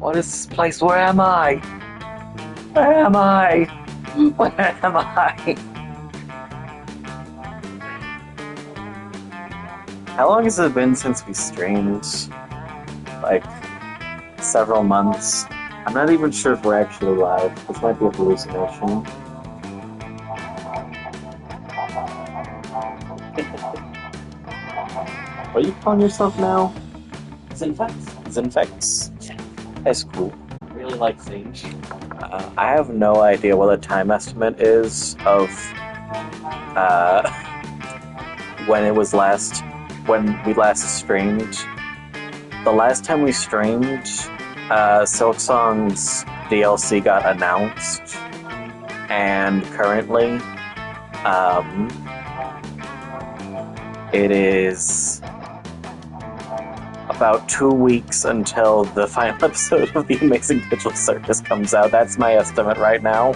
What is this place? Where am I? Where am I? Where am I? How long has it been since we streamed? Like, several months. I'm not even sure if we're actually live. This might be a hallucination. What are you calling yourself now? Zinfex. Zinfex? That's cool. Really like Sage. I have no idea what the time estimate is of when we last streamed. The last time we streamed, Silksong's DLC got announced, and currently, it is about 2 weeks until the final episode of The Amazing Digital Circus comes out. That's my estimate right now.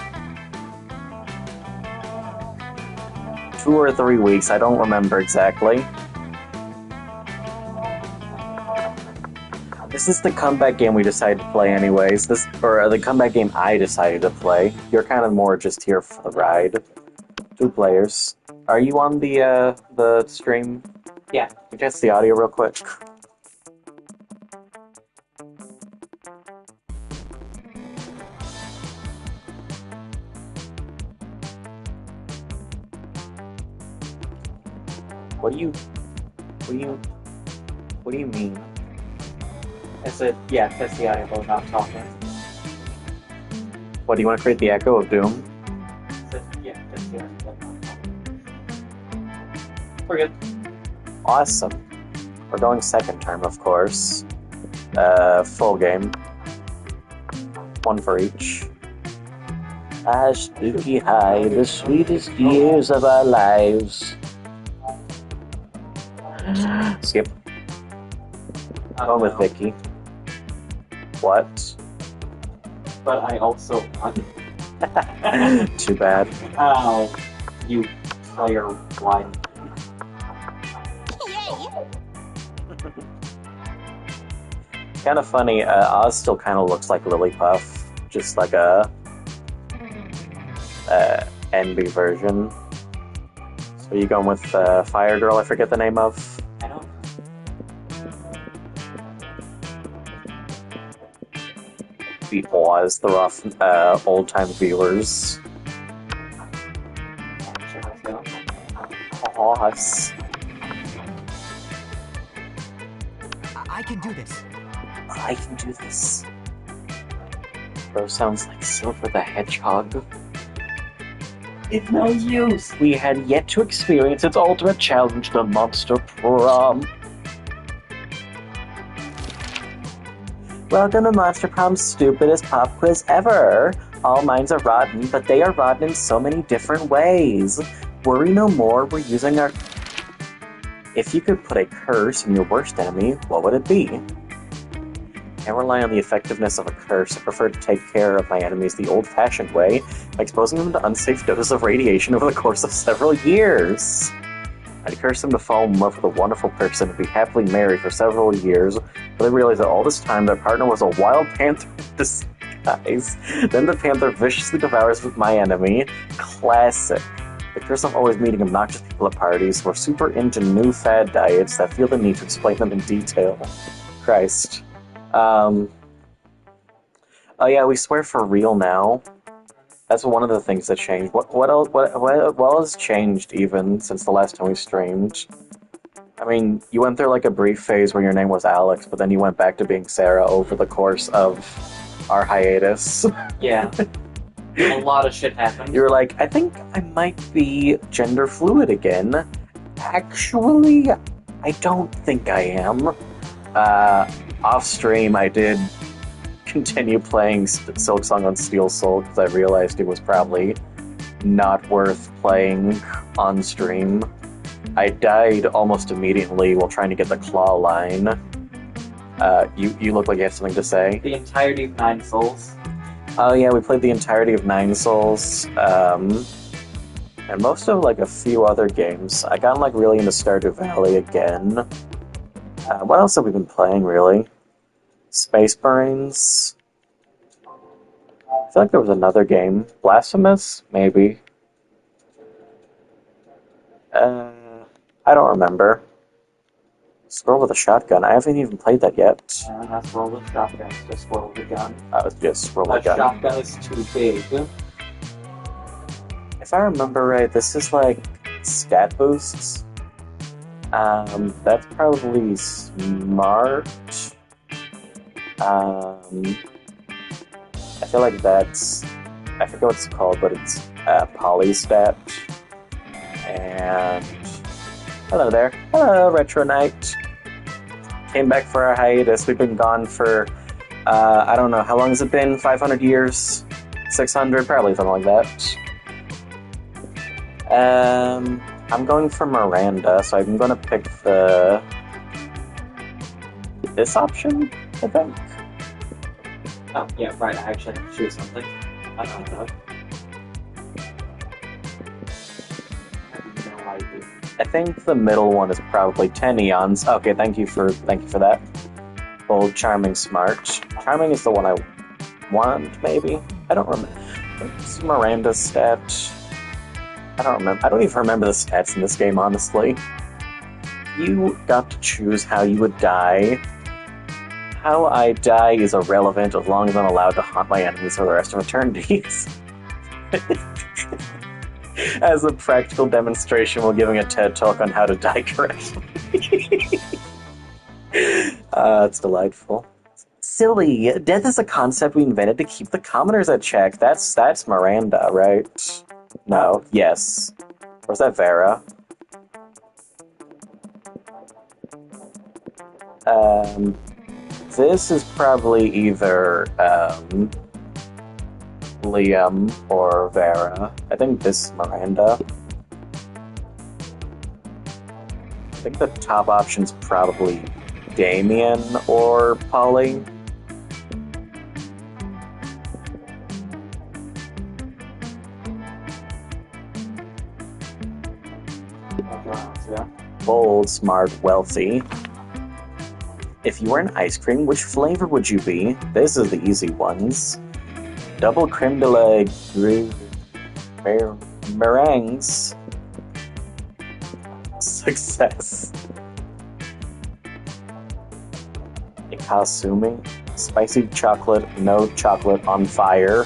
2 or 3 weeks, I don't remember exactly. This is the comeback game we decided to play anyways. Or the comeback game I decided to play. You're kind of more just here for the ride. 2 players. Are you on the stream? Yeah. Can you test the audio real quick? What do you mean? I said, yeah, that's the audio, but not talking. What, do you want to create the echo of Doom? I said, yeah, that's the audio, but not talking. We're good. Awesome. We're going second term, of course. Full game. 1 for each. Spooky high, the sweetest years of our lives. Skip. Going with Vicky. What? But I also won. Too bad. Oh, you player blind. Kind of funny, Oz still kind of looks like Lillipuff. Just like a NB version. So you going with Fire Girl, I forget the name of? I don't. The Oz, the rough old-time viewers. Sure, let's go. Oz. I can do this. I can do this. Bro sounds like Silver the Hedgehog. It's no use. We had yet to experience its ultimate challenge, the Monster Prom. Welcome to Monster Prom's stupidest pop quiz ever. All minds are rotten, but they are rotten in so many different ways. Worry no more, we're using our... If you could put a curse on your worst enemy, what would it be? Can't rely on the effectiveness of a curse. I prefer to take care of my enemies the old-fashioned way, by exposing them to unsafe doses of radiation over the course of several years. I'd curse them to fall in love with a wonderful person and be happily married for several years, but I realized that all this time their partner was a wild panther in disguise. Then the panther viciously devours my enemy. Classic. The curse of always meeting obnoxious people at parties who are super into new fad diets that feel the need to explain them in detail. Christ. Oh yeah, we swear for real now. That's one of the things that changed. What else changed even since the last time we streamed? I mean, you went through like a brief phase where your name was Alex, but then you went back to being Sarah over the course of our hiatus. Yeah. A lot of shit happened. You were like, I think I might be gender fluid again. Actually, I don't think I am. Off stream, I did continue playing Silksong on Steel Soul because I realized it was probably not worth playing on stream. I died almost immediately while trying to get the claw line. You look like you have something to say. The entirety of 9 Souls. Oh yeah, we played the entirety of 9 Souls, and most of like a few other games. I got like really into Stardew Valley again. What else have we been playing, really? Space Marines. I feel like there was another game. Blasphemous? Maybe. I don't remember. Squirrel with a shotgun. I haven't even played that yet. Not squirrel with shotgun, it's just squirrel with a gun. Was just squirrel A with a gun. shotgun is too big. If I remember right, this is like stat boosts. That's probably smart. I feel like that's... I forget what it's called, but it's polystat. And... Hello there. Hello, Retro Knight. Came back for our hiatus. We've been gone for, I don't know, how long has it been? 500 years? 600? Probably something like that. I'm going for Miranda, so I'm going to pick this option, I think. Oh, yeah, right, I actually have to choose something. I don't know. I have no idea. I think the middle one is probably 10 eons. Okay, thank you for that. Bold, charming, smart. Charming is the one I want, maybe? I don't remember. What's Miranda's stat? I don't remember. I don't even remember the stats in this game, honestly. You got to choose how you would die. How I die is irrelevant as long as I'm allowed to haunt my enemies for the rest of eternities. As a practical demonstration, we're giving a TED Talk on how to die correctly. It's delightful. Silly. Death is a concept we invented to keep the commoners at check. That's Miranda, right? No. Yes. Or is that Vera? This is probably either, Liam or Vera. I think this is Miranda. I think the top option's probably Damien or Polly. Yeah. Bold, smart, wealthy. If you were an ice cream, which flavor would you be? This is the easy ones. Double creme de la meringues. Success. Ikasumi. Spicy chocolate, no chocolate on fire.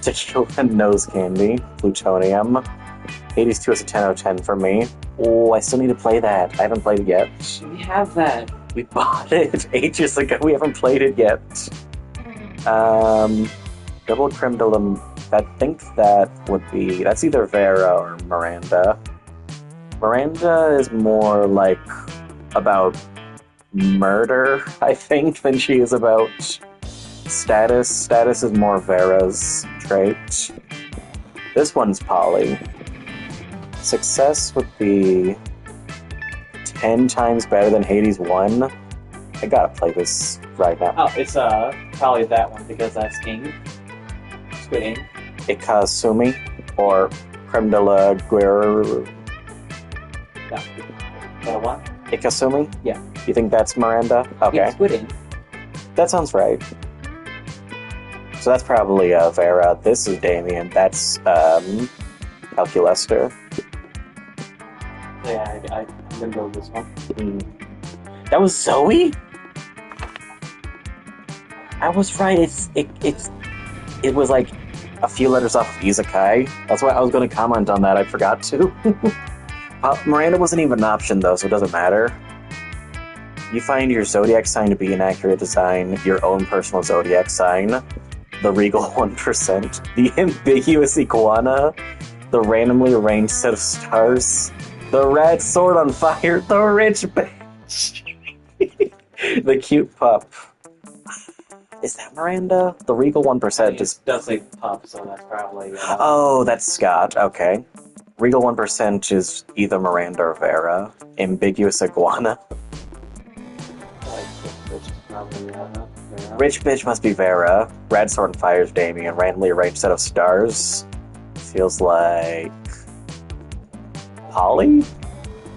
Tequila nose candy. Plutonium. Hades 2 is a 10 out of 10 for me. Oh, I still need to play that. I haven't played it yet. We have that. We bought it ages ago. We haven't played it yet. Double creme de la... I think that would be... That's either Vera or Miranda. Miranda is more like about murder, I think, than she is about status. Status is more Vera's trait. This one's Polly. Success would be 10 times better than Hades 1. I gotta play this right now. Oh, it's probably that one because that's ink. Squid ink. Ikasumi or creme de la guerre. Yeah. That one? Ikasumi? Yeah. You think that's Miranda? Okay. Yeah, squid ink. That sounds right. So that's probably Vera. This is Damien. That's Calculester. Yeah, I'm gonna go with this one. That was Zoe? I was right. It was like a few letters off of Izakai. That's why I was going to comment on that. I forgot to. Miranda wasn't even an option though, so it doesn't matter. You find your zodiac sign to be an accurate design, your own personal zodiac sign, the regal 1%, the ambiguous iguana, the randomly arranged set of stars, the red sword on fire, the rich bitch, the cute pup. Is that Miranda? The regal 1% It does say pup, so that's probably... Oh, that's Scott. Okay. Regal 1% is either Miranda or Vera. Ambiguous iguana. Which is probably, Vera. Rich bitch must be Vera. Red sword and fire is Damien. Randomly arranged set of stars feels like Polly?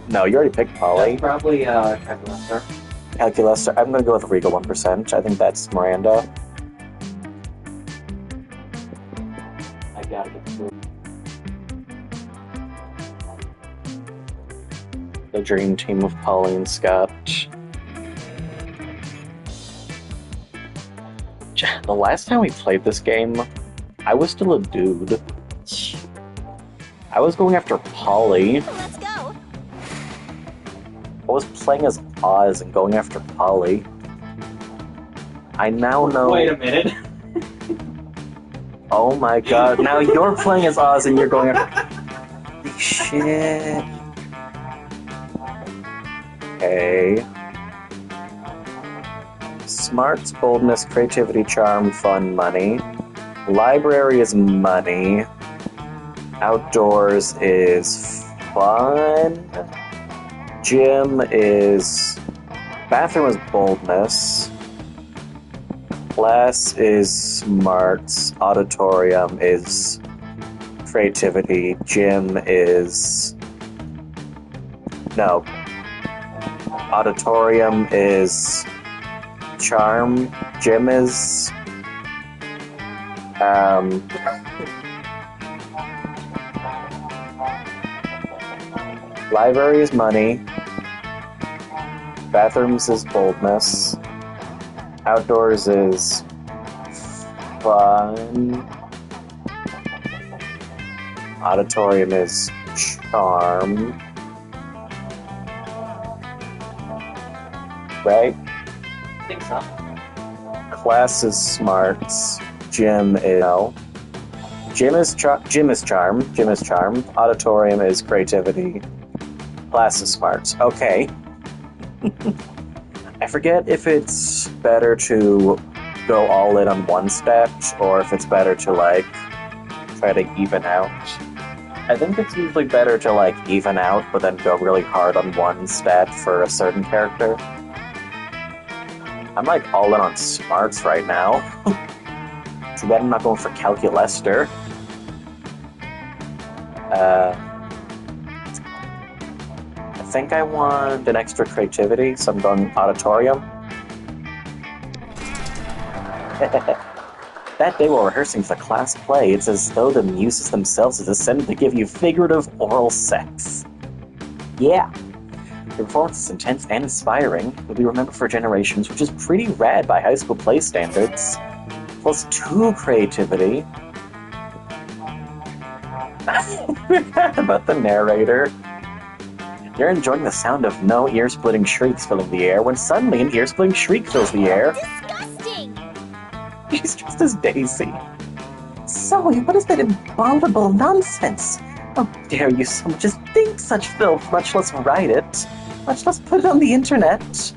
No, you already picked Polly. That's probably Calculester. Calculester. I'm gonna go with Regal 1%. I think that's Miranda. The dream team of Polly and Scott. The last time we played this game, I was still a dude. I was going after Polly. Let's go. I was playing as Oz and going after Polly. I now know... Wait a minute. Oh my god, now you're playing as Oz and you're going after... Holy shit. Okay. Smarts, boldness, creativity, charm, fun, money. Library is money. Outdoors is fun. Gym is... Bathroom is boldness. Class is smarts. Auditorium is creativity. Gym is... No. Auditorium is charm. Gym is... Library is money. Bathrooms is boldness. Outdoors is fun. Auditorium is charm. Right? I think so. Class is smarts. Gym is no. Gym is charm. Gym is charm. Auditorium is creativity. Class is smarts. Okay. I forget if it's better to go all in on one stat or if it's better to like try to even out. I think it's usually better to like even out but then go really hard on one stat for a certain character. I'm like all in on smarts right now. Too bad I'm not going for Calculester. I think I want an extra creativity, so I'm going auditorium. That day while rehearsing for the class play, it's as though the muses themselves have descended to give you figurative oral sex. Yeah. The performance is intense and inspiring. It'll be remembered for generations, which is pretty rad by high school play standards. Plus 2 creativity. I forgot about the narrator. You're enjoying the sound of no ear-splitting shrieks filling the air when suddenly an ear-splitting shriek fills the air. Disgusting! She's dressed as Daisy. Zoe, what is that abominable nonsense? How dare you so much as think such filth, much less write it, much less put it on the internet?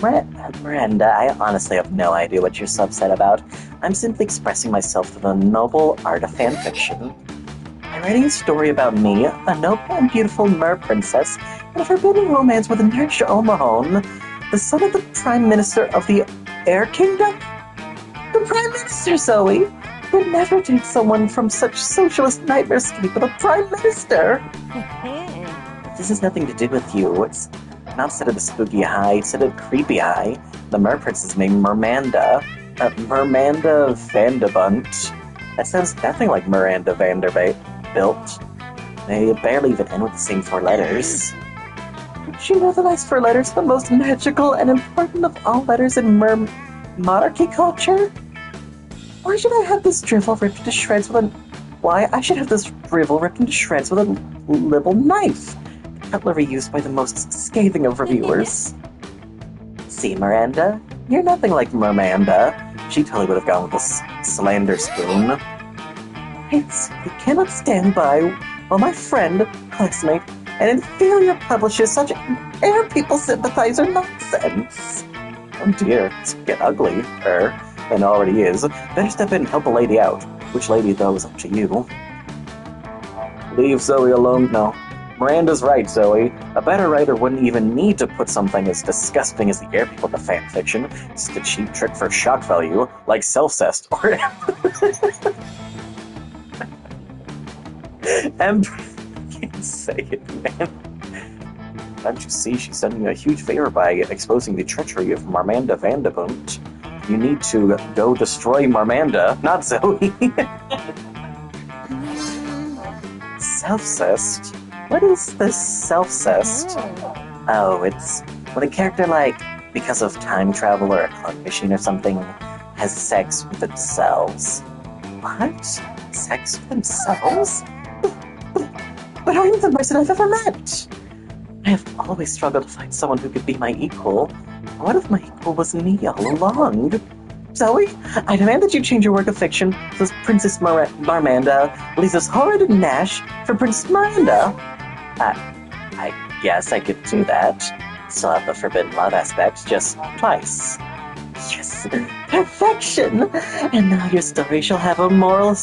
Miranda, I honestly have no idea what you're so upset about. I'm simply expressing myself through the noble art of fanfiction. I'm writing a story about me, a noble and beautiful mer princess, and a forbidden romance with a nerd O'Mahone, the son of the Prime Minister of the Air Kingdom? The Prime Minister, Zoe! Would never take someone from such socialist nightmare escape with a Prime Minister! This has nothing to do with you. It's not said of the spooky eye, it's said of creepy eye. The mer princess is named Mermanda. Mermanda Vanderbunt. That sounds nothing like Miranda Vanderbilt. They barely even end with the same 4 letters. Did you know the last 4 letters are the most magical and important of all letters in monarchy culture? Why should I have this drivel ripped into shreds with a... Why, I should have this drivel ripped into shreds with a little knife. Cutlery used by the most scathing of reviewers. See, Miranda? You're nothing like Mermanda. She totally would have gone with a slander spoon. I cannot stand by while my friend, classmate, and inferior publishes such air people sympathizer nonsense. Oh dear, it's get ugly, than already is. Better step in and help a lady out. Which lady, though, is up to you. Leave Zoe alone. No. Miranda's right, Zoe. A better writer wouldn't even need to put something as disgusting as the air people into fanfiction. It's just a cheap trick for shock value, like self-cest or... Ember... can't say it, man. Can't you see she's done you a huge favor by exposing the treachery of Marmanda Vanderbunt? You need to go destroy Marmanda, not Zoe. Self-cest? What is this self-cessed? Oh, it's when a character, like, because of time travel or a clock machine or something, has sex with themselves. What? Sex with themselves? But I'm the person I've ever met! I have always struggled to find someone who could be my equal. What if my equal was me all along? Zoe, I demand that you change your work of fiction so Princess Marmanda leaves us horrid Nash for Princess Miranda. I guess I could do that. Still have the forbidden love aspect, just twice. Yes, perfection! And now your story shall have a moral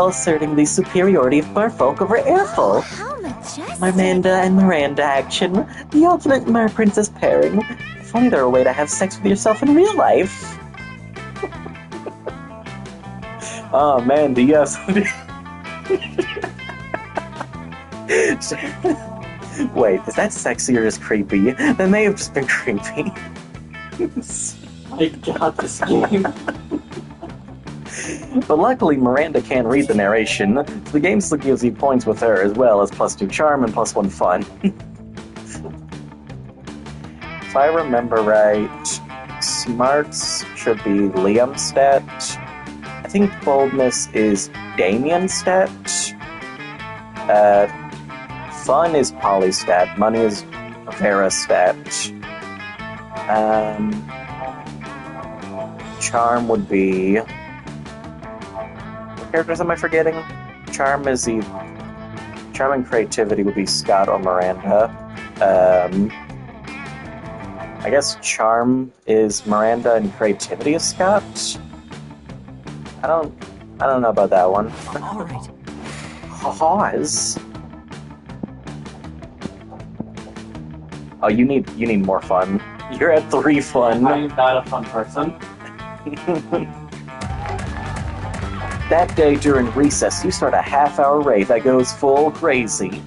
asserting the superiority of merfolk over airfolk. How majestic! Marmanda and Miranda action, the ultimate mer-princess pairing. If only there were a way to have sex with yourself in real life. Oh man, do you have something? Wait, is that sexy or just creepy? That may have just been creepy. I got this game. But luckily, Miranda can read the narration, so the game still gives you points with her as well as +2 charm and +1 fun. If I remember right, smarts should be Liam's stat. I think boldness is Damien's stat. Fun is Polly's stat. Money is Vera's stat. Charm would be... What characters am I forgetting? Charm and creativity would be Scott or Miranda. I guess charm is Miranda and creativity is Scott. I don't know about that one. All right. Pause. Oh, you need more fun. You're at 3 fun. I'm not a fun person. That day during recess, you start a half-hour rave that goes full crazy.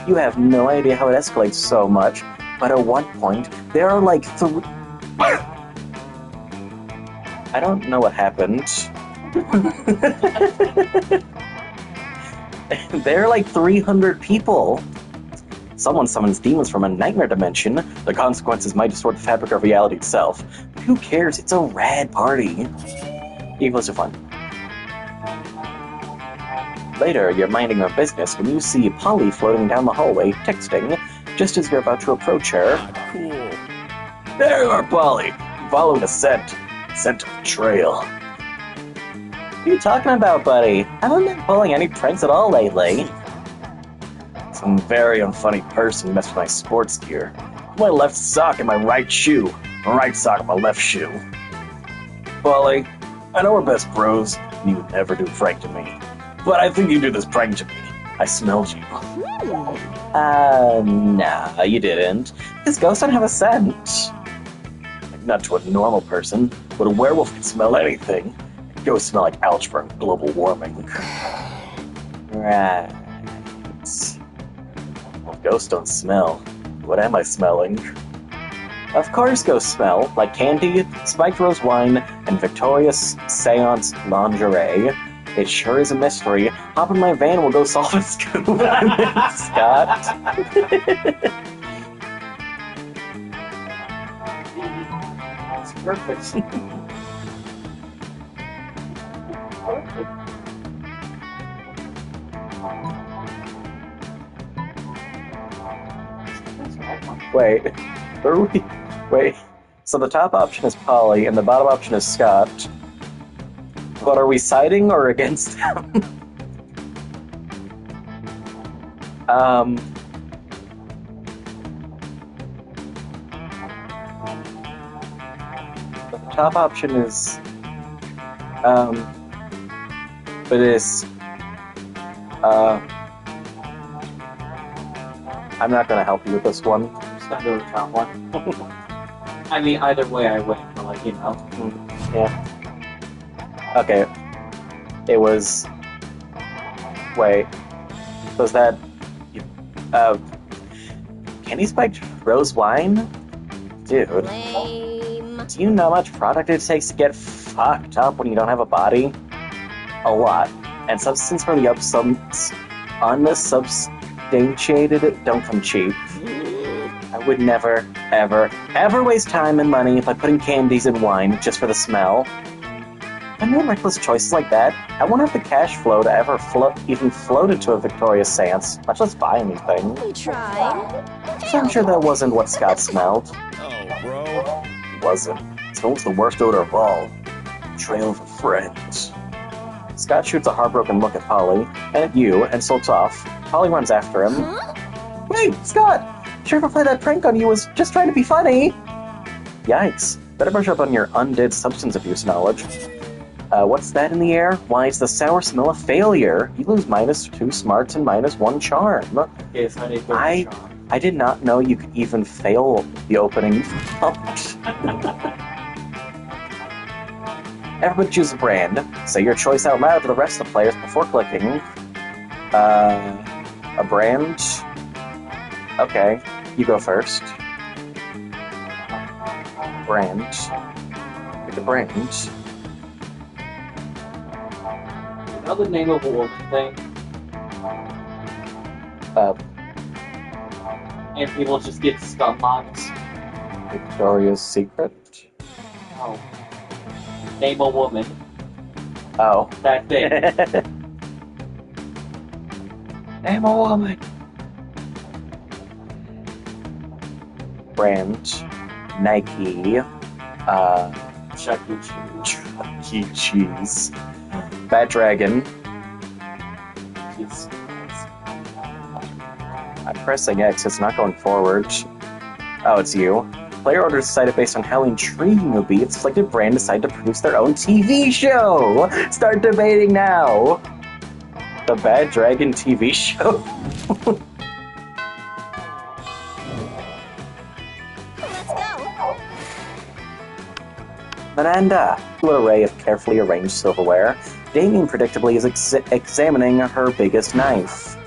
You have no idea how it escalates so much, but at one point, there are like 3... I don't know what happened. There are like 300 people. Someone summons demons from a nightmare dimension. The consequences might distort the fabric of reality itself. But who cares? It's a rad party. Equals to fun. Later, you're minding your business when you see Polly floating down the hallway, texting, just as you're about to approach her. Cool. There you are, Polly! Following a scent. Scent of betrayal. What are you talking about, buddy? I haven't been pulling any pranks at all lately. Some very unfunny person messed with my sports gear. My left sock and my right shoe. My right sock and my left shoe. Polly, I know we're best bros, and you would never do a prank to me. But I think you do this prank to me. I smelled you. Nah, you didn't. Because ghosts don't have a scent. Not to a normal person, but a werewolf can smell anything. Ghosts smell like algebra and global warming. Right. Well, ghosts don't smell. What am I smelling? Of course ghosts smell, like candy, spiked rose wine, and Victoria's Seance lingerie. It sure is a mystery. Hop in my van, we'll go solve it, Scott. It's perfect. Wait, where are we? Wait. So the top option is Polly, and the bottom option is Scott. But are we siding or against them? The top option is, but it's, I'm not gonna help you with this one. Just gonna go with the top one. I mean, either way I win, but like, you know. Yeah. Okay. It was... Wait. Was that... Candy spiked rose wine? Dude. Lame. Do you know how much product it takes to get fucked up when you don't have a body? A lot. And substance for the Dainty-ated, don't come cheap. I would never, ever, ever waste time and money by putting candies in wine just for the smell. If I made reckless choices like that, I won't have the cash flow to ever even float into a Victoria's Seance, much less buy anything. We tried. So I'm sure that wasn't what Scott smelled. Oh, bro. It wasn't. It smelled the worst odor of all. Betrayal of a friend. Scott shoots a heartbroken look at Polly, and at you, and sulks off. Polly runs after him. Huh? Wait, Scott! Sure if I played that prank on you was just trying to be funny! Yikes. Better brush up on your undid substance abuse knowledge. What's that in the air? Why, it's the sour smell of failure. You lose -2 smarts and -1 charm. Yes, I did. I did not know you could even fail the opening prompt. Everybody choose a brand. Say your choice out loud to the rest of the players before clicking. A brand? Okay, you go first. Brand. Pick a brand. You know the name of a woman thing? And people just get stomachs. Victoria's Secret? Oh. Name a woman. Oh. That thing. Name a woman. Brand. Nike. Chuck E. Cheese. Chuck E. Cheese. Bad Dragon. It's I'm pressing X, it's not going forward. Oh, it's you. Player orders decided based on how intriguing it will be if the selected brand decide to produce their own TV show! Start debating now! The Bad Dragon TV show? Let's go. Miranda, to an array of carefully arranged silverware, Damien predictably is examining her biggest knife.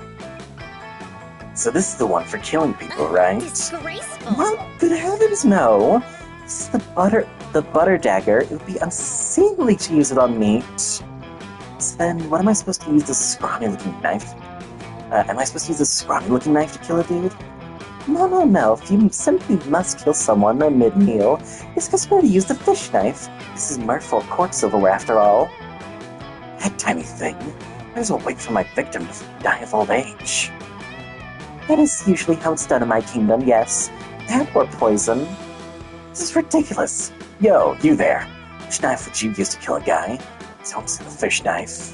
So this is the one for killing people, right? Disgraceful. Well, good heavens, no. This is the butter dagger. It would be unseemly to use it on meat. So then, what am I supposed to use this scrawny-looking knife? Am I supposed to use this scrawny-looking knife to kill a dude? No. If you simply must kill someone mid-meal, it's customary to use the fish knife. This is mirthful court silverware, after all. That tiny thing. Might as well wait for my victim to die of old age. That is usually how it's done in my kingdom, yes. That or poison. This is ridiculous. Yo, you there. Which knife would you use to kill a guy? Sounds like a fish knife.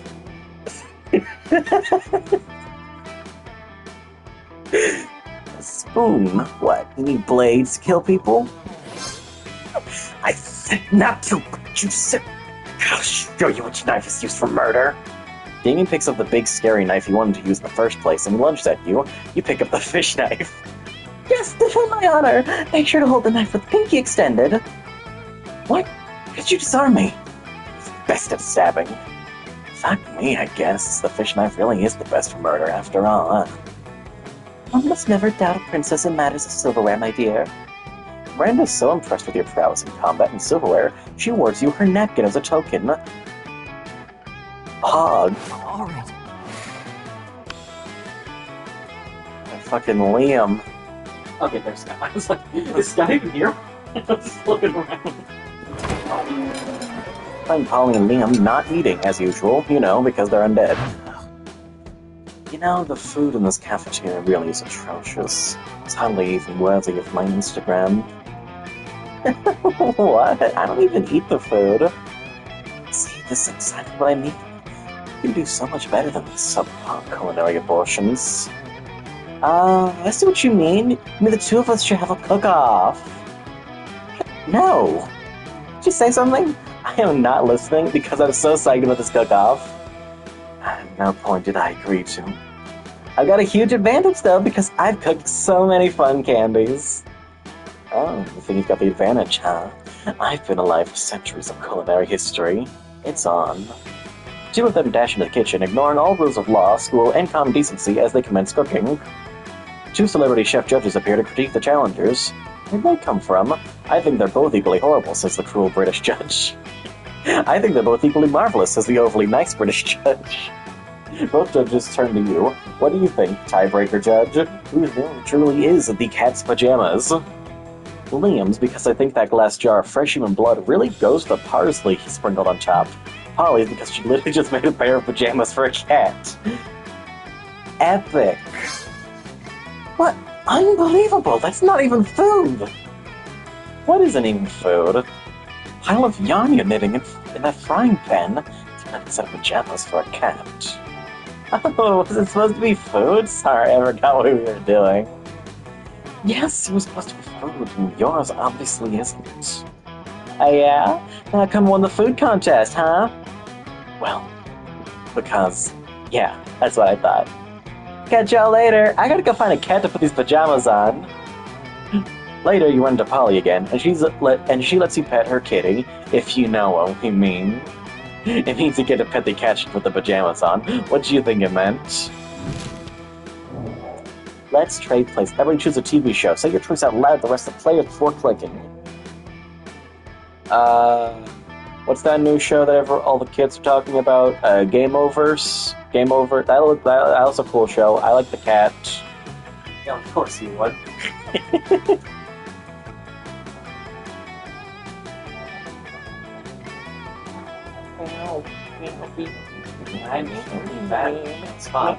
A spoon? What? You need blades to kill people? I said not to, but you said... I'll show you which knife is used for murder. Damien picks up the big scary knife he wanted to use in the first place and lunges at you. You pick up the fish knife. Yes, defend my honor! Make sure to hold the knife with pinky extended. What? Could you disarm me? Best at stabbing. Fuck me, I guess. The fish knife really is the best for murder after all, huh? One must never doubt a princess in matters of silverware, my dear. Miranda's so impressed with your prowess in combat and silverware, she awards you her napkin as a token. Hog. All right. Fucking Liam. okay, there's Scott. I was like, is Scott even here? I was just looking around. Find Polly and Liam not eating, as usual, you know, because they're undead. You know, the food in this cafeteria really is atrocious. It's hardly even worthy of my Instagram. What? I don't even eat the food. See, this is exactly what I mean. You can do so much better than these subpar culinary abortions. I see what you mean. I mean, the two of us should have a cook-off. No. Did you say something? I am not listening because I'm so psyched about this cook-off. At no point did I agree to. I've got a huge advantage, though, because I've cooked so many fun candies. Oh, you think you've got the advantage, huh? I've been alive for centuries of culinary history. It's on. Two of them dash into the kitchen, ignoring all rules of law, school, and common decency as they commence cooking. Two celebrity chef judges appear to critique the challengers. Where'd they come from? I think they're both equally horrible, says the cruel British judge. I think they're both equally marvelous, says the overly nice British judge. Both judges turn to you. What do you think, tiebreaker judge? Who truly is the cat's pajamas? Liam's, because I think that glass jar of fresh human blood really goes to the parsley he sprinkled on top. Polly's, because she literally just made a pair of pajamas for a cat. Epic. What? Unbelievable! That's not even food! What isn't even food? Pile of yarn you're knitting in that frying pan. It's not a set of pajamas for a cat. Oh, was it supposed to be food? Sorry, I forgot what we were doing. Yes, it was supposed to be food, and yours obviously isn't. Oh yeah? How come you won the food contest, huh? Well, because, yeah, that's what I thought. Catch y'all later. I gotta go find a cat to put these pajamas on. Later, you run into Polly again, and she lets you pet her kitty, if you know what we mean. It means you get to pet the cat she put the pajamas on. What do you think it meant? Let's trade place. Everybody choose a TV show. Say your choice out loud to the rest of the players before clicking. What's that new show that all the kids are talking about? Game Overs? Game Over? That was a cool show. I like the cat. Yeah, of course you would. I'm fat. It's fun.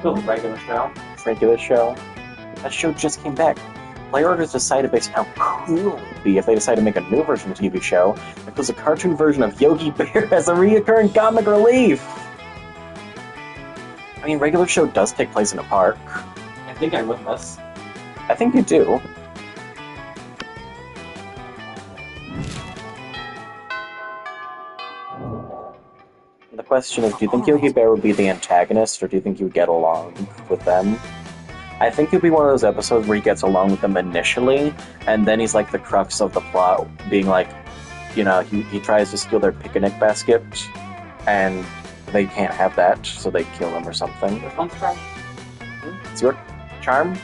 Cool, regular show. Regular show. That show just came back. Player orders decided based on how cool it would be if they decide to make a new version of the TV show that includes a cartoon version of Yogi Bear as a reoccurring comic relief. I mean, regular show does take place in a park. I think I'm with this. I think you do. The question is, do you think Yogi Bear would be the antagonist, or do you think you would get along with them? I think it'd be one of those episodes where he gets along with them initially, and then he's like the crux of the plot, being like, you know, he tries to steal their picnic basket, and they can't have that, so they kill him or something. Which one's Charm? It's your Charm?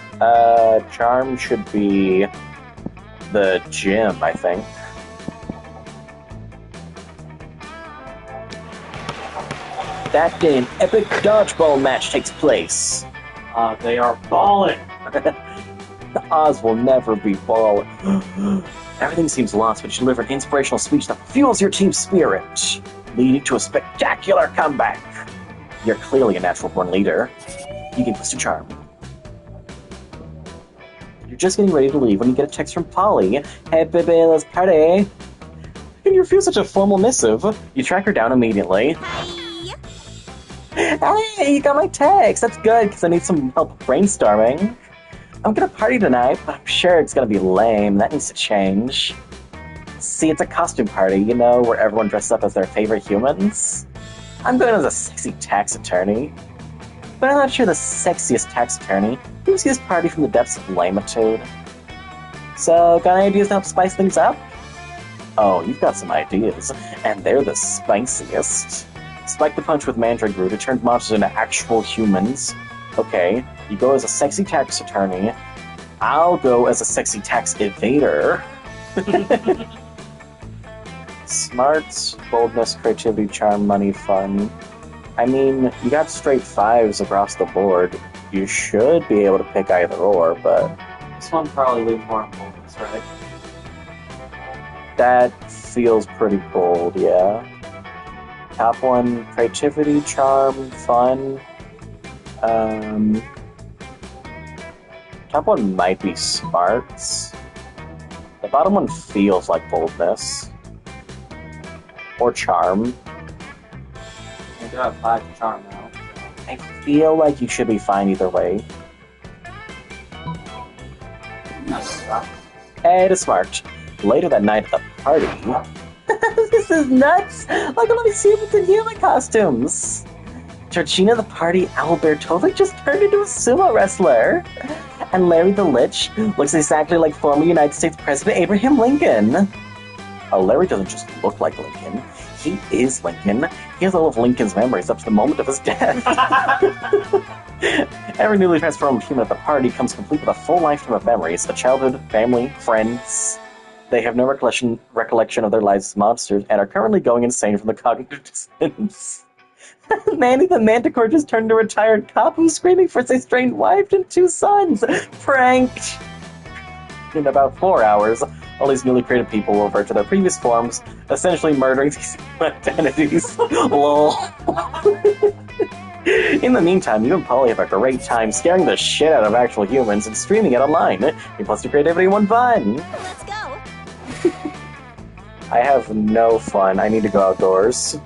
Charm should be the gym, I think. That day, an epic dodgeball match takes place. They are balling. The Oz will never be ball. Everything seems lost, but you deliver an inspirational speech that fuels your team's spirit, leading to a spectacular comeback. You're clearly a natural-born leader. You can plus 2 charm. You're just getting ready to leave when you get a text from Polly. Hey, baby, let's party. And you refuse such a formal missive. You track her down immediately. Hey, you got my text. That's good, because I need some help brainstorming. I'm gonna party tonight, but I'm sure it's gonna be lame. That needs to change. See, it's a costume party, you know, where everyone dresses up as their favorite humans. I'm going as a sexy tax attorney. But I'm not sure the sexiest tax attorney. You see this party from the depths of lamitude. So, got any ideas to help spice things up? Oh, you've got some ideas, and they're the spiciest. Spike the punch with Mandrake Root to turn monsters into actual humans. Okay, you go as a sexy tax attorney. I'll go as a sexy tax evader. Smarts, boldness, creativity, charm, money, fun. I mean, you got straight 5s across the board. You should be able to pick either or, but... This one probably leaves more on boldness, right? That feels pretty bold, yeah. Top one, creativity, charm, fun. Top one might be smarts. The bottom one feels like boldness. Or charm. I do have 5 charm now. I feel like you should be fine either way. That's rough. Hey, to smart. Later that night at the party... This is nuts! Look at all these humans in human costumes! Georgina the party owlbear totally just turned into a sumo wrestler! And Larry the Lich looks exactly like former United States President Abraham Lincoln! Oh, Larry doesn't just look like Lincoln. He is Lincoln. He has all of Lincoln's memories up to the moment of his death. Every newly transformed human at the party comes complete with a full lifetime of memories, a childhood, family, friends. They have no recollection of their lives as monsters and are currently going insane from the cognitive dissonance. Manny the Manticore just turned into a retired cop who's screaming for his estranged wife and 2 sons. Pranked! In about 4 hours, all these newly created people will revert to their previous forms, essentially murdering these identities. Lol. In the meantime, you and Polly have a great time scaring the shit out of actual humans and streaming it online. You plus your creativity one fun. Let's go. I have no fun. I need to go outdoors.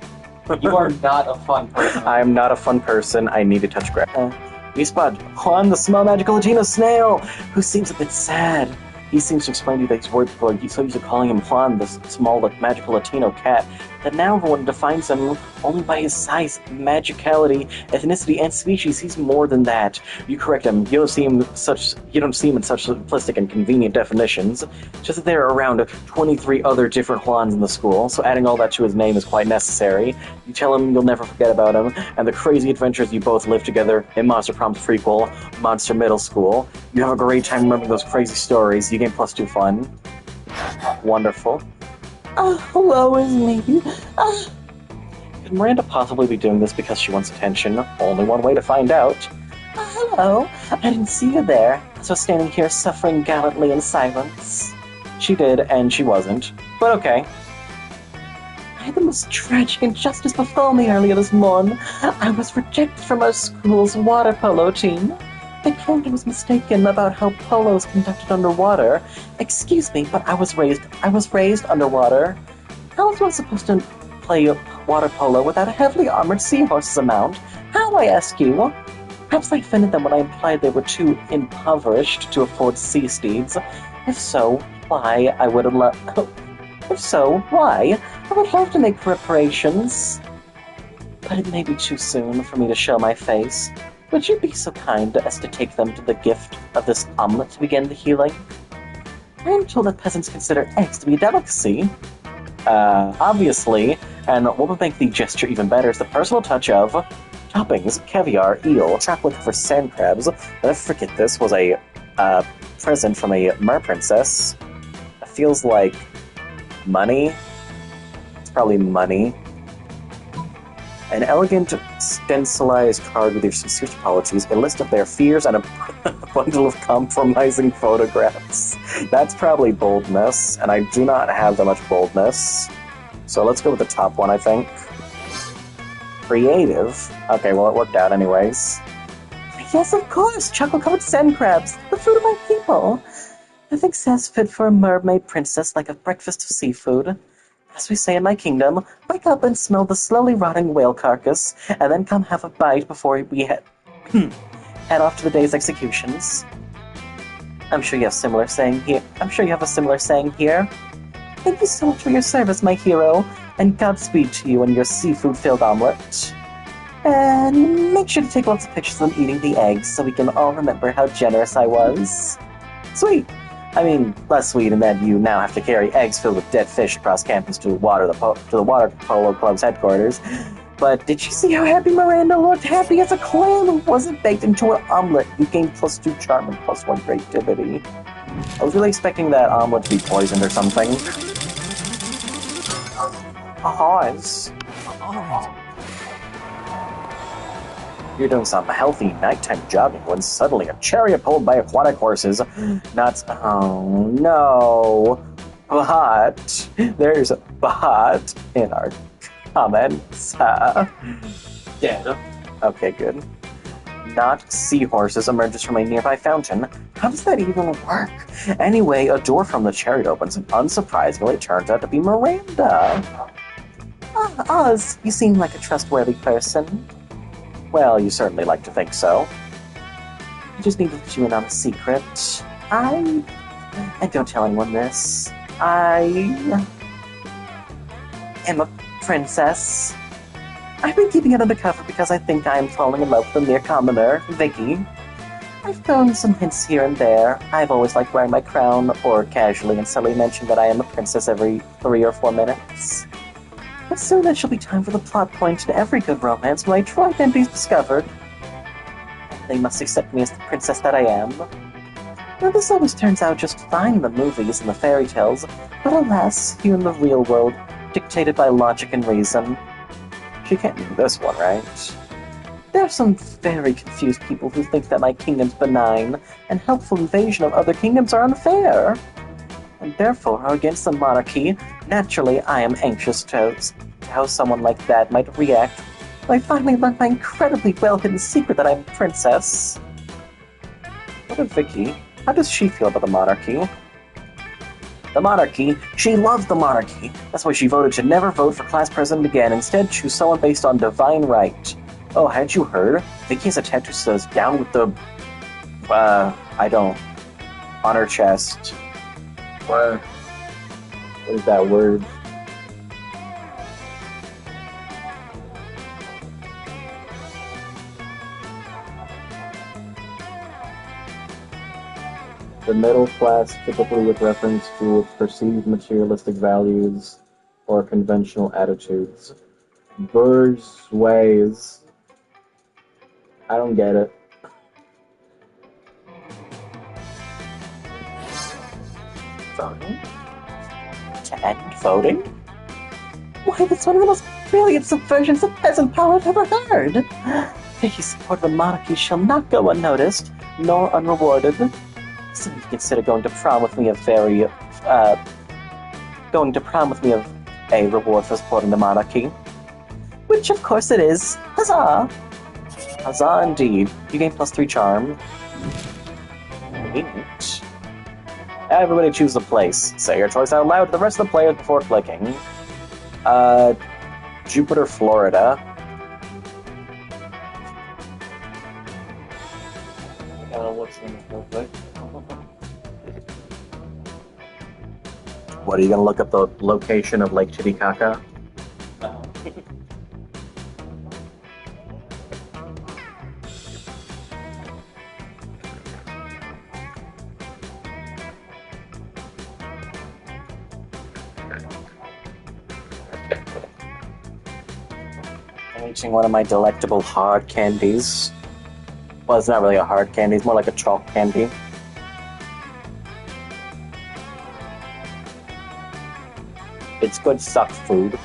You are not a fun person. I am not a fun person. I need to touch grass. We spot Juan, the small magical Latino snail, who seems a bit sad. He seems to explain to you that he's worried people are so used to calling him Juan, the small magical Latino cat, that now everyone defines him only by his size, magicality, ethnicity, and species. He's more than that. You correct him. You don't see him in such simplistic and convenient definitions. Just that there are around 23 other different Juans in the school, so adding all that to his name is quite necessary. You tell him you'll never forget about him, and the crazy adventures you both lived together in Monster Prom's prequel, Monster Middle School. You have a great time remembering those crazy stories. You gain +2 fun. Wonderful. Hello, is me. Could Miranda possibly be doing this because she wants attention? Only one way to find out. Hello. I didn't see you there. So standing here suffering gallantly in silence. She did, and she wasn't. But okay. I had the most tragic injustice befall me earlier this morning. I was rejected from our school's water polo team. They claimed I was mistaken about how polo is conducted underwater. Excuse me, but I was raised underwater. How was one supposed to play water polo without a heavily armored seahorse's amount? How, I ask you? Perhaps I offended them when I implied they were too impoverished to afford sea steeds. If so, why? I would love to make reparations. But it may be too soon for me to show my face. Would you be so kind as to take them to the gift of this omelet to begin the healing? I am told that peasants consider eggs to be a delicacy. Obviously, and what would make the gesture even better is the personal touch of toppings, caviar, eel, chocolate for sand crabs. Never forget this was a present from a mer princess. It feels like money. It's probably money. An elegant, stencilized card with your sincere apologies, a list of their fears, and a bundle of compromising photographs. That's probably boldness, and I do not have that much boldness. So let's go with the top one, I think. Creative. Okay, well, it worked out anyways. Yes, of course! Chocolate-covered sand crabs! The food of my people! I think says fit for a mermaid princess like a breakfast of seafood. As we say in my kingdom, wake up and smell the slowly rotting whale carcass, and then come have a bite before we head off to the day's executions. I'm sure you have a similar saying here. Thank you so much for your service, my hero, and Godspeed to you and your seafood-filled omelet. And make sure to take lots of pictures of them eating the eggs so we can all remember how generous I was. Sweet! I mean, less sweet in that you now have to carry eggs filled with dead fish across campus to the water polo club's headquarters. But did you see how happy Miranda looked? Happy as a clam who wasn't baked into an omelet. You gained +2 charm and +1 creativity. I was really expecting that omelet to be poisoned or something. Pause. Alright. You're doing some healthy nighttime jogging when suddenly a chariot pulled by aquatic horses. Oh no. But there's a but in our comments. Dead. Okay, good. Not seahorses emerges from a nearby fountain. How does that even work? Anyway, a door from the chariot opens and unsurprisingly it turns out to be Miranda. Oz, you seem like a trustworthy person. Well, you certainly like to think so. I just need to let you in on a secret. And don't tell anyone this. I am a princess. I've been keeping it undercover because I think I am falling in love with a mere commoner, Vicky. I've thrown some hints here and there. I've always liked wearing my crown, or casually and subtly mention that I am a princess every 3 or 4 minutes. But soon it shall be time for the plot point in every good romance when my true identity is discovered. They must accept me as the princess that I am. Now, this always turns out just fine in the movies and the fairy tales, but alas, here in the real world, dictated by logic and reason. She can't do this one, right? There are some very confused people who think that my kingdom's benign, and helpful invasion of other kingdoms are unfair. And therefore are against the monarchy. Naturally, I am anxious to how someone like that might react when I finally learn my incredibly well-hidden secret that I'm a princess. What of Vicky? How does she feel about the monarchy? The monarchy? She loves the monarchy. That's why she voted to never vote for class president again, instead choose someone based on divine right. Oh, hadn't you heard? Vicky has a tattoo that says, down with the... I don't... on her chest. What is that word? The middle class, typically with reference to its perceived materialistic values or conventional attitudes. Bourgeois. I don't get it. Voting? To end voting? Why, that's one of the most brilliant subversions of peasant power I've ever heard! Vicky's support of the monarchy shall not go unnoticed, nor unrewarded. So you consider going to prom with me a reward for supporting the monarchy. Which, of course, it is. Huzzah! Huzzah indeed. You gain +3 charm. Neat. Everybody choose a place. Say your choice out loud to the rest of the players before clicking. Jupiter, Florida. What's in this real quick? What, are you gonna look up the location of Lake Titicaca? No. I'm eating one of my delectable hard candies. Well, it's not really a hard candy, it's more like a chalk candy. It's good suck food.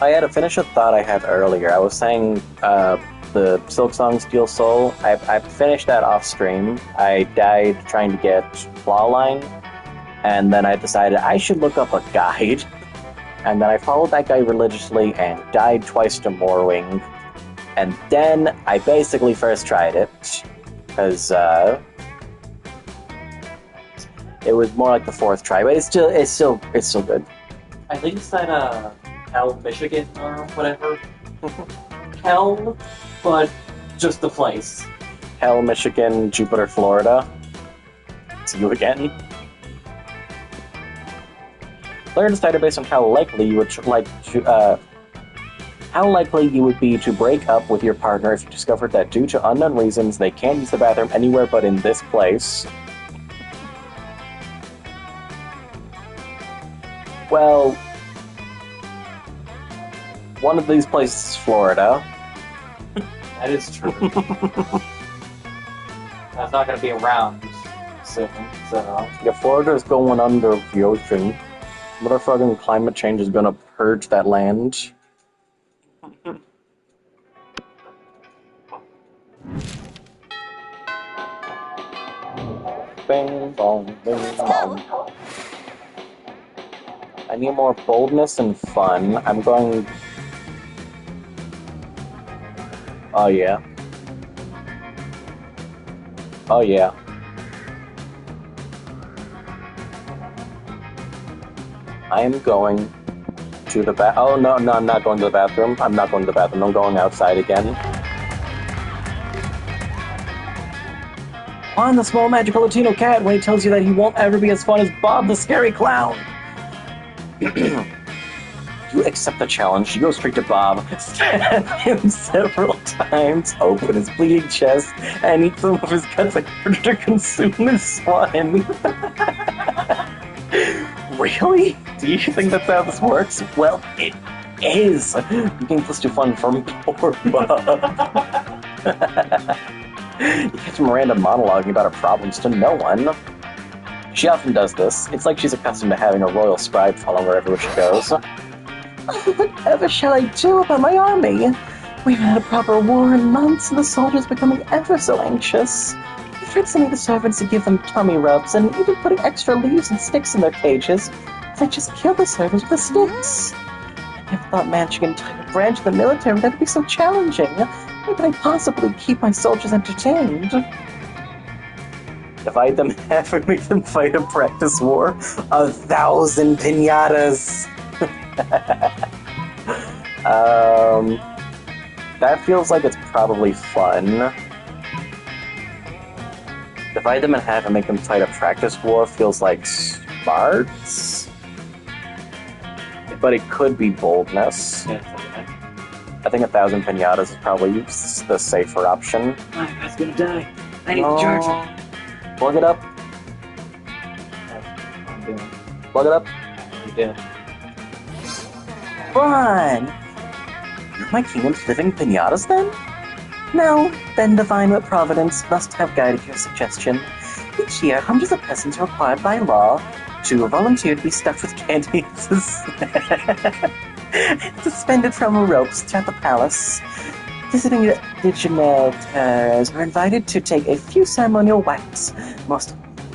I had to finish a thought I had earlier. I was saying, the Silk Song Steel Soul, I finished that off stream. I died trying to get Clawline, and then I decided I should look up a guide. And then I followed that guide religiously and died twice to Morwing. And then I basically first tried it, because it was more like the 4th try, but it's still good. I think it's that, Hell, Michigan, or whatever. Hell, but just the place. Hell, Michigan, Jupiter, Florida. See you again. Player decided based on how likely you would how likely you would be to break up with your partner if you discovered that due to unknown reasons they can't use the bathroom anywhere but in this place. Well, one of these places is Florida. That is true. That's not gonna be around soon, so... Yeah, Florida is going under the ocean. Motherfucking climate change is gonna purge that land. Bing bong, bing bong. I need more boldness and fun. I'm going... Oh yeah. Oh yeah. I am going to the oh no, I'm not going to the bathroom. I'm not going to the bathroom. I'm going outside again. On the small magical Latino cat when he tells you that he won't ever be as fun as Bob the Scary Clown. You accept the challenge. You go straight to Bob, stab him several times, open his bleeding chest, and eat some of his guts in order to consume his slime. Really? Do you think that's how this works? Well, it is. You can plus 2 fun from poor Bob. You catch Miranda monologuing about her problems to no one. She often does this. It's like she's accustomed to having a royal scribe follow her everywhere she goes. Whatever shall I do about my army? We haven't had a proper war in months, and the soldiers are becoming ever so anxious. He tried sending the servants to give them tummy rubs, and even putting extra leaves and sticks in their cages. They just kill the servants with the sticks. I never thought managing an entire branch of the military would be so challenging. How could I possibly keep my soldiers entertained? Divide them in half and make them fight a practice war. 1,000 piñatas! That feels like it's probably fun. Divide them in half and make them fight a practice war feels like smarts. But it could be boldness. I think 1,000 piñatas is probably the safer option. My guy's gonna die. I need to charge him. Plug it up. I'm doing. Plug it up. You did. Run! You're my kingdom's living piñatas, then? No, then divine providence must have guided your suggestion. Each year, hundreds of peasants are required by law to volunteer to be stuffed with candy suspended from ropes throughout the palace. Visiting dignitaries are invited to take a few ceremonial whacks.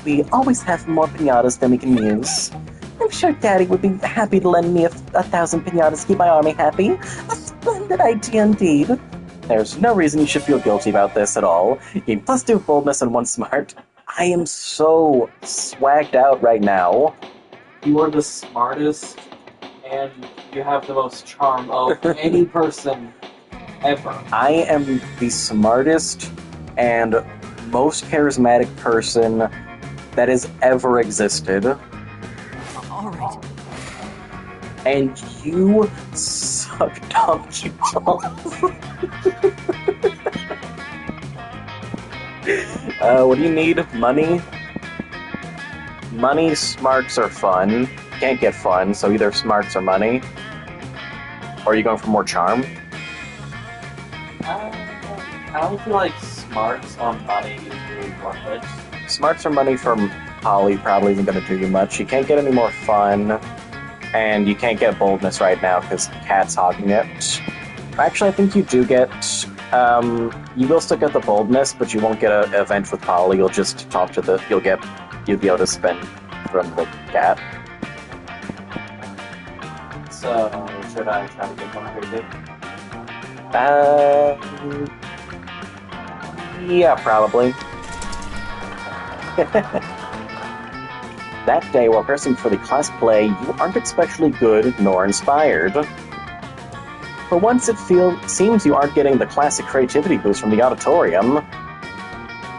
We always have more piñatas than we can use. I'm sure Daddy would be happy to lend me 1,000 piñatas to keep my army happy. A splendid idea indeed. There's no reason you should feel guilty about this at all. You gain plus 2 boldness and 1 smart. I am so swagged out right now. You are the smartest, and you have the most charm of any person ever. I am the smartest and most charismatic person that has ever existed. All right. And you suck donkey balls. What do you need? Money? Money, smarts, or fun. Can't get fun, so either smarts or money. Or are you going for more charm? I don't feel like smarts on money is really worth it. Smarts or money from Polly probably isn't going to do you much. You can't get any more fun, and you can't get boldness right now because Cat's hogging it. Actually, I think you do get... you will still get the boldness, but you won't get an event with Polly. You'll just talk to the... You'll be able to spend from the Cat. So, should I try to get one crazy? Yeah, probably. That day, while rehearsing for the class play, you aren't especially good nor inspired. For once, it seems you aren't getting the classic creativity boost from the auditorium.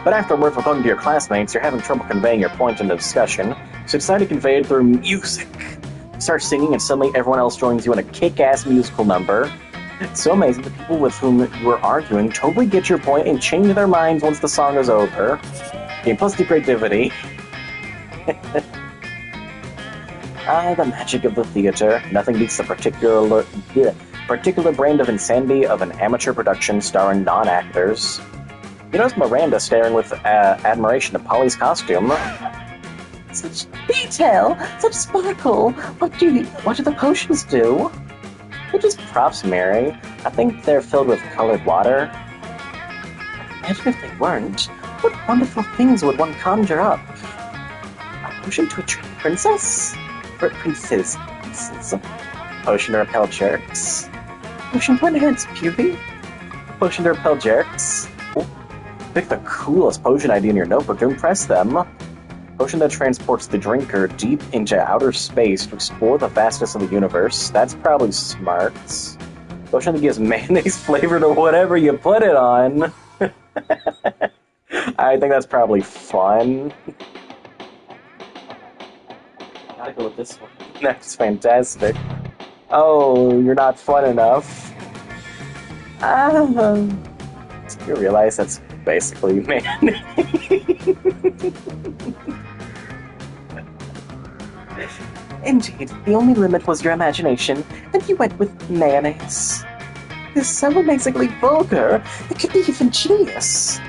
But afterward, from talking to your classmates, you're having trouble conveying your point in the discussion, so you decide to convey it through music. You start singing, and suddenly everyone else joins you in a kick-ass musical number. It's so amazing that people with whom you were arguing totally get your point and change their minds once the song is over. Gain plus 2 creativity. The magic of the theater. Nothing beats the particular brand of insanity of an amateur production starring non-actors. You notice Miranda staring with admiration at Polly's costume. Such detail! Such sparkle! What do the potions do? They're just props, Mary. I think they're filled with colored water. Imagine if they weren't. What wonderful things would one conjure up? A potion to attract princess? Or princes? Potion to repel jerks? Potion to enhance beauty? Potion to repel jerks? Pick the coolest potion idea in your notebook to impress them. Potion that transports the drinker deep into outer space to explore the vastness of the universe. That's probably smarts. Potion that gives mayonnaise flavor to whatever you put it on. I think that's probably fun. Gotta go with this one. That's fantastic. Oh, you're not fun enough. Ah, you realize that's basically mayonnaise. Indeed, the only limit was your imagination, and you went with mayonnaise. It's so amazingly vulgar, it could be even genius.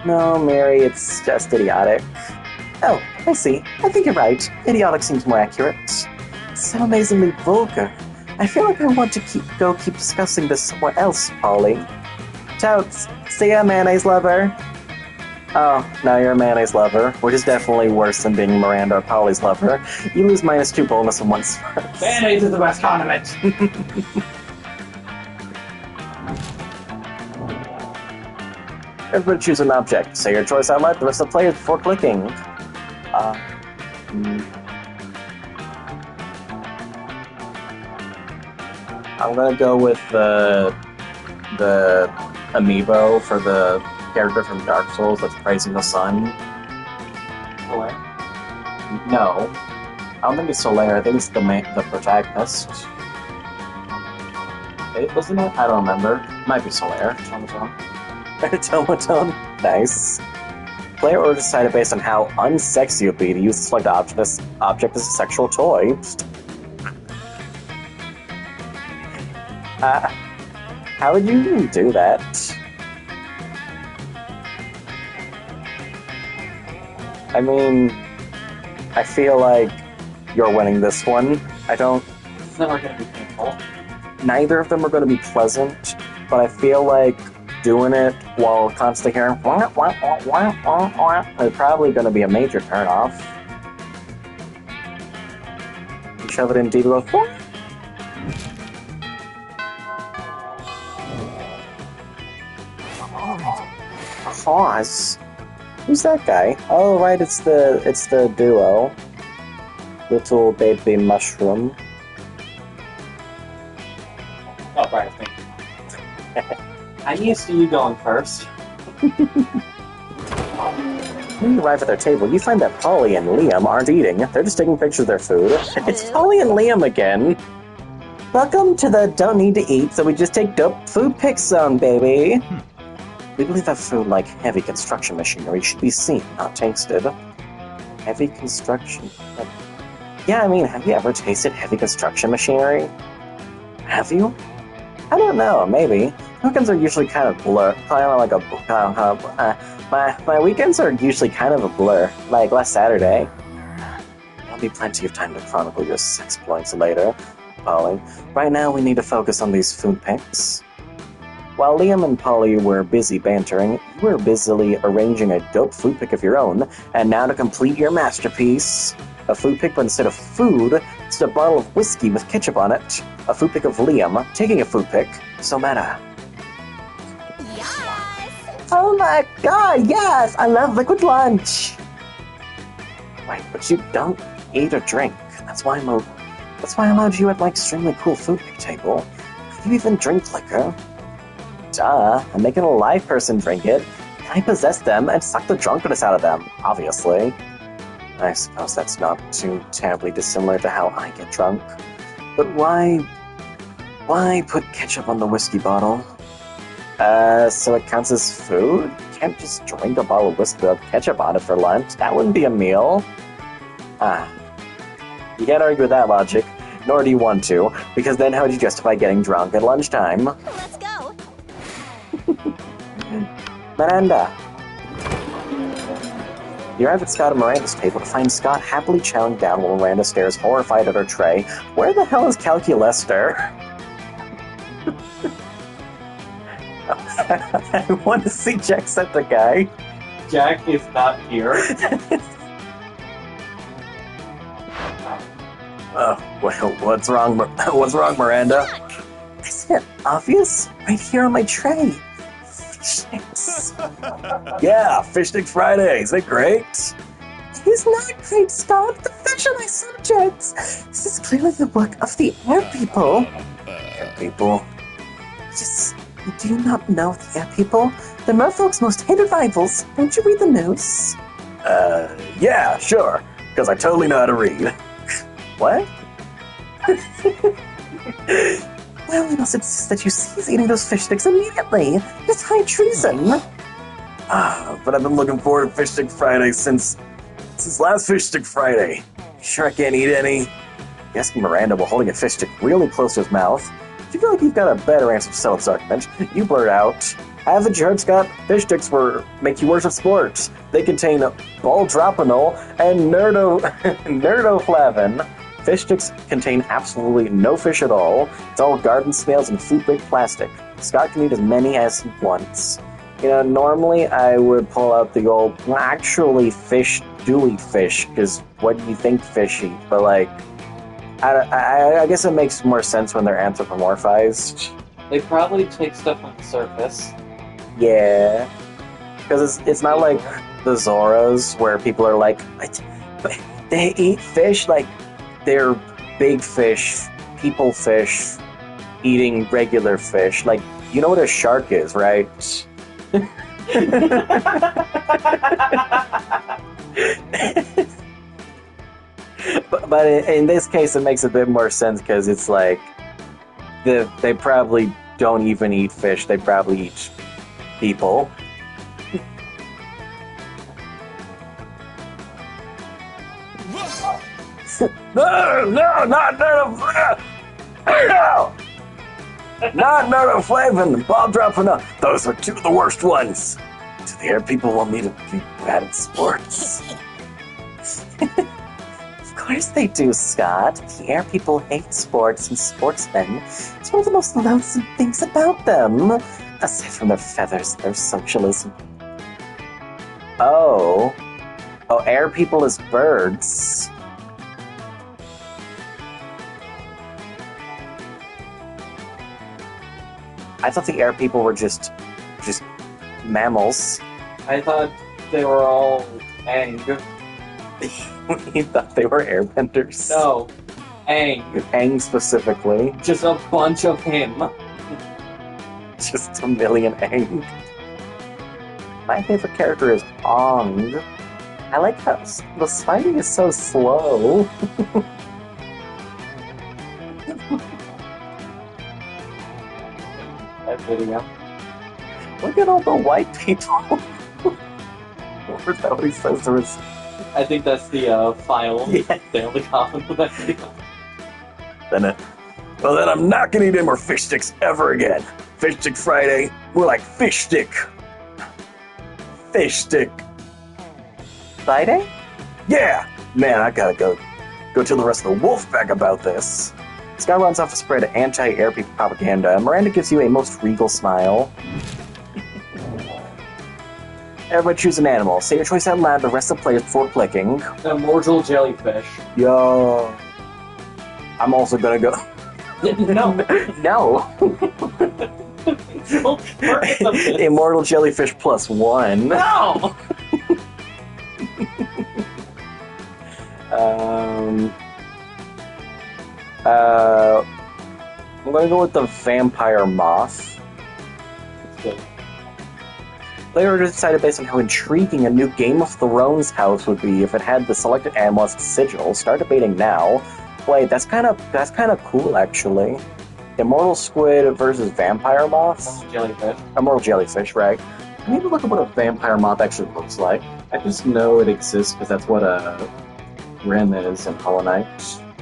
No, Mary, it's just idiotic. Oh, I see. I think you're right. Idiotic seems more accurate. So amazingly vulgar. I feel like I want to keep discussing this somewhere else, Polly. Totes, see ya, mayonnaise lover. Oh, now you're a mayonnaise lover, which is definitely worse than being Miranda or Polly's lover. You lose -2 bonus in one spurt. Mayonnaise is the best condiment! Everybody choose an object. Say your choice out loud to the rest of the players before clicking. I'm gonna go with the amiibo for the character from Dark Souls that's praising the sun. Solaire? No, I don't think it's Solaire. I think it's the protagonist. Wasn't it? I don't remember. Might be Solaire. Tomatone. Nice. Player order decided based on how unsexy it would be to use the selected object as a sexual toy. How would you even do that? I mean, I feel like you're winning this one. It's never gonna be painful. Neither of them are going to be pleasant, but I feel like doing it while constantly hearing is probably going to be a major turnoff. You shove it in deep, go. Pause. Who's that guy? Oh, right, it's the duo. Little baby mushroom. Oh, right, thank you. I'm used to you going first. When you arrive at their table, you find that Polly and Liam aren't eating. They're just taking pictures of their food. It's Polly and Liam again. Welcome to the don't need to eat, so we just take dope food pics zone, baby. We believe that food like heavy construction machinery should be seen, not tasted. Heavy construction? Yeah, I mean, have you ever tasted heavy construction machinery? Have you? I don't know, maybe. Weekends are usually kind of blur. Kind of like a... my weekends are usually kind of a blur. Like last Saturday. There'll be plenty of time to chronicle your sex exploits later, Polly. Right now, we need to focus on these food pics. While Liam and Polly were busy bantering, you were busily arranging a dope food pic of your own, and now to complete your masterpiece. A food pic, but instead of food, it's a bottle of whiskey with ketchup on it. A food pic of Liam taking a food pic. So meta. Yes! Oh my god, yes! I love liquid lunch! Wait, but you don't eat or drink. That's why I allowed you at my extremely cool food pic table. You even drink liquor. Duh, I'm making a live person drink it. I possess them and suck the drunkenness out of them, obviously. I suppose that's not too terribly dissimilar to how I get drunk. But why put ketchup on the whiskey bottle? So it counts as food? You can't just drink a bottle of whiskey with ketchup on it for lunch. That wouldn't be a meal. You can't argue with that logic, nor do you want to, because then how would you justify getting drunk at lunchtime? Let's go. Miranda. You arrive at Scott and Miranda's table to find Scott happily chowing down while Miranda stares horrified at her tray. Where the hell is Calculester? I want to see Jacksepticeye. Jack is not here. Well, what's wrong, Miranda? Isn't it obvious? Right here on my tray. Fish sticks. Yeah, Fish Stick Friday. Is it great? It is not great, Scott. The fish are my subjects. This is clearly the work of the air people. Air people? Do you not know the air people? They're merfolk's most hated rivals. Don't you read the news? Yeah, sure. Because I totally know how to read. What? Well, we must insist that you cease eating those fish sticks immediately. It's high treason. But I've been looking forward to Fish Stick Friday since last Fish Stick Friday. Sure I can't eat any? Asking Miranda while holding a fish stick really close to his mouth. If you feel like you've got a better answer to settle this argument, you blurt out, haven't you heard, Scott? Fish sticks make you worship sports. They contain baldropinol and nerdoflavin. Fish sticks contain absolutely no fish at all. It's all garden snails and food-grade plastic. Scott can eat as many as he wants. You know, normally I would pull out the old, actually fish do eat fish, because what do you think fish eat? But like, I guess it makes more sense when they're anthropomorphized. They probably take stuff on the surface. Yeah. Because it's not like the Zoras where people are like, what? They eat fish? Like, they're big fish, people fish, eating regular fish. Like, you know what a shark is, right? but in this case, it makes a bit more sense because it's like they probably don't even eat fish. They probably eat people. No, not nerdoflavin, baldropinol. Those are two of the worst ones. Do the air people want me to be bad at sports? Of course they do, Scott. The air people hate sports and sportsmen. It's one of the most loathsome things about them. Aside from their feathers, their socialism. Oh, air people is birds. I thought the air people were just mammals. I thought they were all Aang. You thought they were airbenders? No, Aang. Aang specifically. Just a bunch of him. Just a million Aang. My favorite character is Ong. I like how the fighting is so slow. That video. Look at all the white people. Or is that what he says to his... I think that's the file. Yeah. They only comment for that video. Then I'm not gonna eat any more fish sticks ever again. Fish Stick Friday, more like fish stick. Fish stick. Friday? Yeah! Man, I gotta go tell the rest of the wolf pack about this. Scott runs off to spread anti-air people propaganda. Miranda gives you a most regal smile. Everybody choose an animal. Say your choice out loud to the rest of the players before clicking. The immortal jellyfish. Yo. I'm also gonna go... No. No. Immortal jellyfish plus one. No! I'm gonna go with the vampire moth. Good. Player decided based on how intriguing a new Game of Thrones house would be if it had the selected animal as its sigil. Start debating now. Wait, that's kind of cool actually. Immortal squid versus vampire moth. Jellyfish. Immortal jellyfish, right? I need to look at what a vampire moth actually looks like. I just know it exists because that's what a Rim is in Hollow Knight.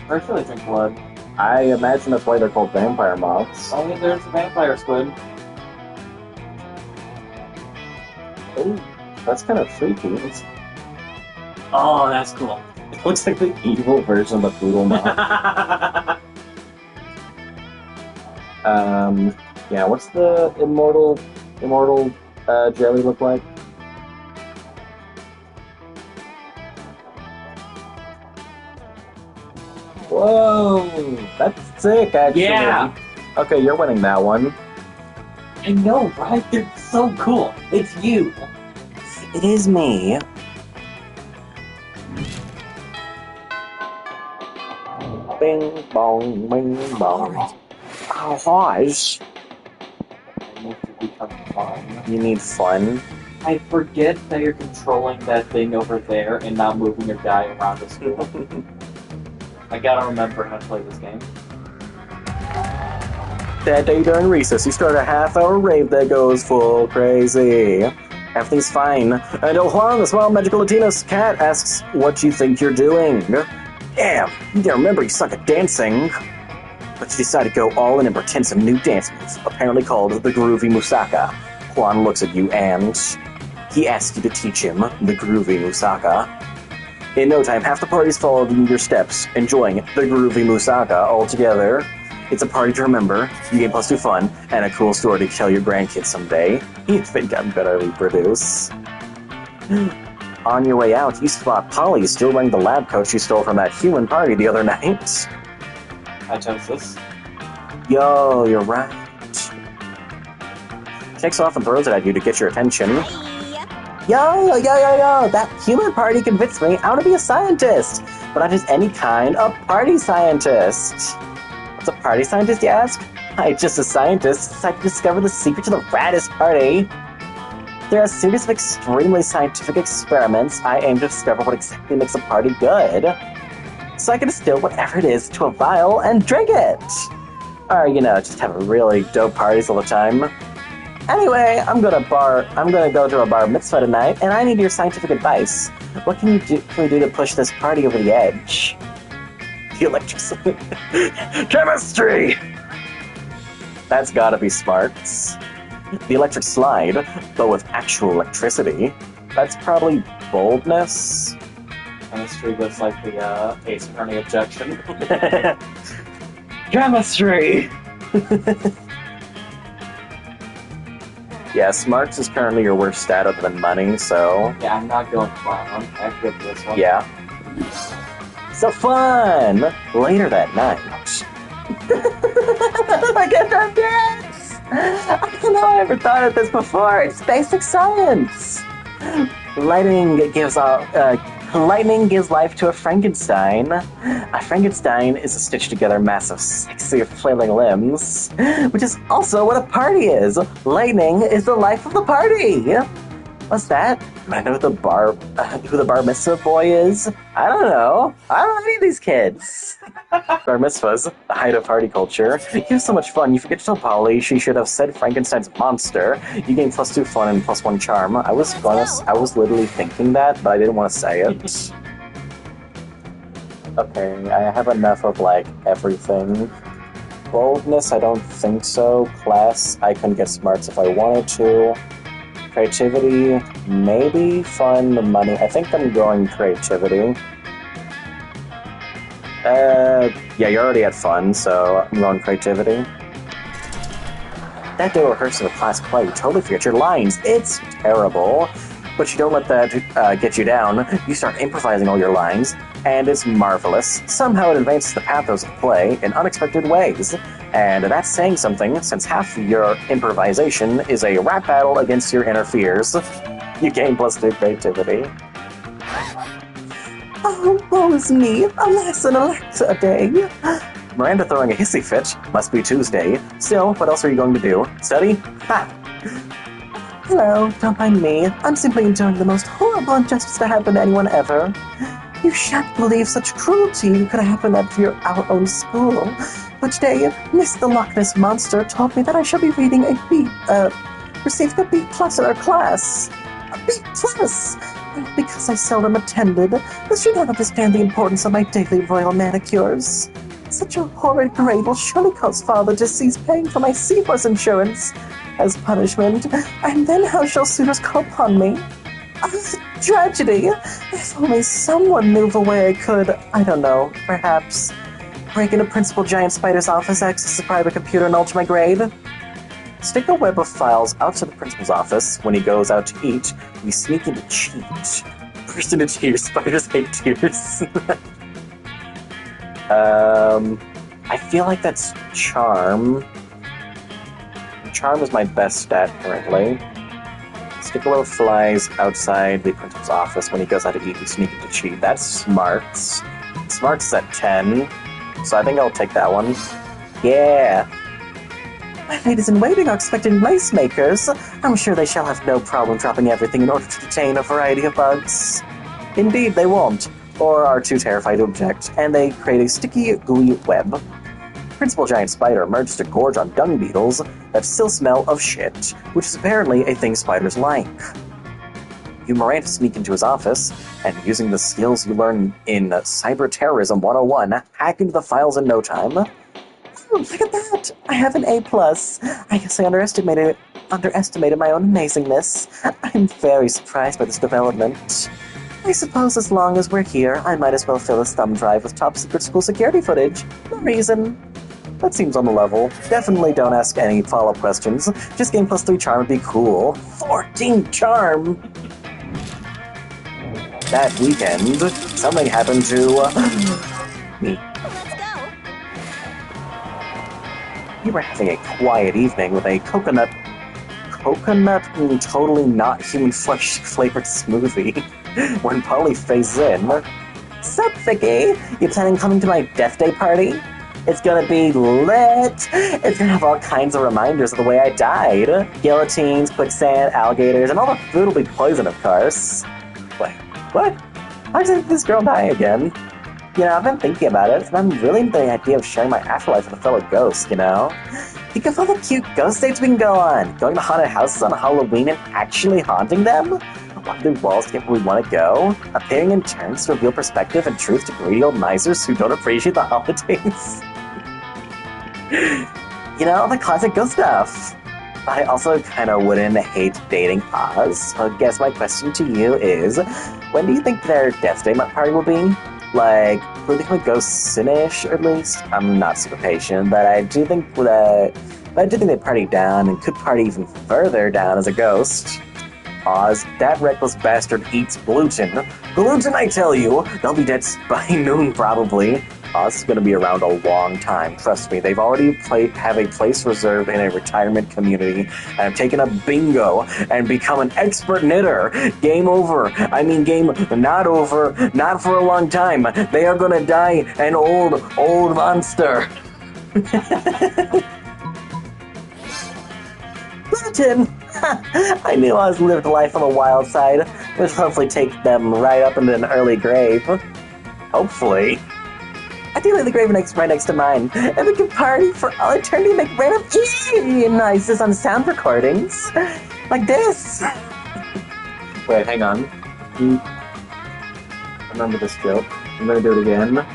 I really drink blood. I imagine that's why they're called vampire moths. Only there's a vampire squid. Oh, that's kind of freaky. Oh, that's cool. It looks like the evil version of the poodle moth. Yeah, what's the immortal jelly look like? Whoa, that's sick, actually. Yeah. Okay, you're winning that one. I know, right? They're so cool. It's you. It is me. Bing bong, bing bong. Oh, Haj. I need to become fun. You need fun. I forget that you're controlling that thing over there and not moving your guy around the school. I gotta remember how to play this game. That day during recess, you start a half-hour rave that goes full crazy. Everything's fine until Juan, the small magical Latino cat, asks what you think you're doing. Damn, you didn't remember you suck at dancing. But you decide to go all in and pretend some new dance move, apparently called the Groovy Musaka. Juan looks at you and he asks you to teach him the Groovy Musaka. In no time, half the party's following your steps, enjoying the Groovy Musaka all together. It's a party to remember, you gain +2 fun, and a cool story to tell your grandkids someday. You think I'm gonna reproduce. On your way out, you spot Polly still wearing the lab coat she stole from that human party the other night. I chose this. Yo, you're right. Takes off and throws it at you to get your attention. Yo, that human party convinced me I want to be a scientist, but not just any kind, a party scientist. What's a party scientist, you ask? I'm just a scientist, decided to discover the secret to the raddest party. There are a series of extremely scientific experiments I aim to discover what exactly makes a party good. So I can distill whatever it is to a vial and drink it. Or, just have really dope parties all the time. Anyway, I'm gonna go to a bar mitzvah tonight, and I need your scientific advice. What can we do to push this party over the edge? The electric chemistry! That's gotta be smarts. The electric slide, but with actual electricity. That's probably boldness. Chemistry looks like the Ace Attorney objection. Chemistry! Yeah, smarts is currently your worst stat other than money, so... Yeah, I'm not going clown. I have to go for this one. Yeah. So fun! Later that night... I get that dance! I don't know, I never thought of this before. It's basic science! Lightning gives life to a Frankenstein. A Frankenstein is a stitched-together mass of sexy, flailing limbs, which is also what a party is. Lightning is the life of the party. What's that? Do I know who the bar mitzvah boy is? I don't know. I don't know any of these kids. Bar mitzvahs, the height of party culture. You have so much fun, you forget to tell Polly she should have said Frankenstein's monster. You gain +2 fun and +1 charm. I was literally thinking that, but I didn't want to say it. Okay, I have enough of, everything. Boldness, I don't think so. Class, I couldn't get smarts if I wanted to. Creativity, maybe. Fun, money. I think I'm going creativity. Yeah, you already had fun, so I'm going creativity. That day rehearsing a class play, you totally forget your lines. It's terrible. But you don't let that get you down. You start improvising all your lines, and it's marvelous. Somehow it advances the pathos of the play in unexpected ways. And that's saying something, since half of your improvisation is a rap battle against your inner fears. You gain +2 creativity. Oh, woe is me. Alas and alack a day. Miranda throwing a hissy fit. Must be Tuesday. Still, what else are you going to do? Study? Ha! Hello, don't mind me. I'm simply enjoying the most horrible injustice to happen to anyone ever. You shan't believe such cruelty could happen at our own school. But today, Miss the Loch Ness Monster told me that I shall be reading receiving a B+ in our class. A B+! And because I seldom attended, does she not understand the importance of my daily royal manicures? Such a horrid grade will surely cause father to cease paying for my seahorse insurance as punishment, and then how shall suitors call upon me? Tragedy! If only someone knew of a way I could, I don't know, perhaps break into Principal Giant Spider's office, access the private computer, and alter my grade. Stick a web of files out to the principal's office. When he goes out to eat, we sneak in to cheat. Burst into tears. Spiders hate tears. I feel like that's charm. Charm is my best stat currently. Stick a web of flies outside the principal's office. When he goes out to eat, we sneak in to cheat. That's smarts. Smarts is at 10. So I think I'll take that one. Yeah! My ladies-in-waiting are expecting lace makers. I'm sure they shall have no problem dropping everything in order to detain a variety of bugs. Indeed, they won't, or are too terrified to object, and they create a sticky, gooey web. principal giant spider emerges to gorge on dung beetles that still smell of shit, which is apparently a thing spiders like. You Miranda sneak into his office, and using the skills you learn in Cyber Terrorism 101, hack into the files in no time. Oh, look at that! I have an A+. I guess I underestimated my own amazingness. I'm very surprised by this development. I suppose as long as we're here, I might as well fill his thumb drive with top-secret school security footage. No reason. That seems on the level. Definitely don't ask any follow-up questions. Just gain +3 charm would be cool. 14 charm! That weekend, something happened to me. Let's go. We were having a quiet evening with a coconut and totally not human flesh flavored smoothie when Polly phases in. Sup, Vicky? You planning coming to my death day party? It's gonna be lit! It's gonna have all kinds of reminders of the way I died. Guillotines, quicksand, alligators, and all the food will be poison, of course. Wait, what? How did this girl die again? You know, I've been thinking about it, and I'm really into the idea of sharing my afterlife with a fellow ghost, you know? Think of all the cute ghost dates we can go on. Going to haunted houses on Halloween and actually haunting them? Walking through walls to get where we want to go? Appearing in turns to reveal perspective and truth to greedy old misers who don't appreciate the holidays? You know, the classic ghost stuff. But I also kind of wouldn't hate dating Oz, so I guess my question to you is, when do you think their death day party will be? Like, will they become a ghost soonish, or at least? I'm not super patient, but I do think they party down, and could party even further down as a ghost. Oz, that reckless bastard eats gluten. Gluten, I tell you! They'll be dead by noon, probably. Oz is going to be around a long time, trust me. They've already have a place reserved in a retirement community, and have taken up bingo and become an expert knitter. Game over. I mean, game not over, not for a long time. They are going to die an old monster. Gluten! I knew Oz lived life on the wild side. It would hopefully take them right up into an early grave. Hopefully. Ideally, the grave right next to mine, and we can party for all eternity and make random noises on sound recordings. Like this. Wait, hang on. Remember this joke. I'm gonna do it again.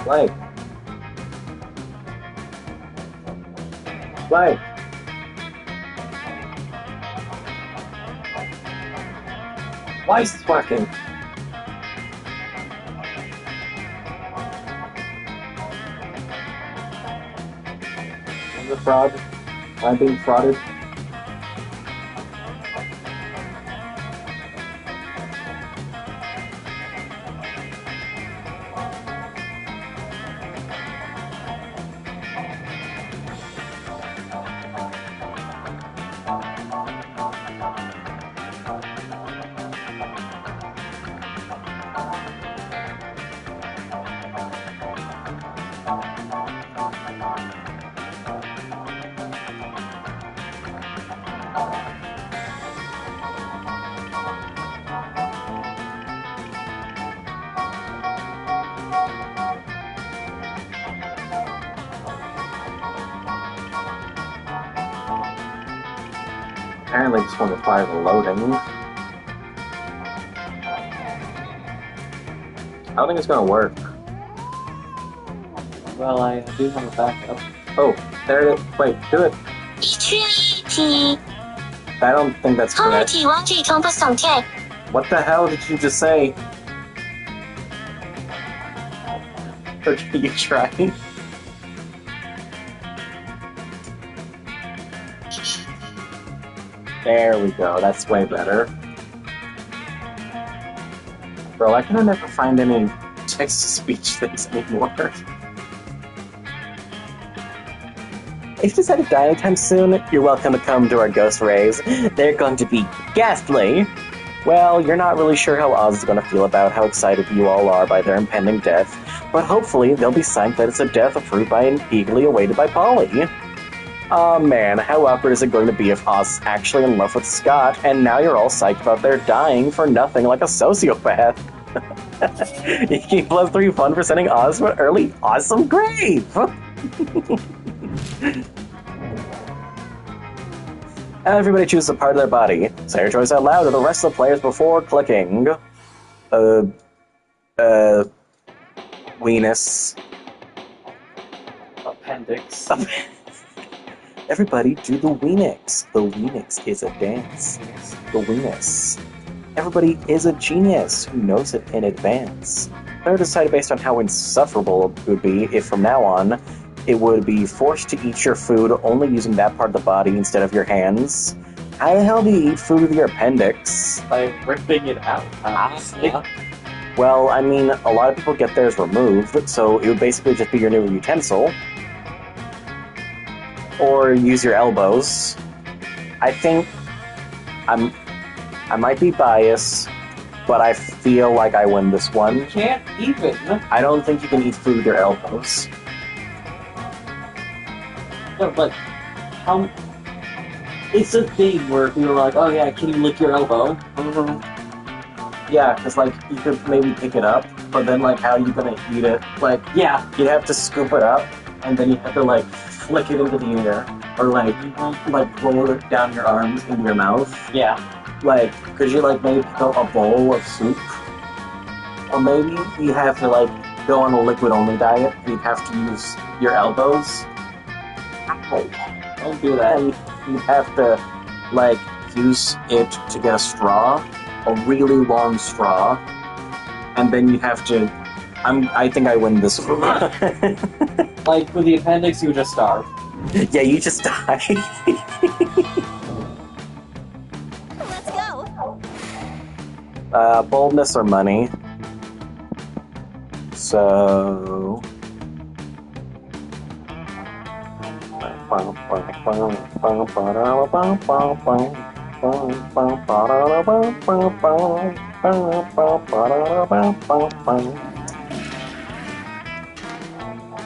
Play. Play. Why is this working? I'm the fraud. I'm being frauded. Apparently just want to fire the loading. I don't think it's gonna work. Well, I do have a backup. Oh, there it is. Wait, do it. 一区一题， I don't think that's 后二 correct. 题王这通不送贴， What the hell did you just say? Or are you trying? There we go. That's way better. Bro, I can never find any text-to-speech things anymore. If you decide to die anytime soon, you're welcome to come to our ghost rays. They're going to be ghastly. Well, you're not really sure how Oz is going to feel about how excited you all are by their impending death, but hopefully they'll be psyched that it's a death approved by and eagerly awaited by Polly. Aw man, how awkward is it going to be if Oz is actually in love with Scott, and now you're all psyched about their dying for nothing like a sociopath? You keep +3 fun for sending Oz to an early awesome grave! Everybody chooses a part of their body. Say your choice out loud to the rest of the players before clicking. Weenus. Appendix. Everybody do the Weenix. The Weenix is a dance. The Weenus. Everybody is a genius who knows it in advance. They're decided based on how insufferable it would be if from now on it would be forced to eat your food only using that part of the body instead of your hands. How the hell do you eat food with your appendix? By ripping it out, honestly. Well, I mean, a lot of people get theirs removed, so it would basically just be your new utensil. Or use your elbows. I think I might be biased, but I feel like I win this one. You can't even. I don't think you can eat food with your elbows. No, but how... It's a thing where people are like, oh yeah, can you lick your elbow? Mm-hmm. Yeah, because, like, you could maybe pick it up, but then, like, how are you gonna eat it? Like, Yeah. you have to scoop it up, and then you have to, like, flick it into the air. Or, like roll it down your arms into your mouth. Yeah. Like, could you, like, maybe pick up a bowl of soup? Or maybe you have to, like, go on a liquid-only diet, and you have to use your elbows. Ow. Don't do that. And you have to, like, use it to get a straw, a really long straw, and then you have to... I think I win this one. Like, with the appendix, you would just starve. Yeah, you just die. Let's go. Boldness or money. So...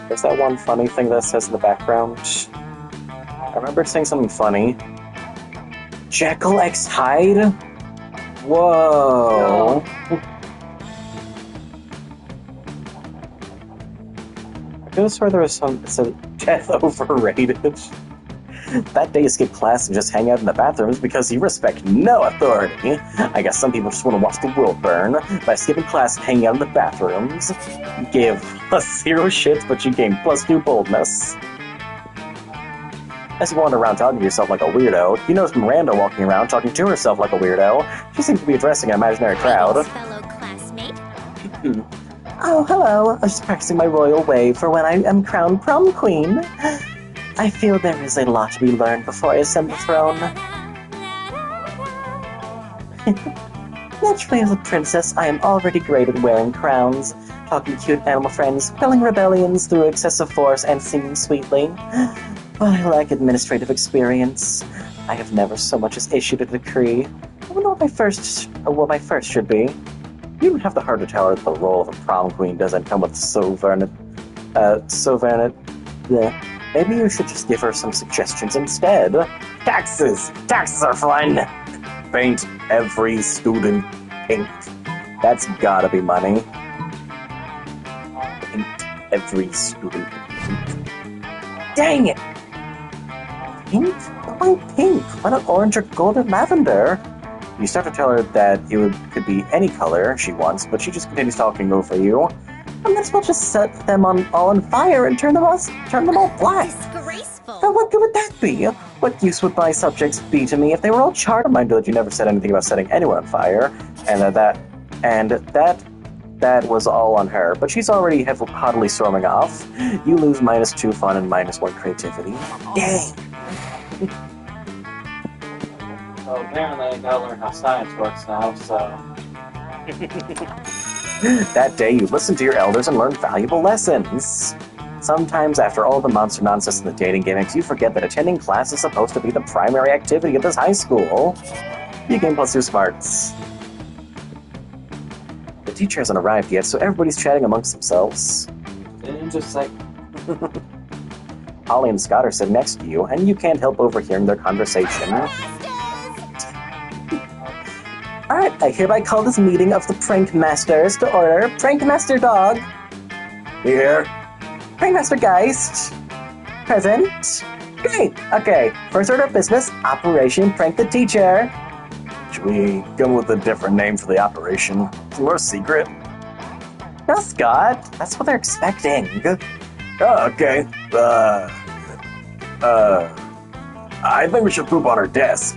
There's that one funny thing that says in the background. I remember saying something funny. Jekyll X Hyde? Whoa. I could have sworn there was some that said death overrated. That day you skip class and just hang out in the bathrooms because you respect no authority. I guess some people just want to watch the world burn by skipping class and hanging out in the bathrooms. You gave +0 shits, but you gained +2 boldness. As you wander around talking to yourself like a weirdo, you notice Miranda walking around talking to herself like a weirdo. She seems to be addressing an imaginary crowd. Fellow classmate. Oh, hello. I was just practicing my royal way for when I am crowned prom queen. I feel there is a lot to be learned before I ascend the throne. Naturally, as a princess, I am already great at wearing crowns, talking to cute animal friends, quelling rebellions through excessive force, and singing sweetly. But I lack administrative experience. I have never so much as issued a decree. I wonder what my first should be. You don't have the heart to tell her that the role of a prom queen doesn't come with bleh. Maybe you should just give her some suggestions instead. Taxes! Taxes are fun! Paint every student pink. That's gotta be money. Paint every student pink. Dang it! Pink? Why pink? Why not orange or gold or lavender? You start to tell her that it could be any color she wants, but she just continues talking over you. I might as well just set them all on fire and turn them all black. Disgraceful. Now, what good would that be? What use would my subjects be to me if they were all charred? I mind that you never said anything about setting anyone on fire, and that was all on her. But she's already haughtily storming off. You lose -2 fun and -1 creativity. Dang. So apparently I gotta learn how science works now, so... That day, you listened to your elders and learned valuable lessons. Sometimes, after all the monster nonsense in the dating gimmicks, you forget that attending class is supposed to be the primary activity of this high school. You gain +2 smarts. The teacher hasn't arrived yet, so everybody's chatting amongst themselves. And just like... Holly and Scott are sitting next to you, and you can't help overhearing their conversation. Alright, I hereby call this meeting of the Prank Masters to order. Prank Master Dog. Here. Prank Master Geist. Present. Great. Okay, first order of business, Operation Prank the Teacher. Should we come with a different name for the operation? It's more secret. No, Scott. That's what they're expecting. Oh, okay. I think we should poop on her desk.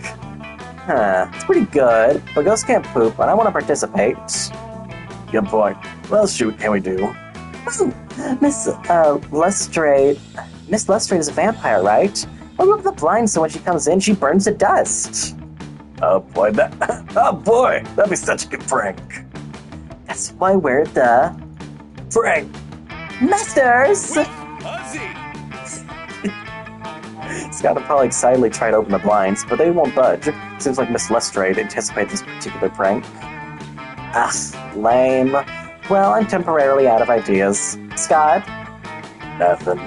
Huh, it's pretty good, but ghosts can't poop, and I want to participate. Good point. What else can we do? Oh, Miss Lestrade. Miss Lestrade is a vampire, right? Well, move the blinds so when she comes in, she burns to dust. Oh boy, that'd be such a good prank. That's why we're the Prank Masters. Scott will probably excitedly try to open the blinds, but they won't budge. Seems like Miss Lestrade anticipates this particular prank. Ah, lame. Well, I'm temporarily out of ideas. Scott? Nothing.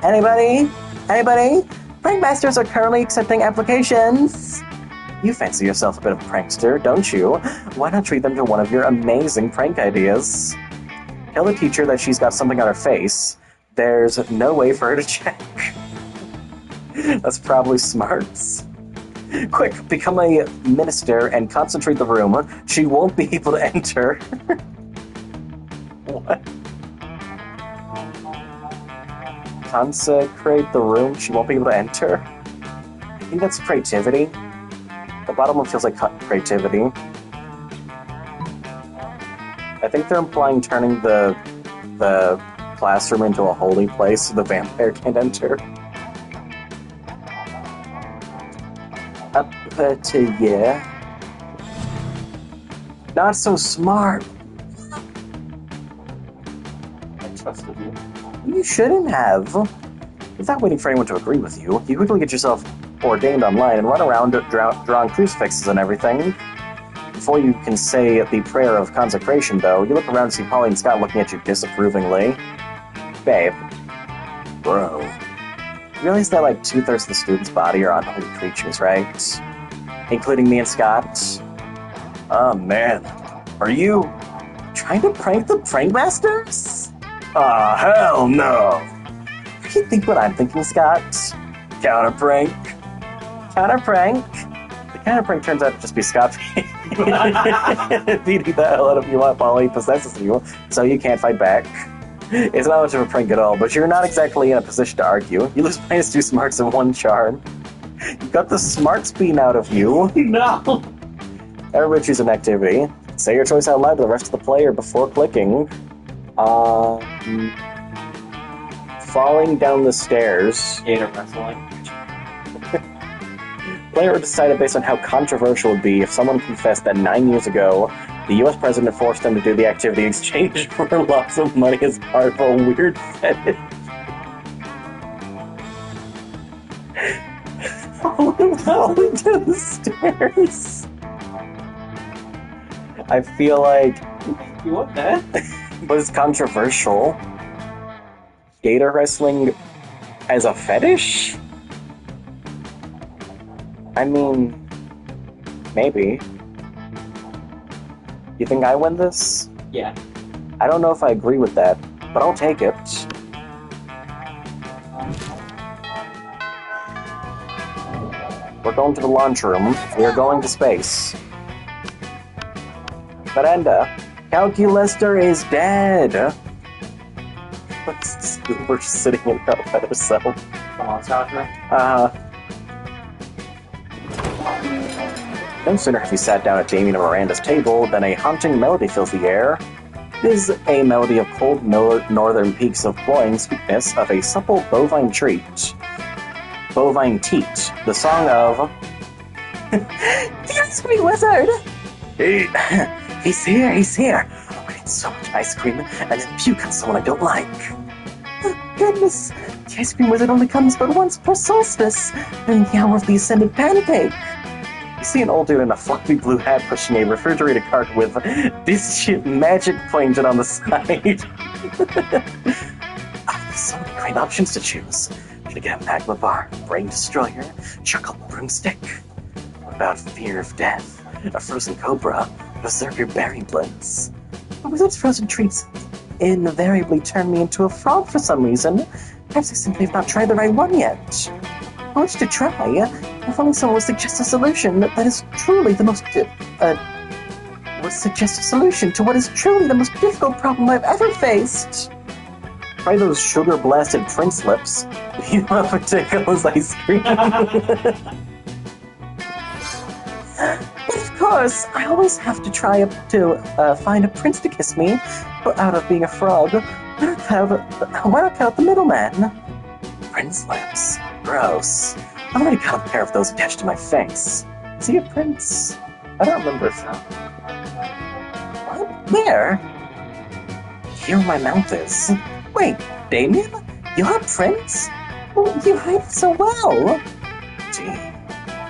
Anybody? Anybody? Prank Masters are currently accepting applications. You fancy yourself a bit of a prankster, don't you? Why not treat them to one of your amazing prank ideas? Tell the teacher that she's got something on her face. There's no way for her to check. That's probably smarts. Quick, become a minister and concentrate the room. She won't be able to enter. What? Consecrate the room? She won't be able to enter? I think that's creativity. The bottom one feels like creativity. I think they're implying turning the classroom into a holy place so the vampire can't enter. Up to yeah. Not so smart. I trusted you. You shouldn't have. Without waiting for anyone to agree with you, you quickly get yourself ordained online and run around drawing crucifixes and everything. Before you can say the prayer of consecration, though, you look around and see Polly and Scott looking at you disapprovingly. Babe. Bro. You realize that like 2/3 of the student's body are unholy creatures, right? Including me and Scott. Oh man. Are you trying to prank the Prank Masters? Ah, hell no! You think what I'm thinking, Scott? Counter prank? Counter prank? The counter prank turns out to just be Scott beating the hell out of you while Polly possesses you, so you can't fight back. It's not much of a prank at all, but you're not exactly in a position to argue. You lose -2 smarts and 1 charm. You got the smarts beaten out of you. No! Everybody choose an activity. Say your choice out loud to the rest of the player before clicking. Falling down the stairs. Gator wrestling. Player decided based on how controversial it would be if someone confessed that 9 years ago, the US president forced them to do the activity in exchange for lots of money as part of a weird fetish. Falling down the stairs. I feel like... You want that? But it's controversial. Gator wrestling as a fetish? I mean, maybe. You think I win this? Yeah. I don't know if I agree with that, but I'll take it. We're going to the launch room. We are going to space. Miranda, Calculaster is dead. We're sitting in her by herself. Come on, Sasha. No sooner have you sat down at Damien and Miranda's table than a haunting melody fills the air. It is a melody of cold northern peaks of cloying sweetness of a supple bovine treat. Bovine teat, the song of The ice cream wizard! He's here! I'm getting so much ice cream and then puke on someone I don't like. Oh, goodness, the ice cream wizard only comes but once per solstice, and the hour of the ascended pancake. You see an old dude in a fluffy blue hat pushing a refrigerated cart with this shit magic painted on the side. There's so many great options to choose. Gonna get a magma bar, brain destroyer, chuckle broomstick. What about fear of death, a frozen cobra, berserker berry blitz? The wizard's frozen treats invariably turn me into a frog for some reason. Perhaps I simply have not tried the right one yet. I want you to try. If only someone would suggest a solution that is truly the most would suggest a solution to what is truly the most difficult problem I've ever faced. Try those sugar-blasted Prince lips. You love Particular's ice cream. But of course, I always have to try to find a prince to kiss me, but out of being a frog, why not cut out the middleman? Prince lips. Gross. I've already got a pair of those attached to my face. Is he a prince? I don't remember if... What? Where? Here where my mouth is. Wait, Damien? You're a prince? Oh, you hide so well. Gee,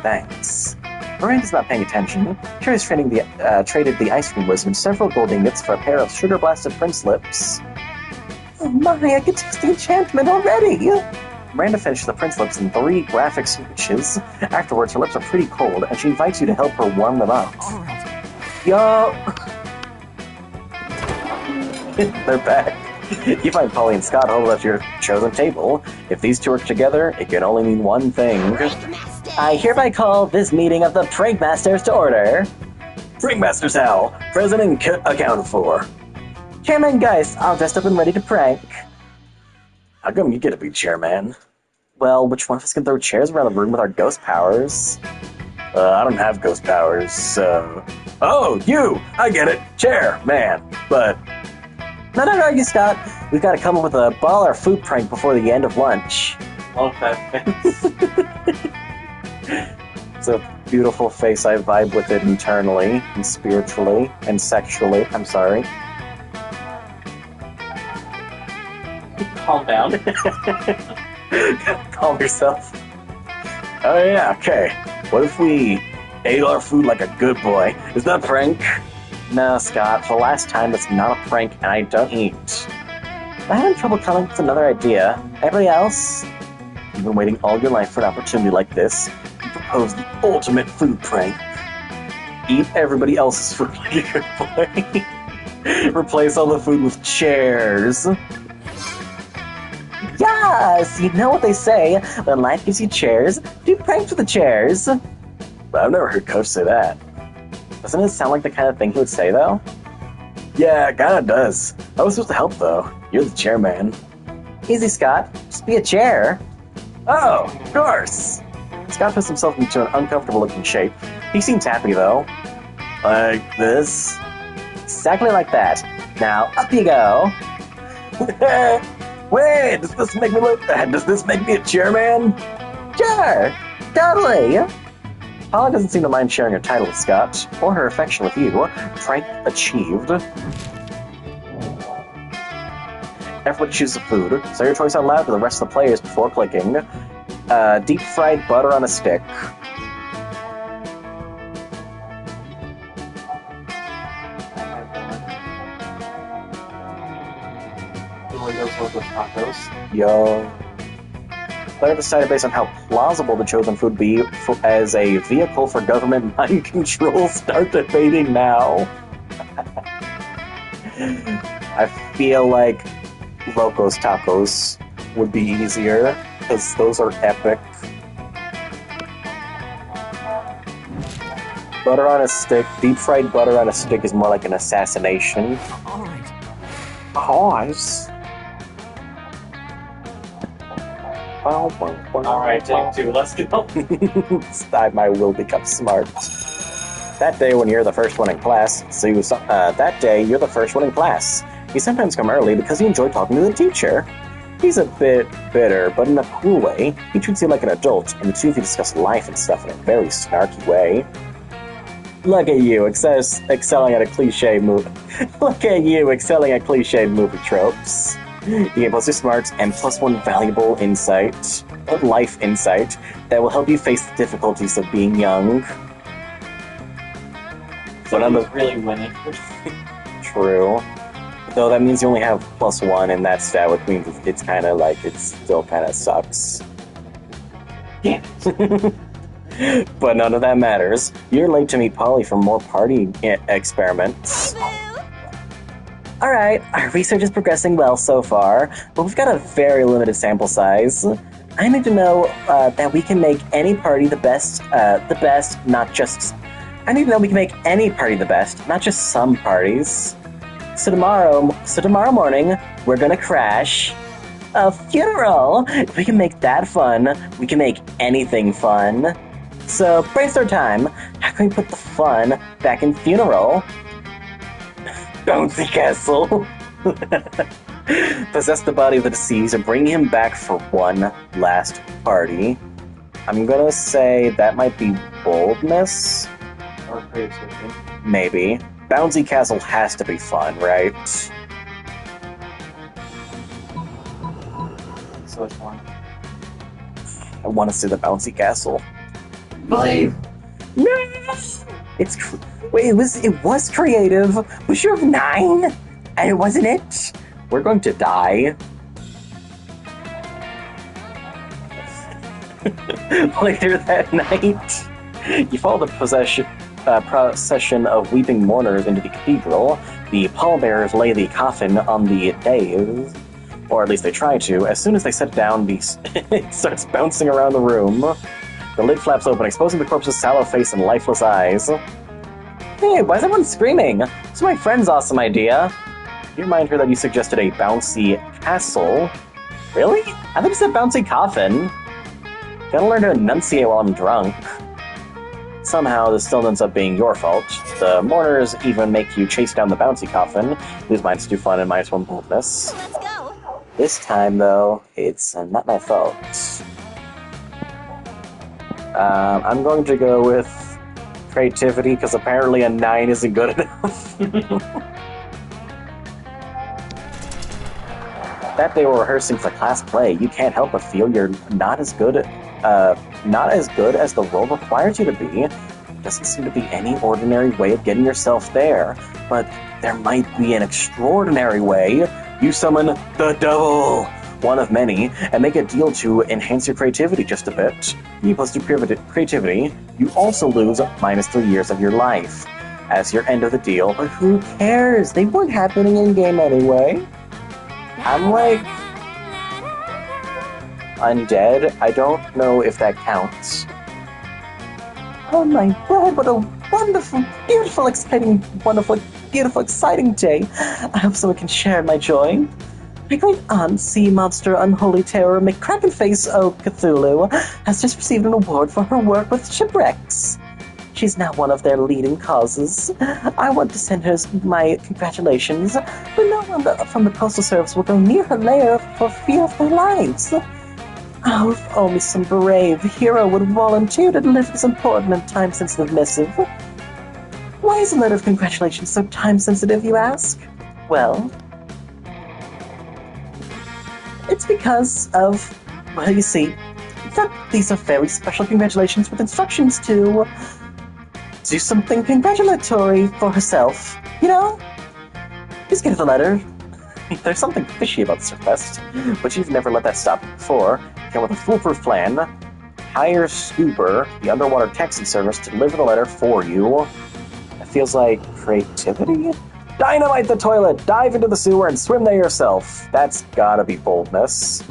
thanks. Miranda's not paying attention. She was traded the ice cream wizard several gold ingots for a pair of sugar-blasted prince lips. Oh my, I can taste the enchantment already! Miranda finishes the prince lips in 3 graphic switches. Afterwards, her lips are pretty cold, and she invites you to help her warm them up. Alright. Yo! They're back. You find Polly and Scott huddled at your chosen table. If these two work together, it can only mean one thing. I hereby call this meeting of the Prank Masters to order. Prank Masters Hal, present and accounted for. Chairman Geist, all dressed up and ready to prank. How come you get to be chairman? Well, which one of us can throw chairs around the room with our ghost powers? I don't have ghost powers, so... Oh, you! I get it! Chair, man. But... No, don't argue, Scott. We've got to come up with a baller food prank before the end of lunch. Love that face. It's a beautiful face. I vibe with it internally, and spiritually, and sexually. I'm sorry. Calm down. Calm yourself. Oh yeah, okay. What if we ate our food like a good boy? Is that a prank? No, Scott. For the last time, that's not a prank, and I don't eat. I'm having trouble coming up with another idea. Anybody else? You've been waiting all your life for an opportunity like this. You propose the ultimate food prank. Eat everybody else's food like a good boy. Replace all the food with chairs. Yes! You know what they say, when life gives you chairs, do pranks with the chairs. But I've never heard Coach say that. Doesn't it sound like the kind of thing he would say, though? Yeah, it kinda does. I was supposed to help, though. You're the chairman. Easy, Scott. Just be a chair. Oh, of course! Scott puts himself into an uncomfortable-looking shape. He seems happy, though. Like this? Exactly like that. Now, up you go. Wait, does this make me a chairman? Sure, totally. Paula doesn't seem to mind sharing her title with Scott, or her affection with you. Prank achieved. Everybody chooses a food. Say your choice out loud to the rest of the players before clicking. Deep fried butter on a stick. Doritos with tacos. Yo. Player decided based on how plausible the chosen food be as a vehicle for government mind control. Start debating now. I feel like Locos Tacos would be easier, because those are epic. Butter on a stick, deep fried butter on a stick is more like an assassination. Alright. Pause. Alright, take 2, let's go. My will become smart. That day when you're the first one in class, that day you're the first one in class. You sometimes come early because you enjoy talking to the teacher. He's a bit bitter, but in a cool way. He treats you like an adult, and the two of you discuss life and stuff in a very snarky way. Look at you, excelling at a cliche movie. Look at you, excelling at cliche movie tropes. You get +2 smarts and +1 valuable insight, life insight, that will help you face the difficulties of being young. So But he's really winning. True. Though that means you only have +1 in that stat, which means it's kind of like, it still kind of sucks. Damn it. But none of that matters. You're late to meet Polly for more party experiments. Boo! Alright, our research is progressing well so far, but we've got a very limited sample size. I need to know that we can make any party the best, not just... I need to know we can make any party the best, not just some parties. So tomorrow morning, we're gonna crash a funeral. If we can make that fun, we can make anything fun. So, brainstorm time. How can we put the fun back in funeral? Bouncy castle. Possess the body of the deceased and bring him back for one last party. I'm gonna say that might be boldness. Or creativity. Maybe. Bouncy castle has to be fun, right? So it's fun. I want to see the bouncy castle. Believe! No! Wait, it was creative. Was you 9? And it wasn't it? We're going to die. Later that night, you follow the procession of weeping mourners into the cathedral. The pallbearers lay the coffin on the dais, or at least they try to. As soon as they set it down, it starts bouncing around the room. The lid flaps open, exposing the corpse's sallow face and lifeless eyes. Hey, why is everyone screaming? It's my friend's awesome idea. You remind her that you suggested a bouncy castle. Really? I thought you said bouncy coffin. Gotta learn to enunciate while I'm drunk. Somehow, this still ends up being your fault. The mourners even make you chase down the bouncy coffin, lose -2 fun and -1 boldness. Let's go! This time, though, it's not my fault. I'm going to go with creativity, because apparently a 9 isn't good enough. That day we're rehearsing for class play, you can't help but feel you're not as good as the role requires you to be. Doesn't seem to be any ordinary way of getting yourself there, but there might be an extraordinary way. You summon the devil, one of many, and make a deal to enhance your creativity just a bit. You +2 creativity, you also lose -3 years of your life as your end of the deal, but who cares? They weren't happening in-game anyway. I'm like undead. I don't know if that counts. Oh my god, what a wonderful, beautiful, exciting, exciting day. I hope someone can share my joy. My great aunt, sea monster, unholy terror, McCrackenface O Cthulhu, has just received an award for her work with shipwrecks. She's now one of their leading causes. I want to send her my congratulations, but no one from the Postal Service will go near her lair for fear of their lives. Oh, if only some brave hero would volunteer to deliver this important and time-sensitive missive. Why is a letter of congratulations so time-sensitive, you ask? Well, it's because of, well, you see, these are very special congratulations with instructions to do something congratulatory for herself, you know? Just get the letter. There's something fishy about this request, but you've never let that stop before. Come with a foolproof plan. Hire Scooper, the underwater taxi service, to deliver the letter for you. It feels like creativity? Dynamite the toilet! Dive into the sewer and swim there yourself! That's gotta be boldness.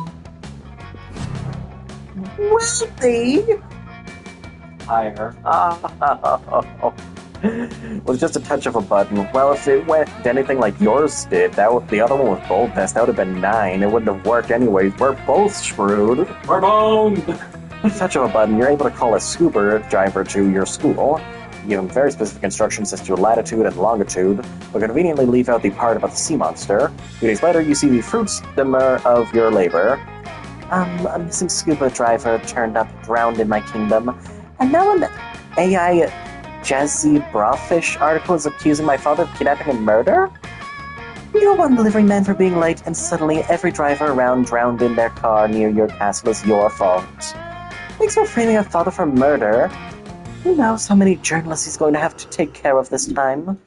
Wealthy! Higher. With just a touch of a button. Well, if it went anything like yours did, the other one was boldness, that would have been 9. It wouldn't have worked anyways. We're both screwed. We're boned! With a touch of a button, you're able to call a scuba driver to your school. give him very specific instructions as to latitude and longitude, but conveniently leave out the part about the sea monster. 2 days later, you see the fruits of your labor. A missing scuba driver turned up drowned in my kingdom, and now an AI Jazzy Brawfish article is accusing my father of kidnapping and murder? You're one delivery man for being late, and suddenly every driver around drowned in their car near your castle is your fault. Thanks for framing your father for murder. Who knows how many journalists he's going to have to take care of this time?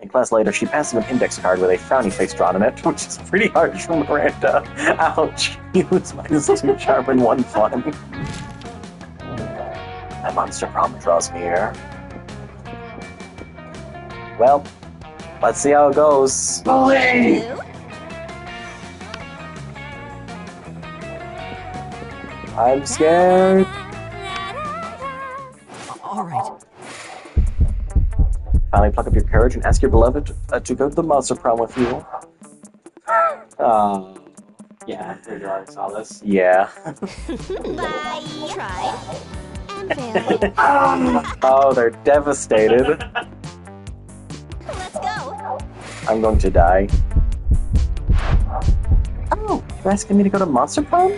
In class later, she passed him an index card with a frowny face drawn on it, which is pretty harsh from Miranda. Ouch. He was -2 charm and 1 fun. That monster prom draws near. Well, let's see how it goes. Bully! Blue. I'm scared. All right. Finally pluck up your courage and ask your beloved to go to the monster prom with you. Oh, Yeah, I'm pretty sure I saw this. yeah. Bye. Try. And fail. Oh, they're devastated. Let's go. I'm going to die. Oh, you're asking me to go to monster prom?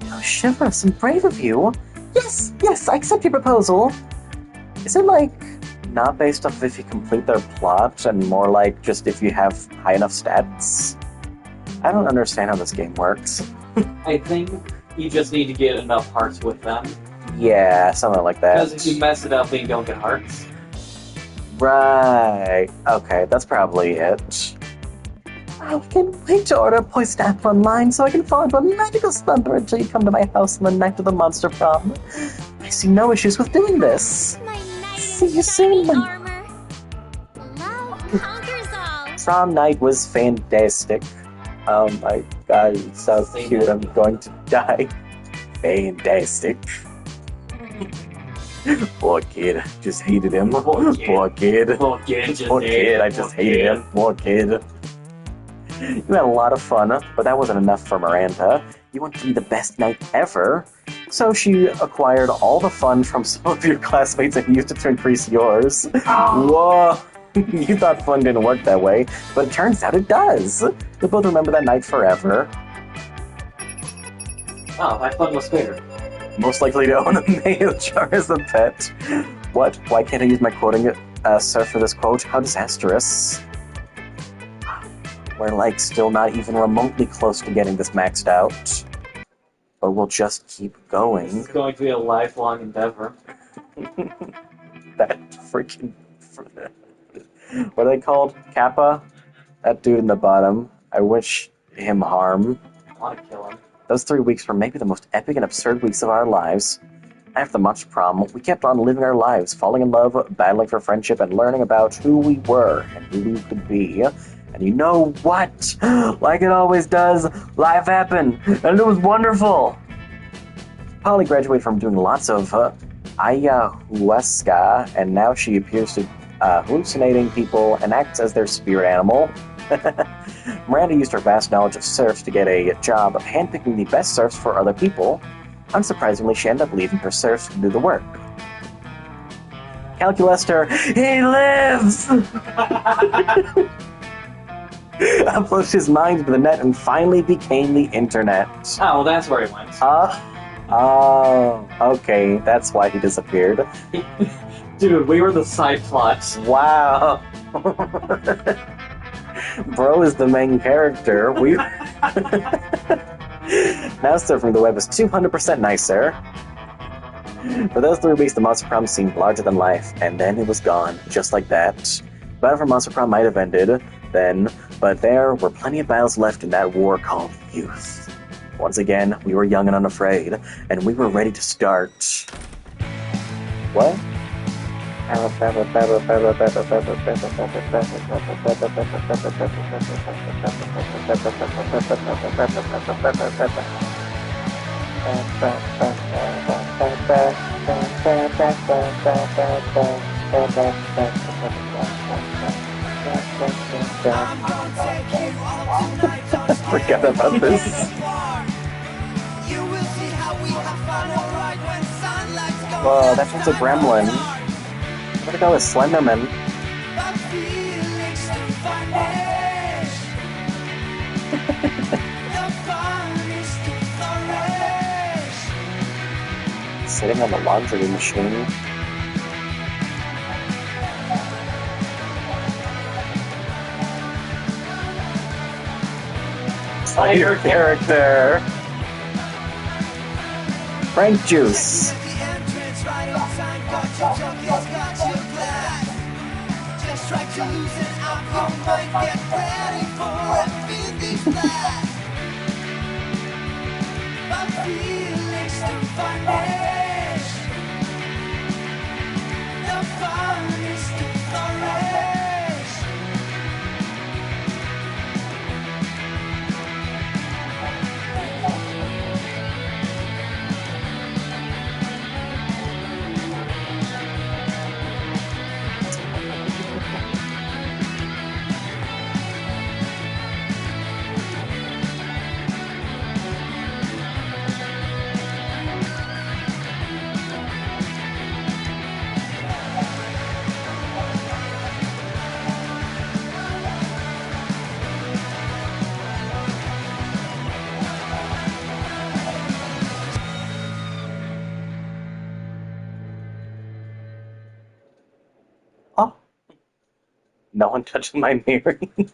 Oh, chivalrous and brave of you. Yes, I accept your proposal. Is it like not based off if you complete their plot and more like just if you have high enough stats? I don't understand how this game works. I think you just need to get enough hearts with them. Yeah, something like that. Because if you mess it up, then you don't get hearts. Right. Okay, that's probably it. I can't wait to order a poison apple online so I can fall into a magical slumber until you come to my house on the night of the monster prom. I see no issues with doing this. My knight See in you soon, shiny my- armor. Love conquers all. Prom night was fantastic. Oh my god, it's so cute. I'm going to die. Fantastic. Poor kid. Just hated him. Poor kid. Poor kid. Poor kid, just Poor kid. I just hated him. Poor kid. You had a lot of fun, but that wasn't enough for Miranda. You wanted to be the best knight ever. So she acquired all the fun from some of your classmates and used it to increase yours. Whoa! You thought fun didn't work that way, but it turns out it does. You'll both remember that night forever. Oh, my fun was fair. Most likely to own a male jar as a pet. What? Why can't I use my quoting sir for this quote? How disastrous. We're like still not even remotely close to getting this maxed out. But we'll just keep going. It's going to be a lifelong endeavor. That freaking... What are they called? Kappa? That dude in the bottom. I wish him harm. I want to kill him. Those 3 weeks were maybe the most epic and absurd weeks of our lives. After the monster prom, we kept on living our lives, falling in love, battling for friendship, and learning about who we were and who we could be. And you know what? Like it always does, life happened, and it was wonderful. Polly graduated from doing lots of ayahuasca, and now she appears to hallucinating people and acts as their spirit animal. Miranda used her vast knowledge of serfs to get a job handpicking the best serfs for other people. Unsurprisingly, she ended up leaving her serfs to do the work. Calculester, he lives! Uploaded his mind to the net and finally became the internet. Oh, well, that's where he went. Oh, okay, that's why he disappeared. Dude, we were the side plots. Wow. Bro is the main character. We now surfing the web is 200% nicer. For those 3 weeks, the monster prom seemed larger than life, and then it was gone, just like that. Battle for monster prom might have ended then, but there were plenty of battles left in that war called youth. Once again, we were young and unafraid, and we were ready to start. What? Forgot about this. Whoa, that one's a gremlin. gonna go with Slenderman. Sitting on the laundry machine. Your character. Frank Juice. Oh. No one touched my mirror. You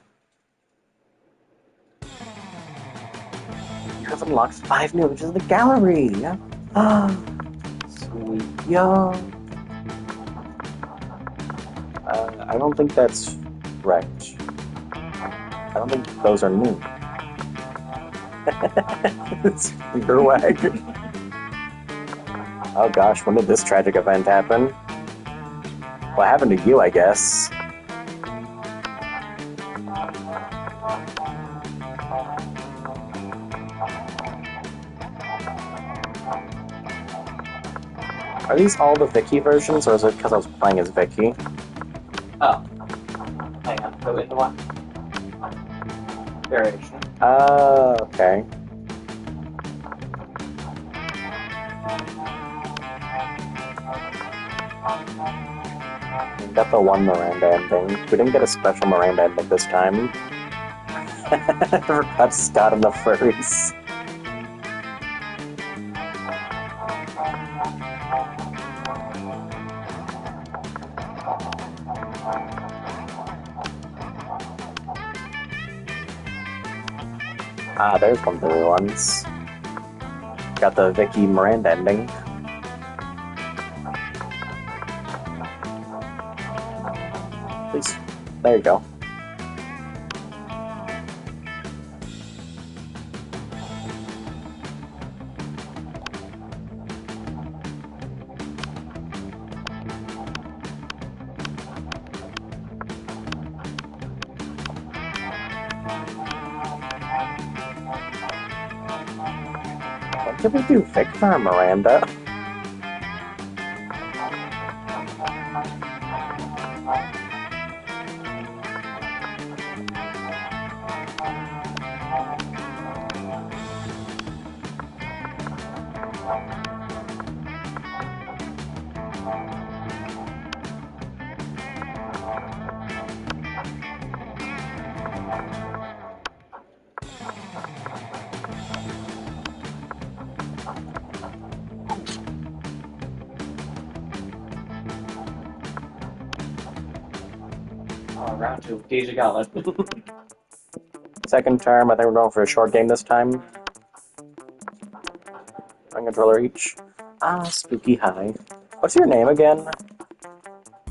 have unlocked 5 new images of the gallery. Ah, sweet. Yo. I don't think that's right. I don't think those are new. It's finger wag. Oh gosh, when did this tragic event happen? What happened to you, I guess? Are these all the Vicky versions, or is it because I was playing as Vicky? Oh. Hang on, go into one. Variation. Okay. We got the one Miranda ending. We didn't get a special Miranda ending this time. I forgot Scott and the Furries. Ah, there's one of the new ones. Got the Vicky Miranda ending. Please. There you go. What did we do, Victor or Miranda? Round 2, Deja Gala. Second term, I think we're going for a short game this time. One controller each. Ah, spooky high. What's your name again?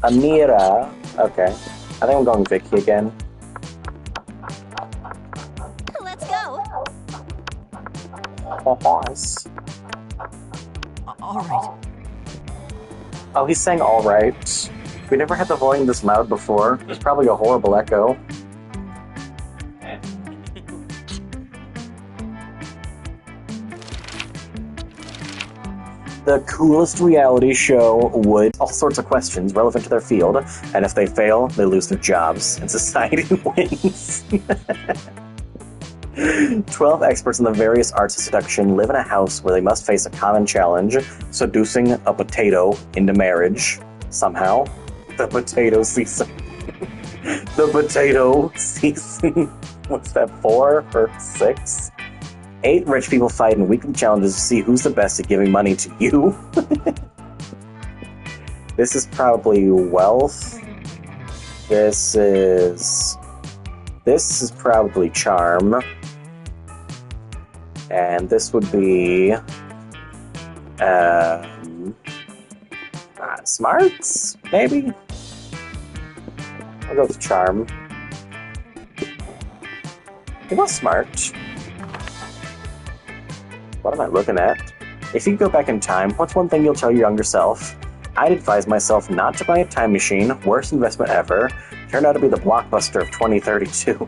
Amira. Okay. I think I'm going Vicky again. Let's go. Oh, horse. All right. Oh, he's saying alright. We never had the volume this loud before. It's probably a horrible echo. The coolest reality show would all sorts of questions relevant to their field, and if they fail, they lose their jobs, and society wins. 12 experts in the various arts of seduction live in a house where they must face a common challenge, seducing a potato into marriage, somehow. The potato season. The potato season. What's that, 4 or 6? 8 rich people fight in weekly challenges to see who's the best at giving money to you. This is probably wealth. This is probably charm. And this would be smarts, maybe? I'll go with charm. It was smart. What am I looking at? If you could go back in time, what's one thing you'll tell your younger self? I'd advise myself not to buy a time machine, worst investment ever. Turned out to be the blockbuster of 2032.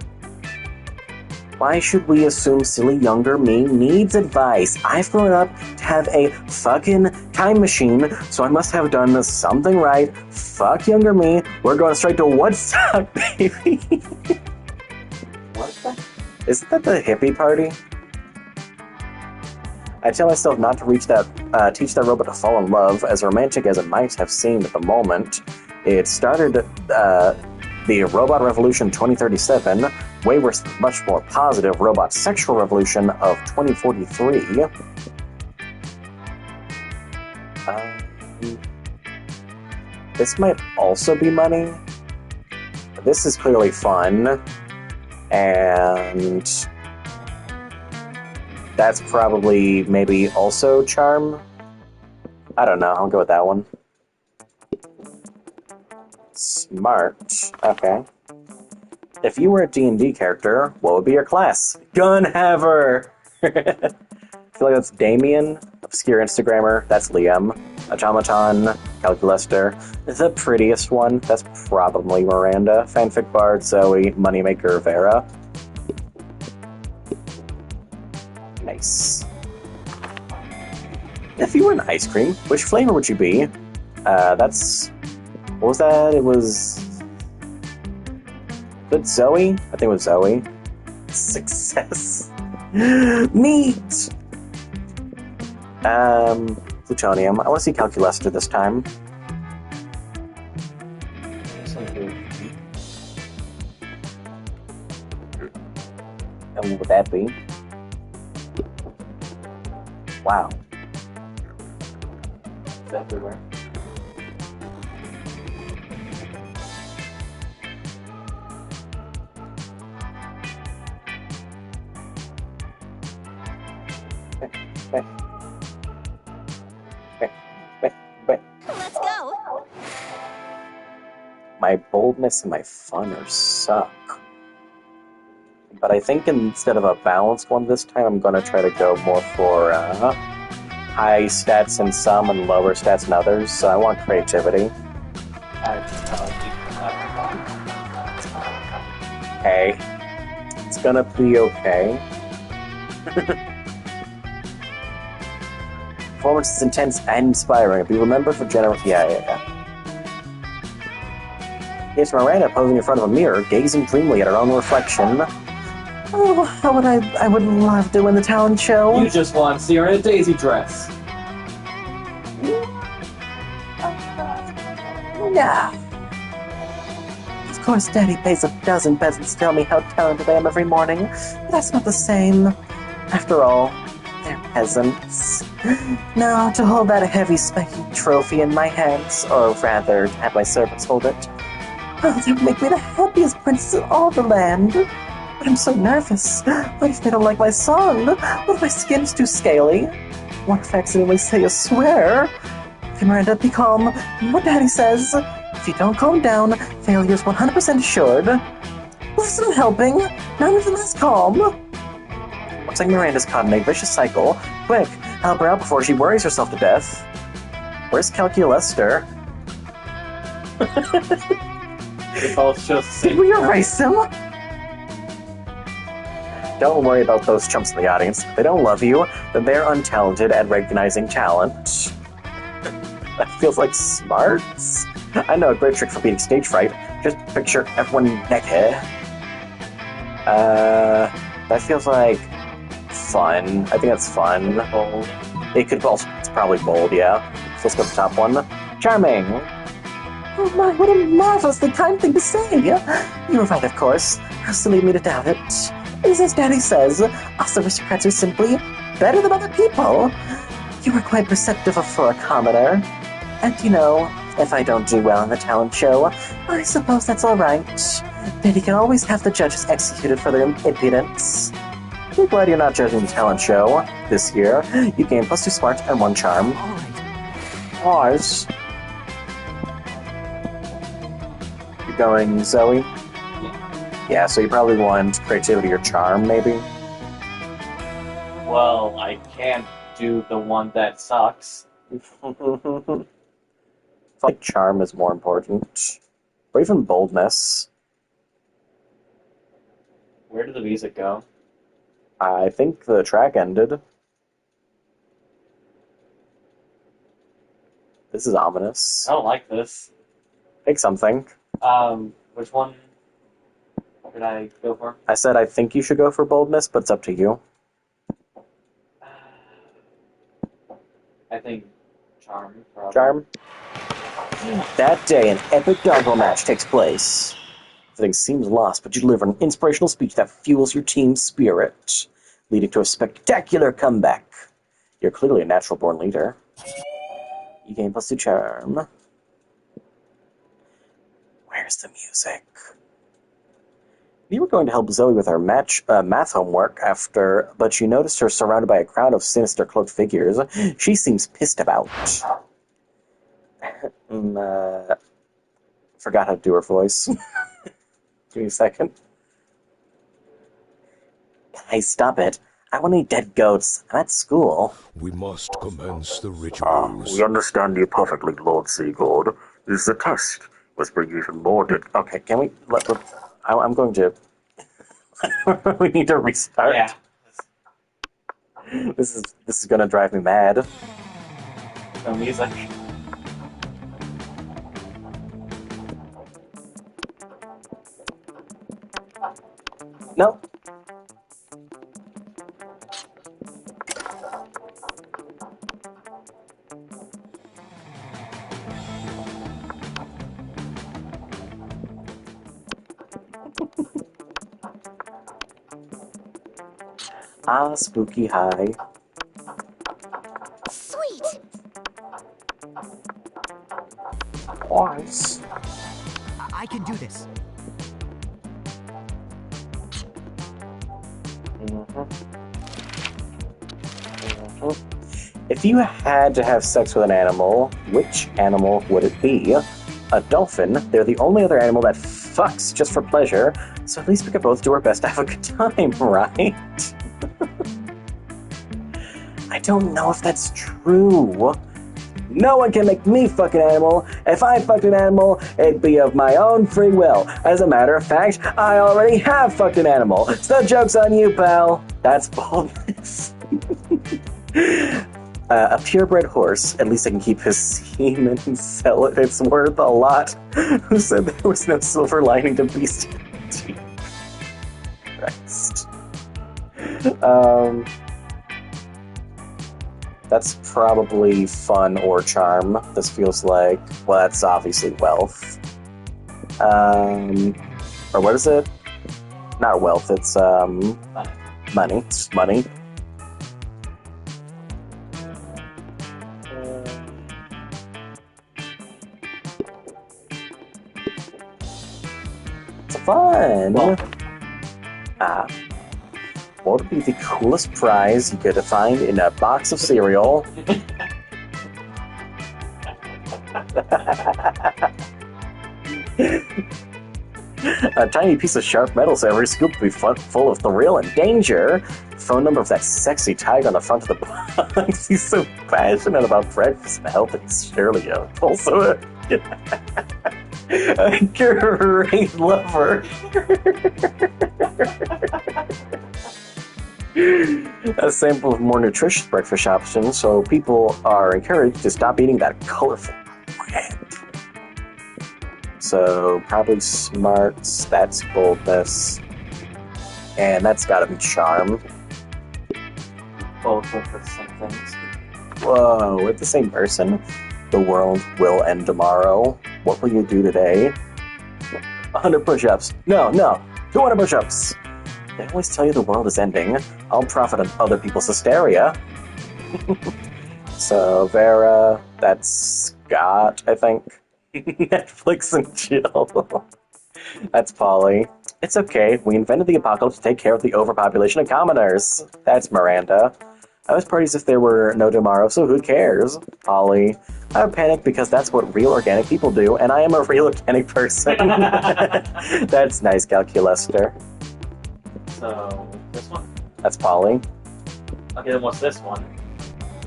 Why should we assume silly younger me needs advice? I've grown up to have a fucking time machine, so I must have done something right. Fuck younger me. We're going straight to Woodstock, baby. What the? Isn't that the hippie party? I tell myself not to teach that robot to fall in love, as romantic as it might have seemed at the moment. It started the Robot Revolution 2037, way worse, much more positive Robot Sexual Revolution of 2043. This might also be money. This is clearly fun, and that's probably maybe also charm. I don't know, I'll go with that one. Smart. Okay. If you were a D&D character, what would be your class? Gunhaver! I feel like that's Damien, obscure Instagrammer. That's Liam. Automaton, Calculester. The prettiest one, that's probably Miranda. Fanfic Bard, Zoe, Moneymaker, Vera. Nice. If you were an ice cream, which flavor would you be? That's... What was that? It was... Was it Zoe? I think it was Zoe. Success. Meat! Plutonium. I want to see Calculester this time. And what would that be? Wow. It's everywhere. Let's go. My boldness and my fun are suck. But I think instead of a balanced one this time, I'm gonna try to go more for high stats in some and lower stats in others, so I want creativity. Hey, it's gonna be okay. Performance is intense and inspiring. Be remembered for general. Yeah. Here's Miranda posing in front of a mirror, gazing dreamily at her own reflection. Oh, how would I would love to win the talent show. You just want to see her in a daisy dress. Nah. Of course, Daddy pays a dozen peasants to tell me how talented I am every morning. But that's not the same. After all, they're peasants. Now, to hold that heavy, spiky trophy in my hands, or rather, to have my servants hold it, oh, that would make me the happiest princess in all the land. But I'm so nervous. What if they don't like my song? What if my skin's too scaly? What if I accidentally say a swear? Okay, Miranda, be calm. What Daddy says. If you don't calm down, failure's 100% assured. Well, this isn't helping. None of them is calm. Looks like Miranda's caught in a vicious cycle. Quick, help her out before she worries herself to death. Where's Calculester? Did we erase him? Don't worry about those chumps in the audience. They don't love you. They're untalented at recognizing talent. That feels like smarts. I know a great trick for beating stage fright. Just picture everyone naked. That feels like fun. I think that's fun. It could also, it's probably bold, yeah. So let's go to the top one. Charming. Oh my, what a marvelously kind thing to say! You were right, of course. How's to lead me to doubt it? It is as Daddy says, us aristocrats are simply better than other people. You were quite perceptive for a commoner. And you know, if I don't do well in the talent show, I suppose that's alright. Daddy can always have the judges executed for their impudence. I'm glad you're not judging the talent show this year. You gain +2 smart and 1 charm. All right. Nice. You're going Zoe? Yeah, so you probably want creativity or charm, maybe? Well, I can't do the one that sucks. I like charm is more important. Or even boldness. Where did the music go? I think the track ended. This is ominous. I don't like this. Pick something. Which one did I go for? I said I think you should go for boldness, but it's up to you. I think charm. Probably. Charm? That day, an epic doggo match takes place. Everything seems lost, but you deliver an inspirational speech that fuels your team's spirit, leading to a spectacular comeback. You're clearly a natural-born leader. You gain +2 charm. Where's the music? You were going to help Zoe with her math homework but you noticed her surrounded by a crowd of sinister cloaked figures. She seems pissed about. Forgot how to do her voice. Give me a second. Guys, stop it. I want to eat dead goats. I'm at school. We must commence the rituals. We understand you perfectly, Lord Seagord. This is a test. Let's bring you even more dead... Okay, can we... I'm going to... we need to restart. Yeah. This is going to drive me mad. No music. No. Spooky high. Sweet. Nice. I can do this. If you had to have sex with an animal, which animal would it be? A dolphin. They're the only other animal that fucks just for pleasure, so at least we could both do our best to have a good time, right? I don't know if that's true. No one can make me fuck an animal. If I fucked an animal, it'd be of my own free will. As a matter of fact, I already have fucked an animal. So joke's on you, pal. That's boldness. A purebred horse, at least I can keep his semen and sell it. It's worth a lot. Who said there was no silver lining to bestiality? Christ. That's probably fun or charm. This feels like, well, that's obviously wealth. Or what is it? Not wealth, it's, money. It's money. It's fun! Well. What would be the coolest prize you could find in a box of cereal? A tiny piece of sharp metal so every scoop would be full of thrill and danger. Phone number of that sexy tiger on the front of the box. He's so passionate about breakfast and health, he's surely also a great lover. A sample of more nutritious breakfast options, so people are encouraged to stop eating that colorful bread. So, probably smarts, that's boldness, and that's gotta be charm. Both with the same things. Whoa, with the same person? The world will end tomorrow. What will you do today? 100 push-ups. No, 200 push-ups. They always tell you the world is ending. I'll profit on other people's hysteria. So, Vera, that's Scott, I think. Netflix and chill. That's Polly. It's okay. We invented the apocalypse to take care of the overpopulation of commoners. That's Miranda. I was parties if there were no tomorrow, so who cares? Polly. I would panic because that's what real organic people do, and I am a real organic person. That's nice, Calculester. So, this one. That's Polly. Okay, then what's this one?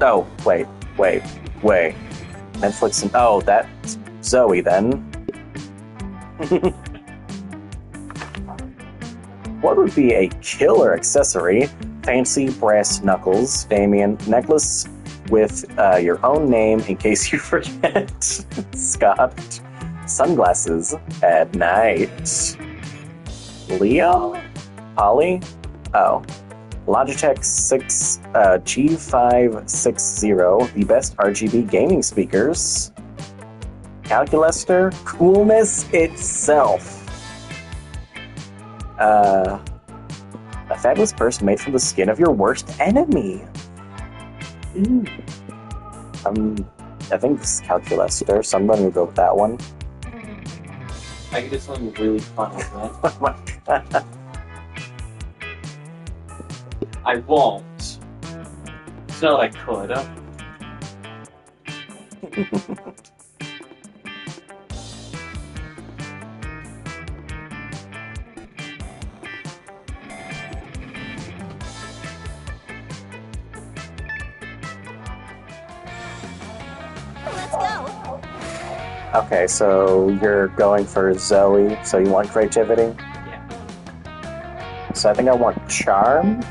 Oh, wait. Netflix and... Oh, that's Zoe, then. What would be a killer accessory? Fancy brass knuckles, Damien. Necklace with your own name in case you forget. Scott. Sunglasses at night. Leo? Polly? Oh. Logitech G560, the best RGB gaming speakers. Calculester, coolness itself. A fabulous purse made from the skin of your worst enemy. I think this is Calculester, so I'm going to go with that one. I can do something really fun with that. Oh my god. I won't. It's not like I could. Let's go. Okay, so you're going for Zoe, so you want creativity? Yeah. So I think I want Charm.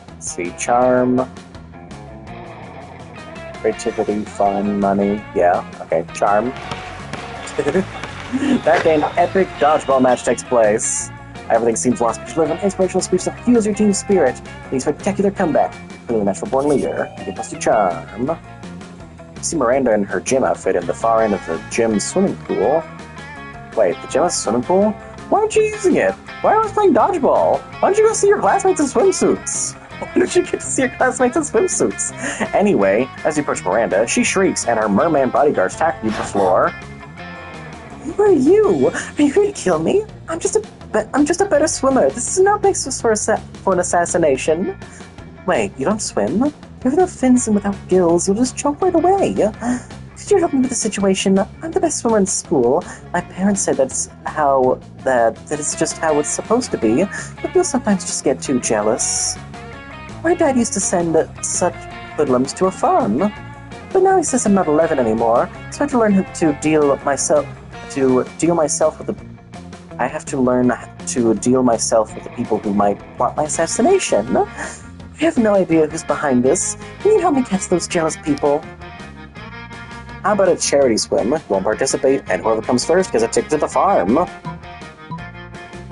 Let's see, Charm. Creativity, fun, money. Yeah, okay, Charm. That day, an epic dodgeball match takes place. Everything seems lost, but you live an inspirational speech that fuels your team's spirit. A spectacular comeback. Feeling the natural born leader. You can plus your Charm. You see Miranda in her gym outfit in the far end of the gym swimming pool. Wait, the gym has a swimming pool? Why aren't you using it? Why are we playing dodgeball? Why don't you go see your classmates in swimsuits? Why don't you get to see your classmates in swimsuits? Anyway, as you approach Miranda, she shrieks and her merman bodyguards tackle you to the floor. Who are you? Are you here to kill me? I'm just a better swimmer. This is not basis for an assassination. Wait, you don't swim? You're without fins and without gills. You'll just choke right away. Could you help me with the situation? I'm the best swimmer in school. My parents said that it's just how it's supposed to be, but you'll sometimes just get too jealous. My dad used to send such hoodlums to a farm, but now he says I'm not 11 anymore, so I have to learn to deal myself with the. I have to learn to deal myself with the people who might plot my assassination. I have no idea who's behind this. Can you help me catch those jealous people? How about a charity swim? You won't participate, and whoever comes first gets a ticket to the farm.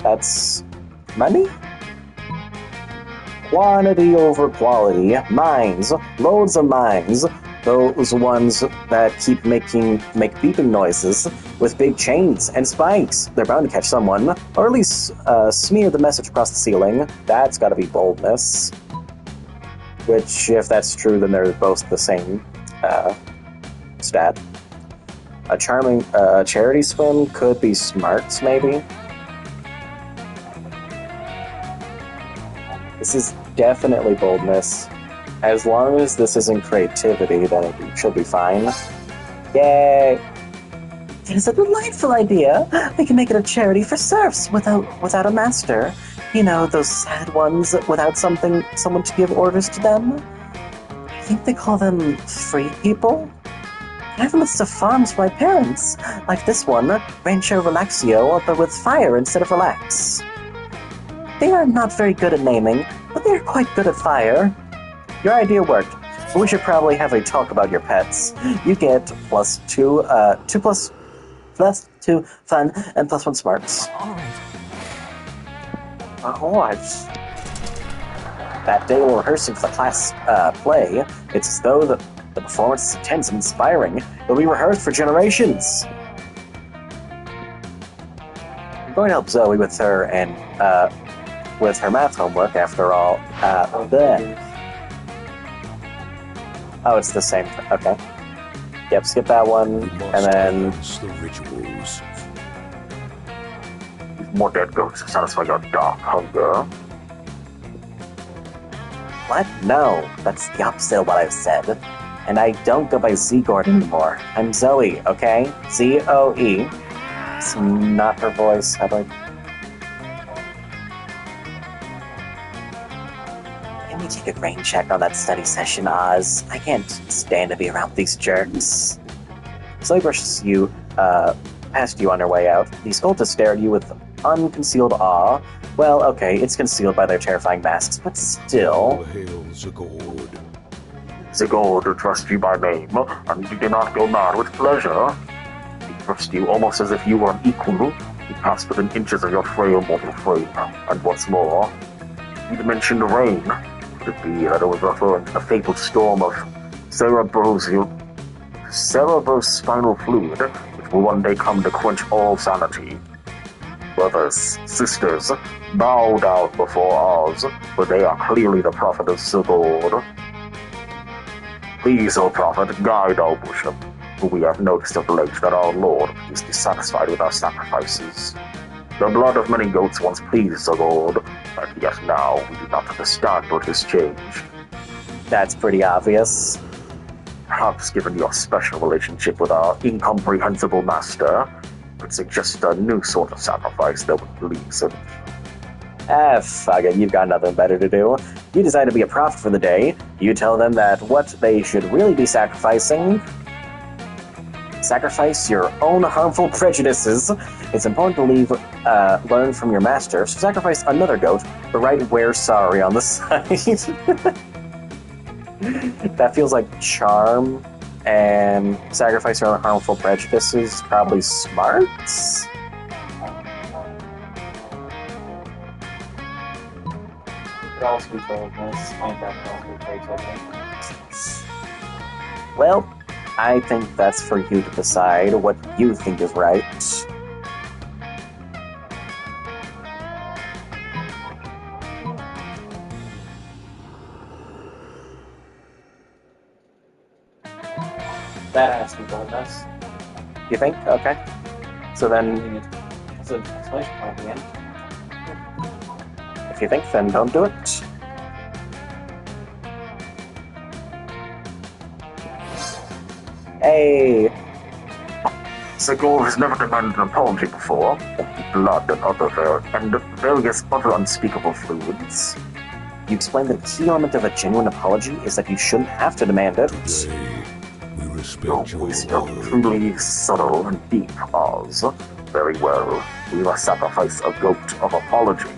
That's money? Quantity over quality. Mines. Loads of mines. Those ones that make beeping noises with big chains and spikes. They're bound to catch someone, or at least smear the message across the ceiling. That's gotta be boldness. Which, if that's true, then they're both the same stat. A charming charity swim could be smarts, maybe. This is definitely boldness. As long as this isn't creativity, then it should be fine. Yay! It is a delightful idea. We can make it a charity for serfs without a master. You know, those sad ones without someone to give orders to them. I think they call them free people. I have a list of farms for my parents, like this one, Rancho Relaxio, but with fire instead of relax. They are not very good at naming, but they are quite good at fire. Your idea worked, but we should probably have a talk about your pets. You get +2 fun, and +1 smarts. All right. That day while rehearsing for the class play, it's as though The performance is intense and inspiring. It will be rehearsed for generations. I'm going to help Zoe with her math homework, after all. Bleh. Oh, it's the same. Okay. Yep, skip that one, and then... The rituals. More dead goats to satisfy your dark hunger. What? No, that's the opposite of what I've said. And I don't go by Z-Gord anymore. I'm Zoe, okay? Z-O-E. It's not her voice. How do I... Can we take a brain check on that study session, Oz? I can't stand to be around these jerks. Zoe brushes you, past you on her way out. These cultists stare at you with unconcealed awe. Well, okay, it's concealed by their terrifying masks, but still... All hail Zagord. Zagord trusts you by name, and you do not go mad with pleasure. He trusts you almost as if you were an equal. He passed within inches of your frail mortal frame, and what's more, he'd mentioned rain. Could it be that it was referring to the fabled storm of cerebrospinal fluid, which will one day come to quench all sanity? Brothers, sisters, bow down before Oz, for they are clearly the prophet of Zagord. Please, O prophet, guide our worship, for we have noticed of late that our Lord is dissatisfied with our sacrifices. The blood of many goats once pleased Zagord, and yet now we do not understand what has changed. That's pretty obvious. Perhaps given your special relationship with our incomprehensible master, could suggest a new sort of sacrifice that would please him. Fuck it, you've got nothing better to do. You decide to be a prophet for the day. You tell them that what they should really be sacrificing... Sacrifice your own harmful prejudices. It's important to learn from your master, so sacrifice another goat, but write "We're sorry" on the side. That feels like charm, and sacrifice your own harmful prejudices, probably smarts? Could also be boldness, and that could also be creativity. Well, I think that's for you to decide what you think is right. That has to be boldness. You think? Okay. So then, It's an explanation point at the end. if you think, then don't do it. Hey! Zagord has never demanded an apology before. Blood and various other unspeakable fluids. You explained that the key element of a genuine apology is that you shouldn't have to demand it. Today, we Your respect your wisdom word. truly subtle and deep, Oz. Very well, we must sacrifice a goat of apology.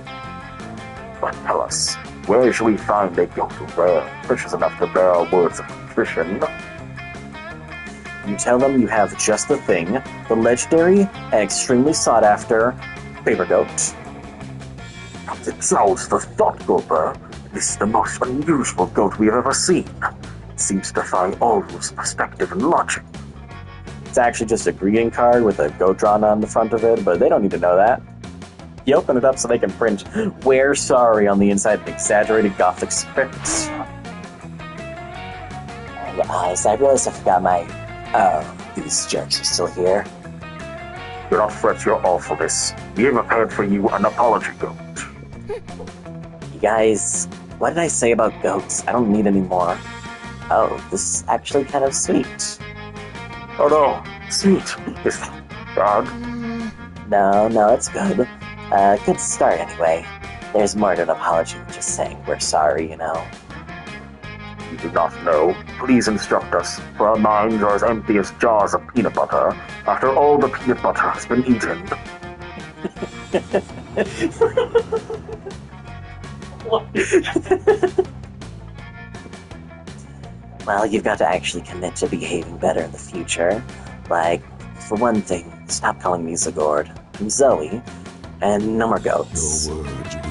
But tell us, where shall we find a goat precious enough to bear our words of contrition? You tell them you have just the thing, the legendary and extremely sought-after paper goat. It sounds the thought, Gulper. This is the most unusual goat we have ever seen. It seems to defy all rules, perspective, and logic. It's actually just a greeting card with a goat drawn on the front of it, but they don't need to know that. You open it up so they can print "We're sorry" on the inside in exaggerated gothic script. Guys, I realized I forgot my... Oh, these jerks are still here. Do not fret your awfulness. We have prepared for you an apology goat. You guys, what did I say about goats? I don't need any more. Oh, this is actually kind of sweet. Oh no, sweet. Is that bad? No, it's good. Good start anyway. There's more to an apology than just saying we're sorry, you know. You do not know. Please instruct us, for our minds are as empty as jars of peanut butter after all the peanut butter has been eaten. Well, you've got to actually commit to behaving better in the future. Like, for one thing, stop calling me Zagord. I'm Zoe, and no more goats. Your words will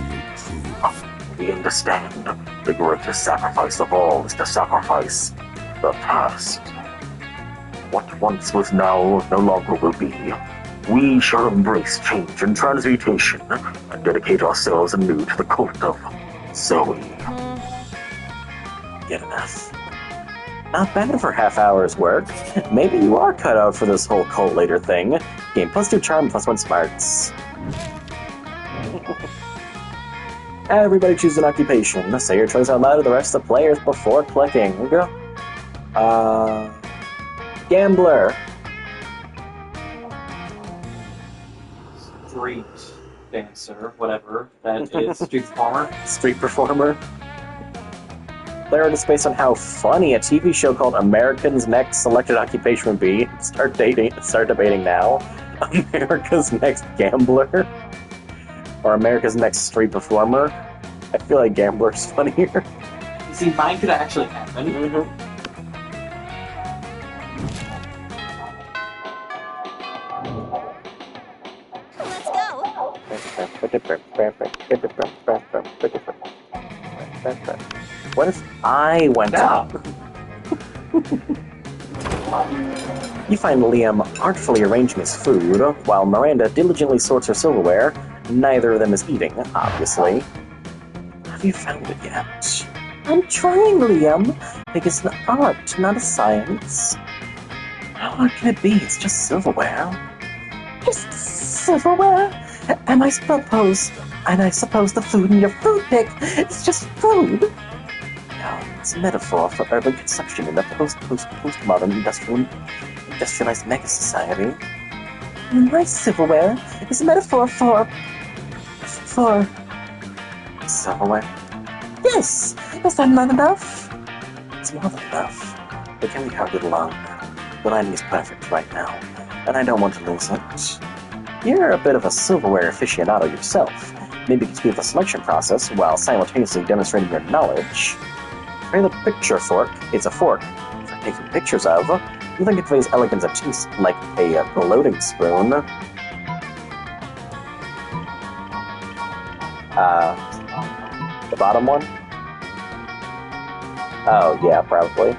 prove. We understand. The greatest sacrifice of all is to sacrifice The past. What once was now no longer will be. We shall embrace change and transmutation and dedicate ourselves anew to the cult of Zoe. Good enough. Not bad for half hour's work. Maybe you are cut out for this whole cult later thing. Game +2 charm +1 smarts. Everybody choose an occupation. Say your choice out loud to the rest of the players before clicking. Gambler. Street dancer, whatever that is. Street performer. Street performer. Player is based on how funny a TV show called American's Next Selected Occupation would be. Start debating now. America's Next Gambler. Or America's Next Street Performer. I feel like Gambler's funnier. You see, mine could actually happen. Let's go. What if I went up? You find Liam artfully arranging his food, while Miranda diligently sorts her silverware. Neither of them is eating, obviously. Have you found it yet? I'm trying, Liam. I think it's an art, not a science. What can it be? It's just silverware. Just silverware? And I suppose the food in your food pick is just food. No, it's a metaphor for urban consumption in a post-modern industrialized mega society. My silverware is a metaphor for silverware. Yes, is that not enough? It's more than enough. But can we hardly along? The lighting is perfect right now, and I don't want to lose it. You're a bit of a silverware aficionado yourself. Maybe you can speed up the selection process while simultaneously demonstrating your knowledge. Try the picture fork. It's a fork for taking pictures of. Nothing conveys elegance and taste like a gloating spoon. The bottom one? Oh, yeah, probably.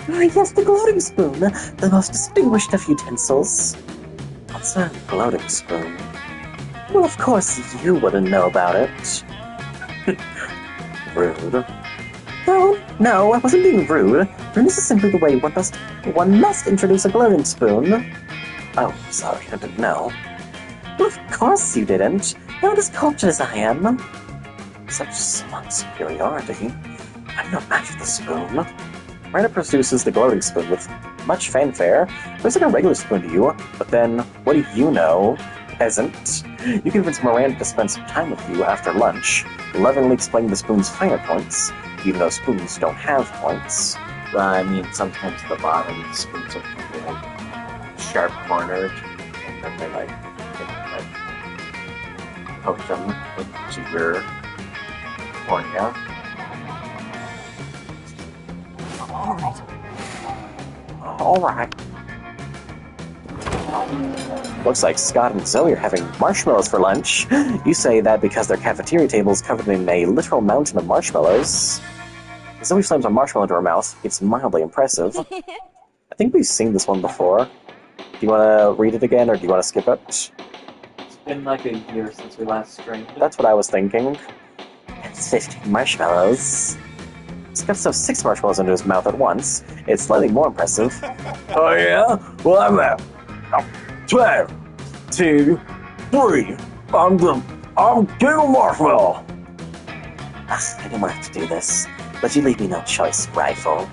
Yes, the gloating spoon, the most distinguished of utensils. What's a gloating spoon? Well, of course you wouldn't know about it. Rude. No, I wasn't being rude. Rudeness is simply the way one must introduce a gloating spoon. Oh, sorry, I didn't know. Well, of course you didn't. You're not as cultured as I am. Such smug superiority. I'm no match for the spoon. Miranda produces the gloating spoon with much fanfare. It looks like a regular spoon to you, but then, what do you know, peasant? You convince Miranda to spend some time with you after lunch, lovingly explaining the spoon's finer points, even though spoons don't have points. I mean, sometimes the bottom spoons are kind of like sharp-cornered, and then they like poke them into your cornea. Alright. Looks like Scott and Zoe are having marshmallows for lunch. You say that because their cafeteria table is covered in a literal mountain of marshmallows. Zoe slams a marshmallow into her mouth. It's mildly impressive. I think we've seen this one before. Do you want to read it again, or do you want to skip it? It's been like a year since we last streamed. That's what I was thinking. It's 15 marshmallows. Scott stuffs 6 marshmallows into his mouth at once. It's slightly more impressive. Oh yeah? Well, I'm at 12, 2, 3. I'm King of Marshmallow. I didn't want to have to do this, but you leave me no choice, rifle.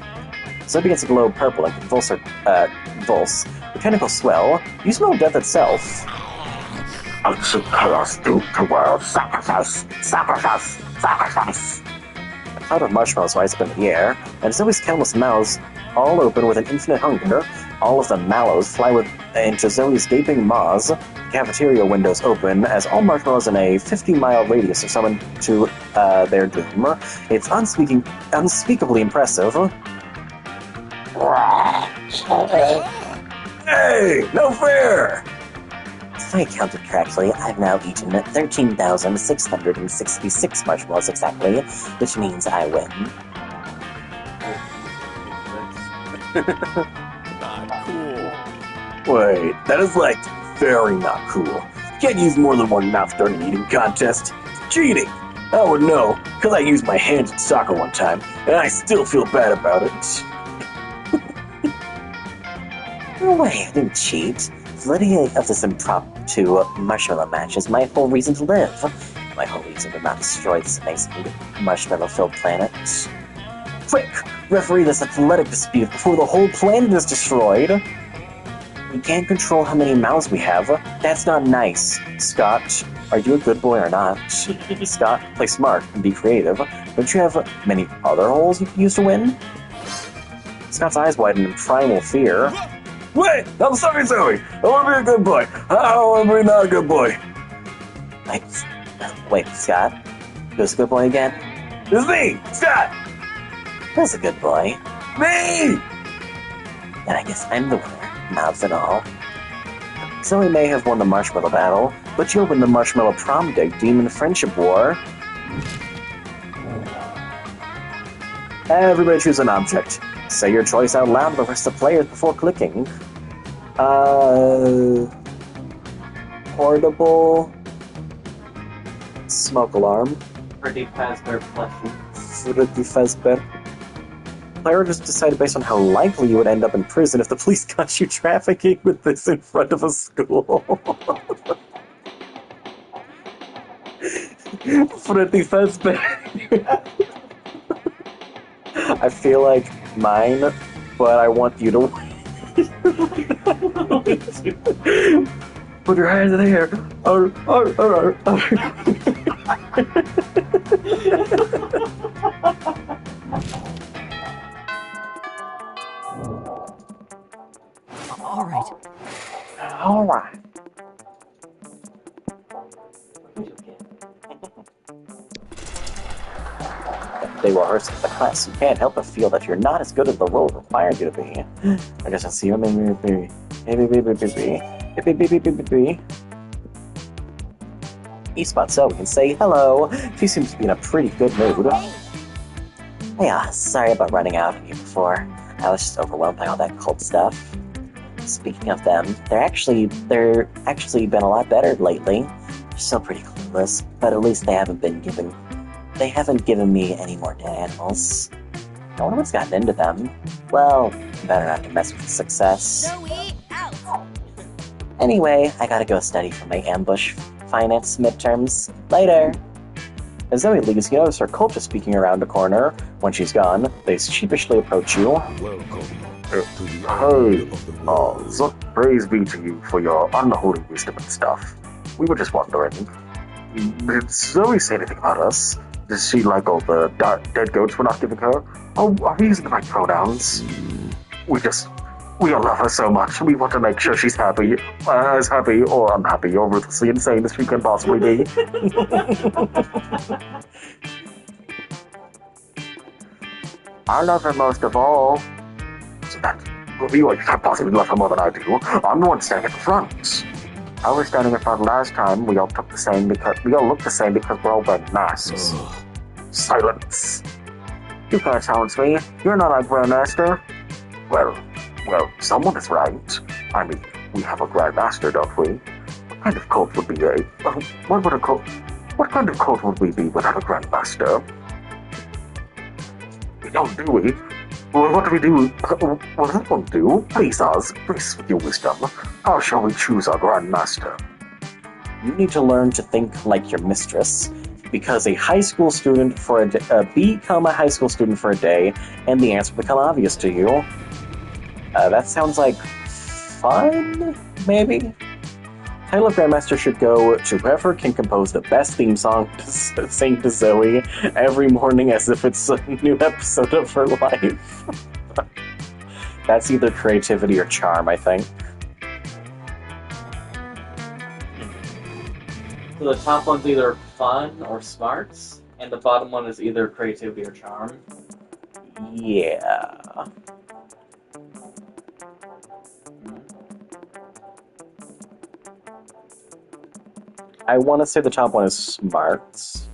So it begins to glow purple and convulse mechanical swell. You smell death itself. Ancient chaos due to world sacrifice. A cloud of marshmallows rise up in the air, and Zoe's countless mouths all open with an infinite hunger. All of the mallows fly into Zoe's gaping maws. The cafeteria windows open as all marshmallows in a 50-mile radius are summoned to their doom. It's unspeakably impressive. Hey, no fair! If I counted correctly, I've now eaten 13,666 marshmallows exactly, which means I win. Not cool. Wait, that is like very not cool. You can't use more than one mouth during an eating contest. It's cheating. I would know, because I used my hands in soccer one time, and I still feel bad about it. No way, I didn't cheat. Validity of this impromptu marshmallow match is my whole reason to live. My whole reason to not destroy this nice marshmallow-filled planet. Quick! Referee this athletic dispute before the whole planet is destroyed! We can't control how many mouths we have. That's not nice. Scott, are you a good boy or not? Scott, play smart and be creative. Don't you have many other holes you can use to win? Scott's eyes widen in primal fear. Wait! I'm sorry, Zoe! I want to be a good boy! How am I not a good boy? Wait, Scott? Who's a good boy again? It's me! Scott! Who's a good boy? Me! Then I guess I'm the winner. Mouths and all. Zoe may have won the marshmallow battle, but you'll win the marshmallow prom date demon friendship war. Everybody choose an object. Say your choice out loud to the rest of the players before clicking. Portable smoke alarm. Pretty Fazbear plushie. Freddy Fazbear. Player just decided based on how likely you would end up in prison if the police caught you trafficking with this in front of a school. Freddy Fazbear. I feel like mine, but I want you to win. Put your hands in the air. All right. All right. They were rehearsing the class. You can't help but feel that you're not as good as the role required you to be. I guess I'll see you. Maybe. E-Spot so we can say hello. She seems to be in a pretty good mood. Yeah, sorry about running out of you before. I was just overwhelmed by all that cult stuff. Speaking of them, they're actually been a lot better lately. They're still pretty clueless, but at least they haven't given me any more dead animals. I wonder what's gotten into them. Well, better not to mess with success. Zoe, out! Anyway, I gotta go study for my ambush finance midterms. Later! As Zoe leaves, you notice her cult is speaking around a corner. When she's gone, they sheepishly approach you. Welcome to the Hey, end of the world. so praise be to you for your unholy wisdom and stuff. We were just wondering, did Zoe say anything about us? Does she like all the dead goats we're not giving her? Oh, are we using the right pronouns? We all love her so much. We want to make sure she's happy, as happy or unhappy or ruthlessly insane as she can possibly be. I love her most of all. So that you can't possibly love her more than I do. I'm the one standing at the front. I was standing in front last time. We all look the same because we're all wearing masks. Silence. You can't silence me. You're not our Grandmaster. Well, someone is right. I mean, we have a Grandmaster, don't we? What kind of cult would be what kind of cult would we be without a Grandmaster? We don't, do we? Well, what do we do? What does one do? Please, Oz, grace with your wisdom. How shall we choose our Grandmaster? You need to learn to think like your mistress. Because a high school student for a day, become a high school student for a day, and the answer will become obvious to you. That sounds like fun, maybe? Title of Grandmaster should go to whoever can compose the best theme song to sing to Zoe every morning as if it's a new episode of her life. That's either creativity or charm, I think. So the top one's either fun or smarts, and the bottom one is either creativity or charm. Yeah. I want to say the top one is smarts,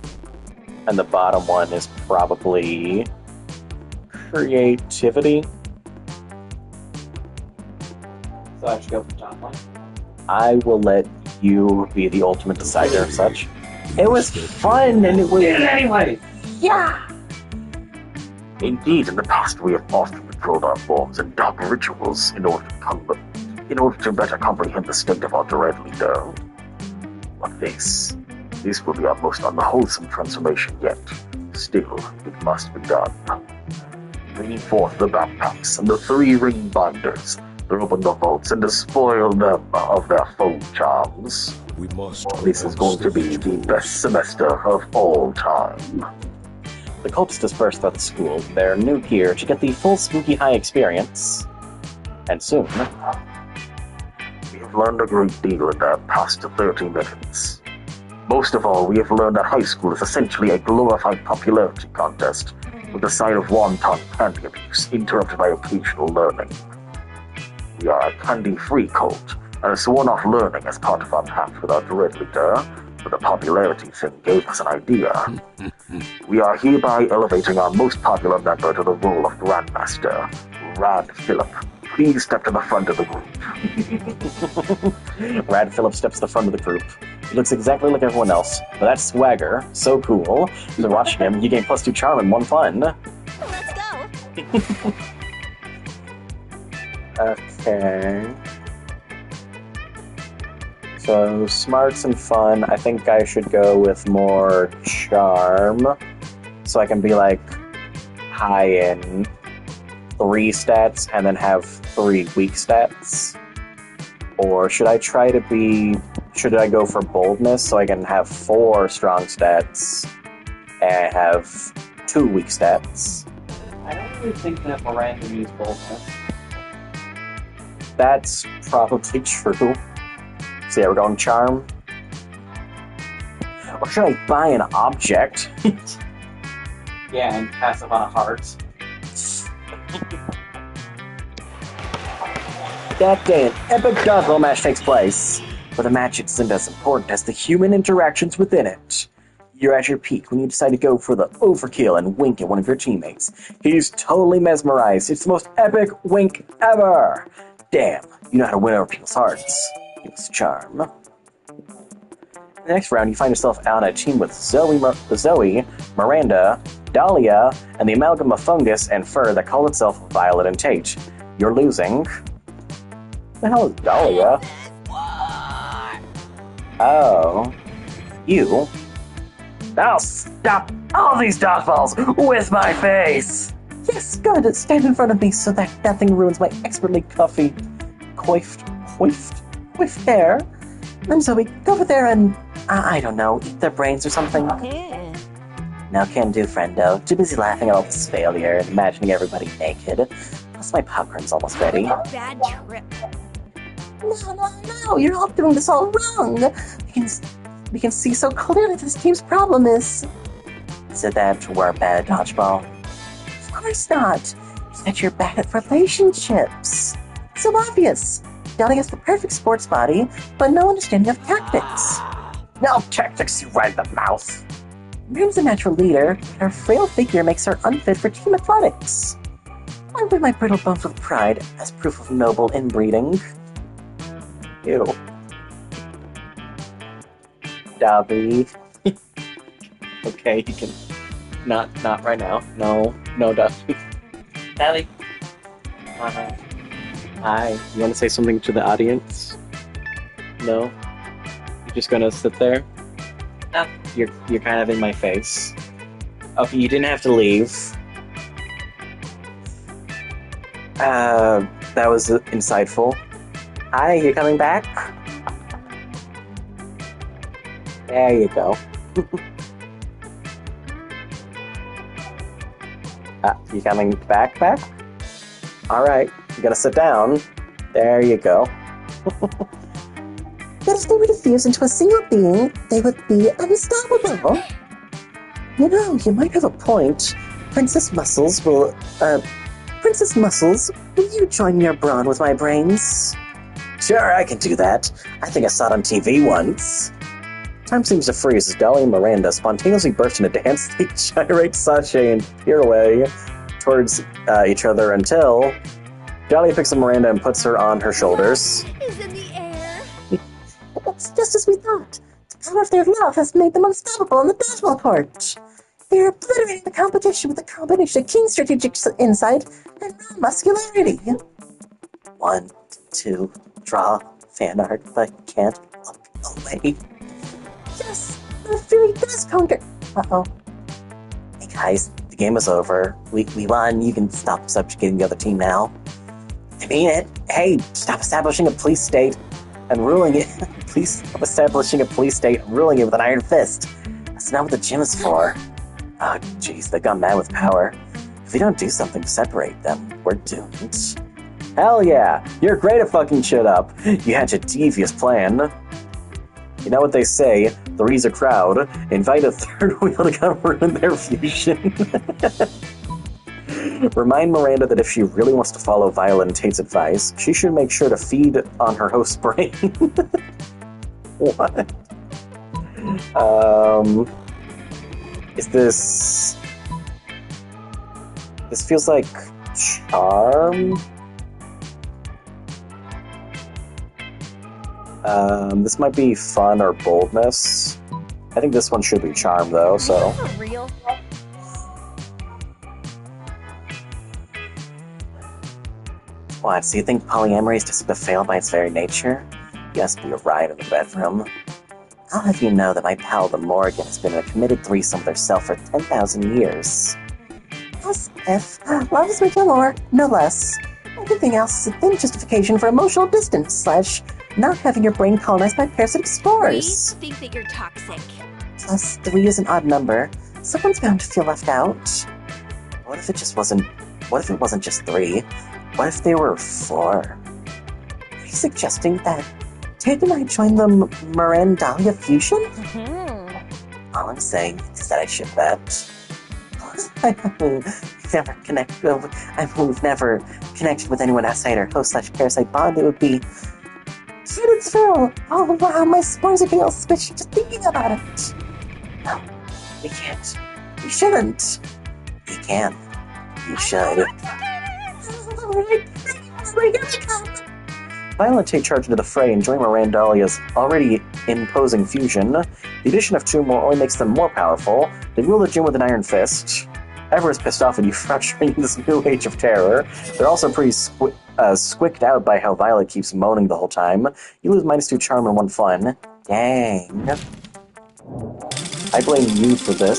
and the bottom one is probably creativity. should go for top line. I will let you be the ultimate decider of such. It was fun, and it was... Anyway! Yeah! Indeed, in the past we have often controlled our forms and dark rituals in order to better comprehend the state of our dread leader. But this will be our most unwholesome transformation yet. Still, it must be done. Bring forth the backpacks and the 3-ring binders. Open the vaults and despoil them of their foe charms. We must. This is going to be the best semester of all time. The cults disperse throughout the school. They're new here to get the full Spooky High experience. And soon... We have learned a great deal in the past 30 minutes. Most of all, we have learned that high school is essentially a glorified popularity contest, with the sign of wanton candy abuse interrupted by occasional learning. We are a candy-free cult, and have sworn off learning as part of our pact with our dread leader, but the popularity thing gave us an idea. We are hereby elevating our most popular member to the role of Grandmaster, Rad Phillip. Please step to the front of the group. Rad Phillip steps to the front of the group. He looks exactly like everyone else, but that swagger, so cool. After watching him, you gain +2 charm and 1 fun. Let's go. Okay. So, smarts and fun, I think I should go with more charm. So I can be like high in 3 stats and then have 3 weak stats. Or should I go for boldness so I can have 4 strong stats and have 2 weak stats? I don't really think that Miranda needs boldness. That's probably true. So yeah, we're going charm. Or should I buy an object? Yeah, and passive on a heart. That day, an epic dodgeball match takes place, but the match isn't as important as the human interactions within it. You're at your peak when you decide to go for the overkill and wink at one of your teammates. He's totally mesmerized. It's the most epic wink ever. Damn, you know how to win over people's hearts. It's charm. In the next round, you find yourself on a team with Zoe, Miranda, Dahlia, and the amalgam of fungus and fur that call itself Violet and Tate. You're losing. What the hell is Dahlia? Oh. You? I'll stop all these dodgeballs with my face! Yes, good. Stand in front of me so that nothing ruins my expertly coiffed hair. I'm Zoe. Go over there and, I don't know, eat their brains or something. No can do, friendo. Too busy laughing at all this failure and imagining everybody naked. Plus my popcorn's almost ready. Bad trip. No, you're all doing this all wrong. We can see so clearly this team's problem is... Is it that we're bad at dodgeball? Of course not. It's that you're bad at relationships. So obvious. Dahlia has the perfect sports body, but no understanding of tactics. No tactics, you right in the mouth. Miriam's a natural leader, but her frail figure makes her unfit for team athletics. I wear my brittle bones with pride as proof of noble inbreeding. Ew. Dobby. Okay, you can... Not right now. No, Dobby. Sally. Hi. You want to say something to the audience? No? You're just gonna sit there? No. You're kind of in my face. Okay, you didn't have to leave. That was insightful. Hi, you coming back? There you go. You coming back? Alright, you gotta sit down. There you go. That if they were to fuse into a single being, they would be unstoppable. You know, you might have a point. Princess Muscles, will you join your brawn with my brains? Sure, I can do that. I think I saw it on TV once. Time seems to freeze as Dahlia and Miranda spontaneously burst into dance. They gyrate, sashay, and peer away towards each other until Dahlia picks up Miranda and puts her on her shoulders. Is in the air. It's just as we thought. The power of their love has made them unstoppable on the dodgeball court. They're obliterating the competition with a combination of keen strategic insight and raw muscularity. 1, 2, draw fan art, but can't look away. Yes, the really does conquer. Uh-oh. Hey guys, the game is over. We won. You can stop subjugating the other team now. I mean it. Hey, stop establishing a police state and ruling it. Please stop establishing a police state and ruling it with an iron fist. That's not what the gym is for. Oh, jeez, they got mad with power. If we don't do something to separate them, we're doomed. Hell yeah, you're great at fucking shit up. You had your devious plan. You know what they say, three's a crowd. Invite a third wheel to come ruin their fusion. Remind Miranda that if she really wants to follow Valentine's advice, she should make sure to feed on her host's brain. What? Is this... This feels like charm? This might be fun or boldness. I think this one should be charm, though, so... For real? What, so you think polyamory is just a fail by its very nature? You must be a riot in the bedroom. I'll have you know that my pal, the Morgan, has been in a committed threesome with herself for 10,000 years. As if love is making more, no less. Everything else is a thin justification for emotional distance / not having your brain colonized by parasitic spores. We think that you're toxic. Plus, 3 is an odd number. Someone's bound to feel left out. What if it wasn't just 3? What if there were 4? Are you suggesting that Tate and I join the Miranda fusion? Mm-hmm. All I'm saying is that I should bet. We've never connected with anyone outside our host/parasite bond. It would be Kidsville. Oh wow, my spores are getting all squishy just thinking about it. No, we can't. We shouldn't. We can. You should. Violet take charge into the fray and join Mirandalia's already imposing fusion. The addition of 2 more only makes them more powerful. They rule the gym with an iron fist. Ever is pissed off at you frustrating this new age of terror. They're also pretty squicked out by how Violet keeps moaning the whole time. You lose -2 charm and 1 fun. Dang. I blame you for this.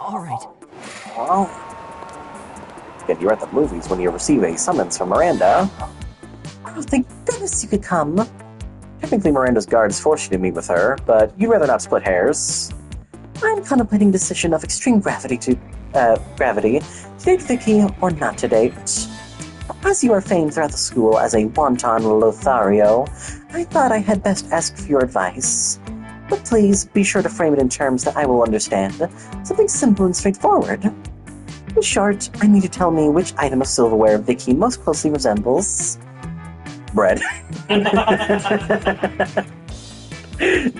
All right. Oh. Again, you're at the movies when you receive a summons from Miranda. Oh, thank goodness you could come. Technically, Miranda's guards forced you to meet with her, but you'd rather not split hairs. I'm contemplating a decision of extreme gravity to date Vicky or not to date. As you are famed throughout the school as a wanton Lothario, I thought I had best ask for your advice. But please be sure to frame it in terms that I will understand. Something simple and straightforward. In short, I need you to tell me which item of silverware Vicky most closely resembles. Bread.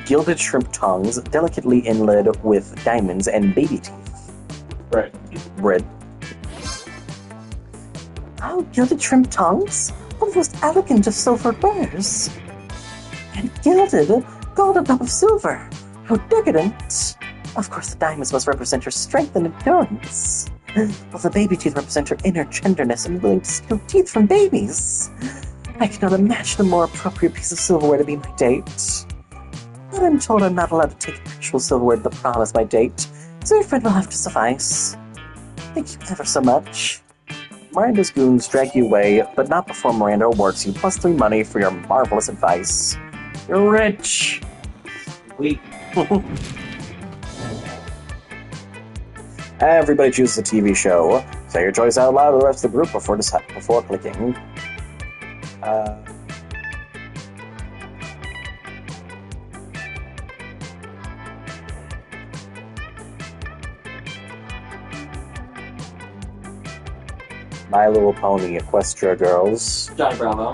Gilded shrimp tongues, delicately inlaid with diamonds and baby teeth. Right. Bread. Oh, gilded shrimp tongues? One of the most elegant of silver wares. And gilded, gold on top of silver. How decadent. Of course, the diamonds must represent her strength and endurance. While the baby teeth represent her inner tenderness and willing to steal teeth from babies. I cannot imagine a more appropriate piece of silverware to be my date. But I'm told I'm not allowed to take actual silverware to the prom as my date, so your friend will have to suffice. Thank you ever so much. Miranda's goons drag you away, but not before Miranda awards you +3 money for your marvelous advice. You're rich! We. Everybody chooses a TV show. Say your choice out loud to the rest of the group before clicking. My Little Pony Equestria Girls. Johnny Bravo.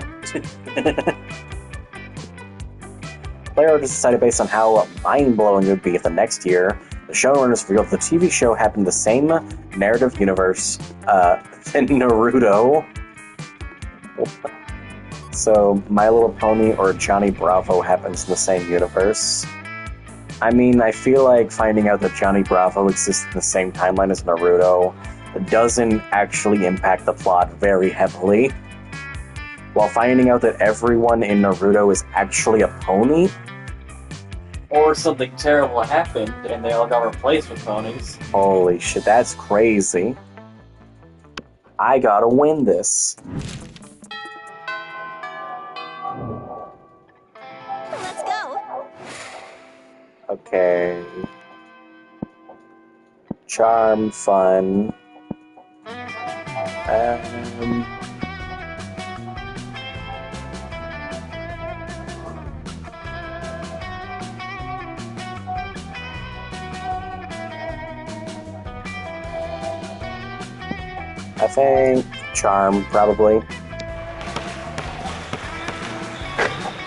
Player just decided based on how mind-blowing it would be if the next year The showrunners revealed the TV show had in the same narrative universe than Naruto. So, My Little Pony or Johnny Bravo happens in the same universe. I mean, I feel like finding out that Johnny Bravo exists in the same timeline as Naruto doesn't actually impact the plot very heavily. While finding out that everyone in Naruto is actually a pony? Or something terrible happened and they all got replaced with ponies. Holy shit, that's crazy. I gotta win this. Let's go. Okay. Charm, fun. I think charm, probably.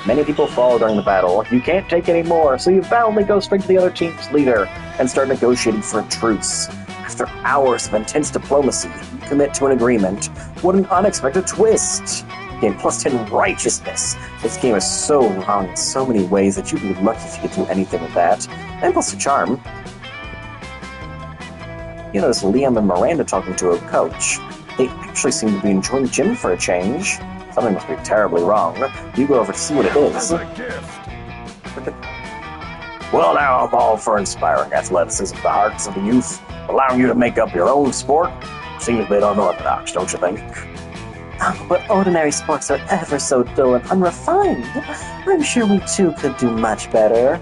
Many people fall during the battle. You can't take any more, so you boldly go straight to the other team's leader and start negotiating for a truce. After hours of intense diplomacy, you commit to an agreement. What an unexpected twist! Gain plus 10 righteousness. This game is so wrong in so many ways that you'd be lucky if you could do anything with that. And plus 2 charm. You notice Liam and Miranda talking to a coach. They actually seem to be enjoying gym for a change. Something must be terribly wrong. You go over to see what it is. Well, now I'm all for inspiring athleticism to the hearts of the youth, allowing you to make up your own sport. Seems a bit unorthodox, don't you think? Oh, but ordinary sports are ever so dull and unrefined. I'm sure we too could do much better.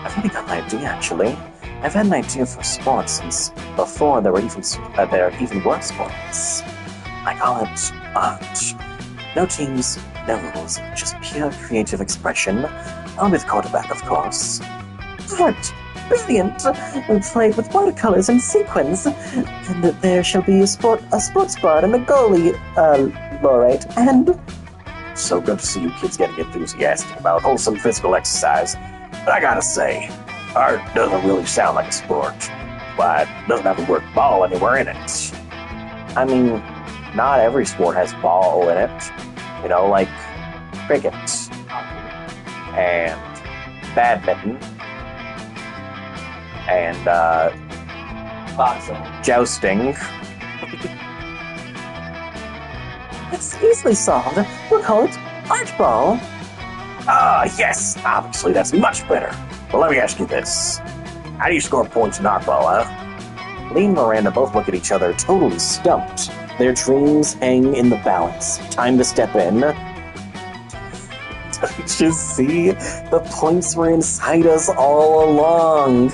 I've really got an idea, actually. I've had an idea for sports since before there were even worse sports. I call it art. No teams, no rules, just pure creative expression. On with quarterback, of course. Art! Brilliant! Played with watercolors and sequins. And there shall be a sports bar and a goalie, laureate, and... So good to see you kids getting enthusiastic about wholesome physical exercise. But I gotta say, art doesn't really sound like a sport. Why, it doesn't have the word ball anywhere in it. I mean, not every sport has ball in it. You know, like cricket and badminton and Boxing. jousting. It's easily solved. We'll call it art ball. Ah, yes, obviously that's much better. But let me ask you this. How do you score points in art ball, huh? Lee and Miranda both look at each other, totally stumped. Their dreams hang in the balance. Time to step in. Don't you see? The points were inside us all along.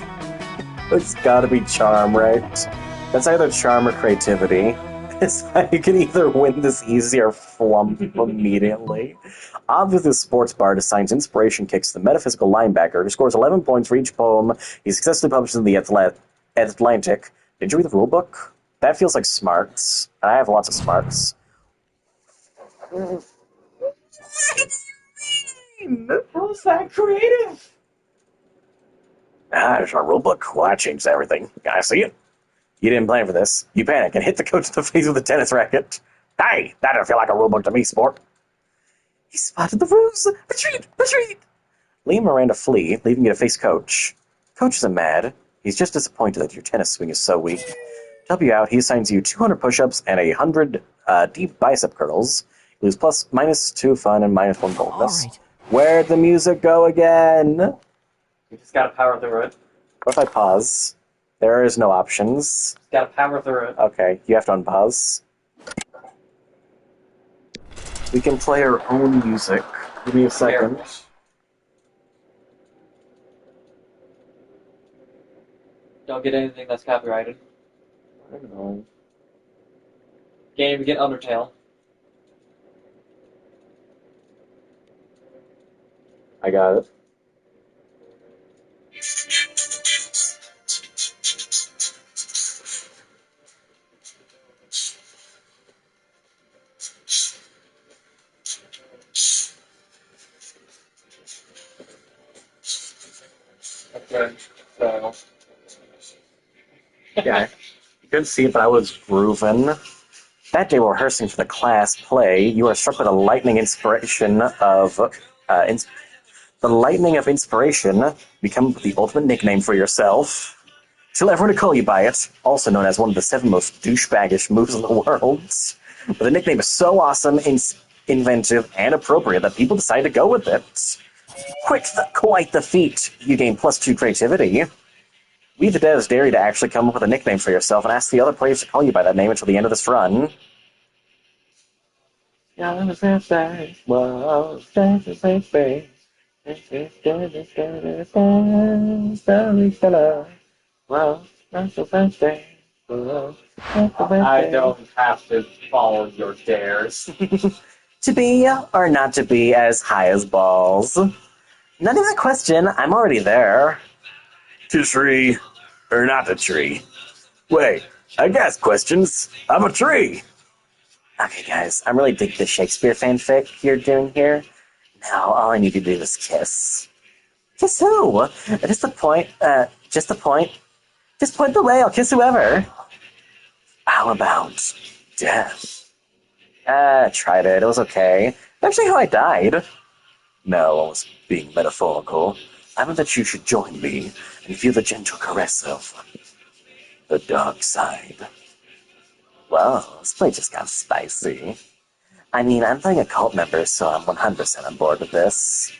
It's gotta be charm, right? That's either charm or creativity. It's like you can either win this easy or flump immediately. Obviously, the sports bard assigns inspiration kicks to the metaphysical linebacker who scores 11 points for each poem he successfully published in the Atlantic. Did you read the rule book? That feels like smarts. And I have lots of smarts. How is that creative? Ah, there's our rule book. Well, that changed everything. Can I see it? You didn't plan for this. You panic and hit the coach in the face with a tennis racket. Hey, that doesn't feel like a rule book to me, sport. He spotted the ruse! Retreat! Retreat! Lee and Miranda flee, leaving you to face Coach. Coach isn't mad. He's just disappointed that your tennis swing is so weak. To help you out, he assigns you 200 push-ups and 100 deep bicep curls. You lose -2 fun and -1 boldness. All right. Where'd the music go again? You just gotta power through it. What if I pause? There is no options. Just gotta power through it. Okay, you have to unpause. We can play our own music. Give me a second. Don't get anything that's copyrighted. I don't know. Can't even get Undertale. I got it. Okay, so Yeah, you couldn't see it, but I was grooving. That day, while rehearsing for the class play, you were struck with a lightning inspiration of the lightning of inspiration, become the ultimate nickname for yourself. Tell everyone to call you by it, also known as one of the 7 most douchebaggish moves in the world. But the nickname is so awesome, inventive, and appropriate that people decide to go with it. Quite the feat. You gain +2 creativity. We the devs dare you to actually come up with a nickname for yourself and ask the other players to call you by that name until the end of this run. I don't have to follow your dares. To be or not to be as high as balls? Not even a question, I'm already there. To tree or not a tree? Wait, I got questions. I'm a tree. Okay, guys, I'm really digging the Shakespeare fanfic you're doing here. Now, all I need to do is kiss. Kiss who? Just the point, just the point. Just point the way, I'll kiss whoever. How about death? Tried it, it was okay. Actually, how I died. No, I was being metaphorical. I meant that you should join me and feel the gentle caress of the dark side. Well, this play just got spicy. I mean, I'm playing a cult member, so I'm 100% on board with this.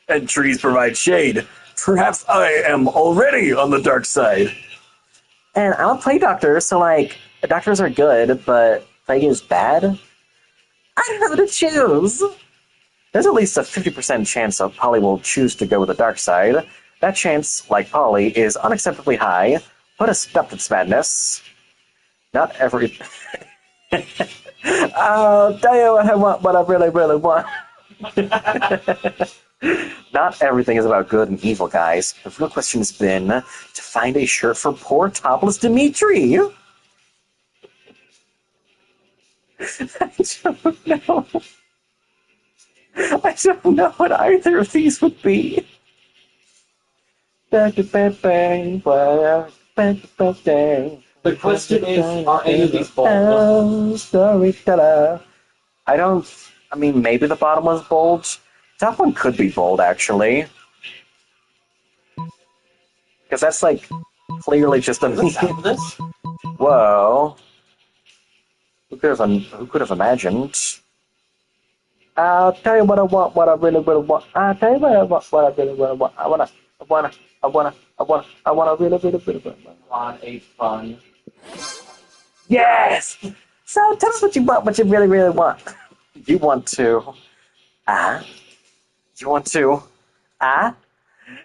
And trees provide shade. Perhaps I am already on the dark side. And I'm a plague doctor, so like, doctors are good, but plague is bad? I don't know who to choose. There's at least a 50% chance that Polly will choose to go with the dark side. That chance, like Polly, is unacceptably high. Put a stop to this madness. Not every... I'll tell you what I want, what I really, really want. Not everything is about good and evil, guys. The real question has been to find a shirt for poor topless Dimitri. I don't know. I don't know what either of these would be. The question is, are any of these bold? Storyteller. I mean, maybe the bottom one's bold. Top one could be bold, actually. Because that's, like, clearly just a What's out of this? Whoa. Who could have imagined? I'll tell you what I want, what I really, really want. I'll tell you what I want, what I really, really want. I wanna really, really, really, really want. On a fun. Yes! So tell us what you want, what you really, really want. You want to. You want to.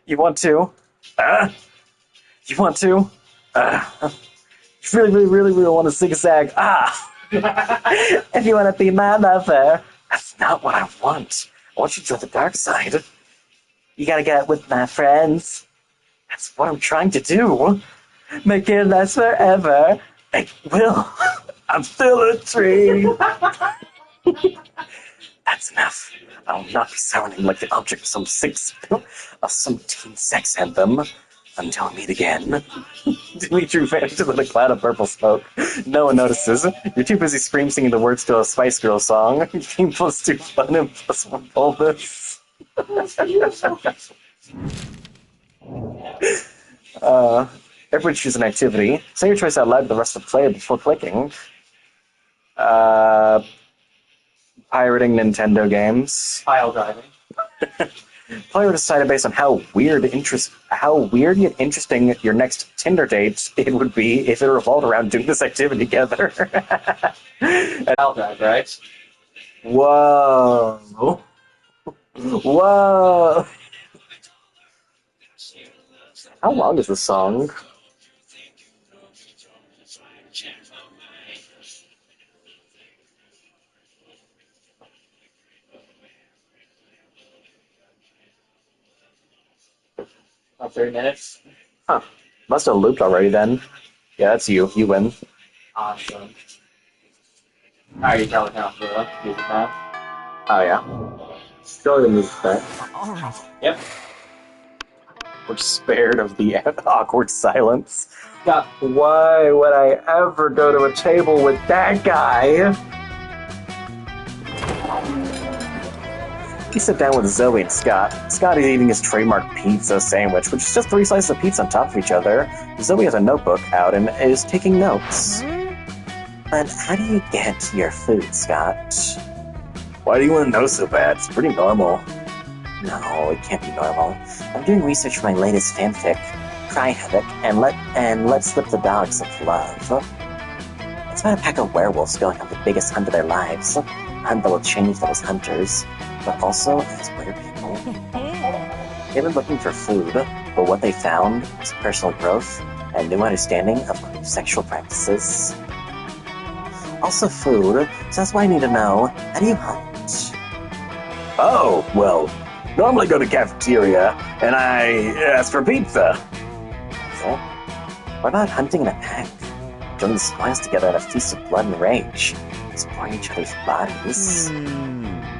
You want to. You want to. You really, really, really, really want to zigzag. If you want to be my lover. That's not what I want. I want you to join the dark side. You gotta get with my friends. That's what I'm trying to do. Make it last forever. It will. I'm still a tree. That's enough. I will not be sounding like the object of some teen sex anthem. Until we meet again. Dimitri vanishes in a cloud of purple smoke. No one notices. You're too busy scream singing the words to a Spice Girls song. You gain +2 fun and +1 boldness. Everyone choose an activity. Say your choice out loud to the rest of the player before clicking. Pirating Nintendo games. Pile driving. Player decided based on how weird yet interesting your next Tinder date it would be if it revolved around doing this activity together. Pile drive, right? Whoa. Whoa. How long is the song? About 30 minutes. Huh. Must have looped already then. Yeah, that's you. You win. Awesome. Alright, you probably count for the music now. Oh, yeah. Still the music back. All right. Yep. We're spared of the awkward silence. Yeah. Why would I ever go to a table with that guy? We sit down with Zoe and Scott. Scott is eating his trademark pizza sandwich, which is just 3 slices of pizza on top of each other. Zoe has a notebook out and is taking notes. But how do you get your food, Scott? Why do you want to know so bad? It's pretty normal. No, it can't be normal. I'm doing research for my latest fanfic, Cry Havoc, and let slip the dogs of love. It's about a pack of werewolves going on the biggest hunt of their lives. A hunt that will change those hunters, but also as were people. They've been looking for food, but what they found was personal growth and new understanding of sexual practices. Also food, so that's why I need to know, how do you hunt? Oh, well, normally go to cafeteria, and I ask for pizza. Okay. What about hunting in a pack? Joining the squires together at a feast of blood and rage, exploring each other's bodies.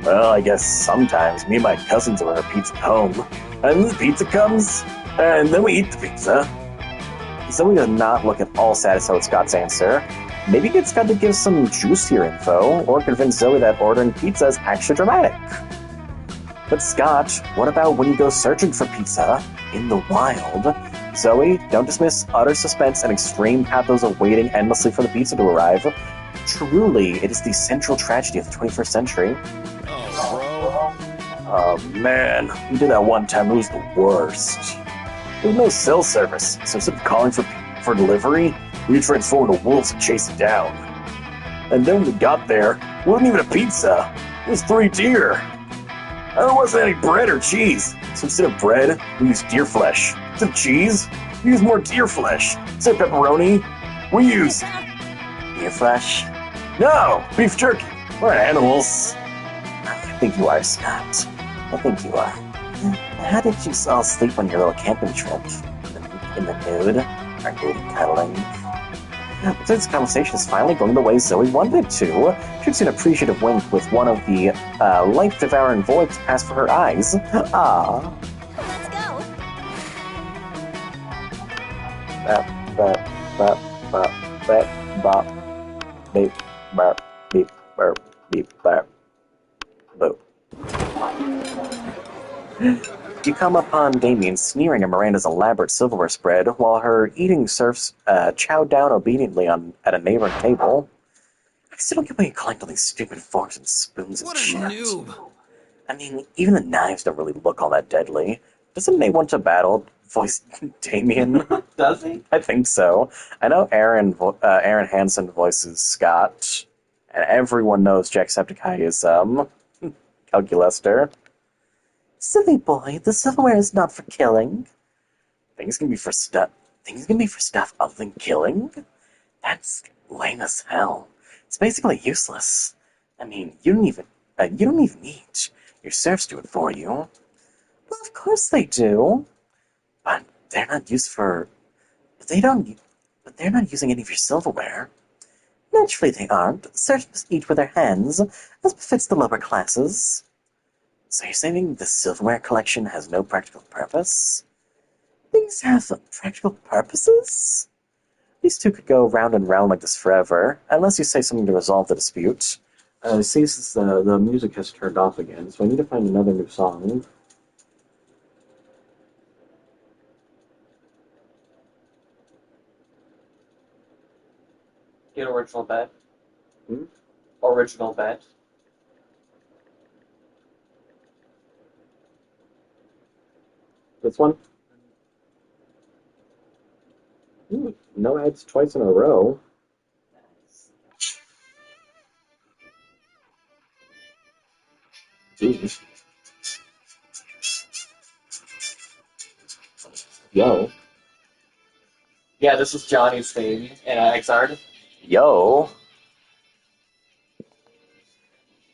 Well, I guess sometimes me and my cousins order pizza at home, and the pizza comes, and then we eat the pizza. Zoe does not look at all satisfied with Scott's answer. Maybe get Scott to give some juicier info, or convince Zoe that ordering pizza is actually dramatic. But Scott, what about when you go searching for pizza in the wild? Zoe, don't dismiss utter suspense and extreme pathos of waiting endlessly for the pizza to arrive. Truly, it is the central tragedy of the 21st century. Oh, man, we did that one time, it was the worst. There was no cell service, so instead of calling for delivery, we transformed into wolves and chased it down. And then when we got there, it wasn't even a pizza, it was 3-tier. And there wasn't any bread or cheese, so instead of bread, we used deer flesh. Instead of cheese, we used more deer flesh. Instead of pepperoni, we used... Deer flesh? No! Beef jerky! We're animals. I think you are, Scott. I think you are. How did you all sleep on your little camping trip? In the nude? Or nude cuddling? This conversation is finally going the way Zoe wanted it to. She'd seen an appreciative wink with one of the life-devouring voids pass for her eyes. Ah. Let's go. Beep, burp, beep, burp, beep, burp. Boo. You come upon Damien sneering at Miranda's elaborate silverware spread while her eating serfs chow down obediently at a neighboring table. I still don't get why you collect all these stupid forks and spoons and What a shit. noob. I mean, even the knives don't really look all that deadly. Doesn't Nate want to battle voice Damien? Does he? I think so. I know Aaron Hansen voices Scott, and everyone knows Jacksepticeye is Calculester. Silly boy, the silverware is not for killing. Things can be for stuff other than killing? That's lame as hell. It's basically useless. I mean, you don't even eat. Your serfs do it for you. Well, of course they do. But they're not used for... But they're not using any of your silverware. Naturally they aren't. Serfs must eat with their hands, as befits the lower classes. So you're saying the silverware collection has no practical purpose? Things have practical purposes? These two could go round and round like this forever, unless you say something to resolve the dispute. See, since the music has turned off again, so I need to find another new song. Get original bet. Hmm? Original bet. This one? Ooh, no ads twice in a row. Jeez. Yo. Yeah, this is Johnny's theme in Xrd. Yo.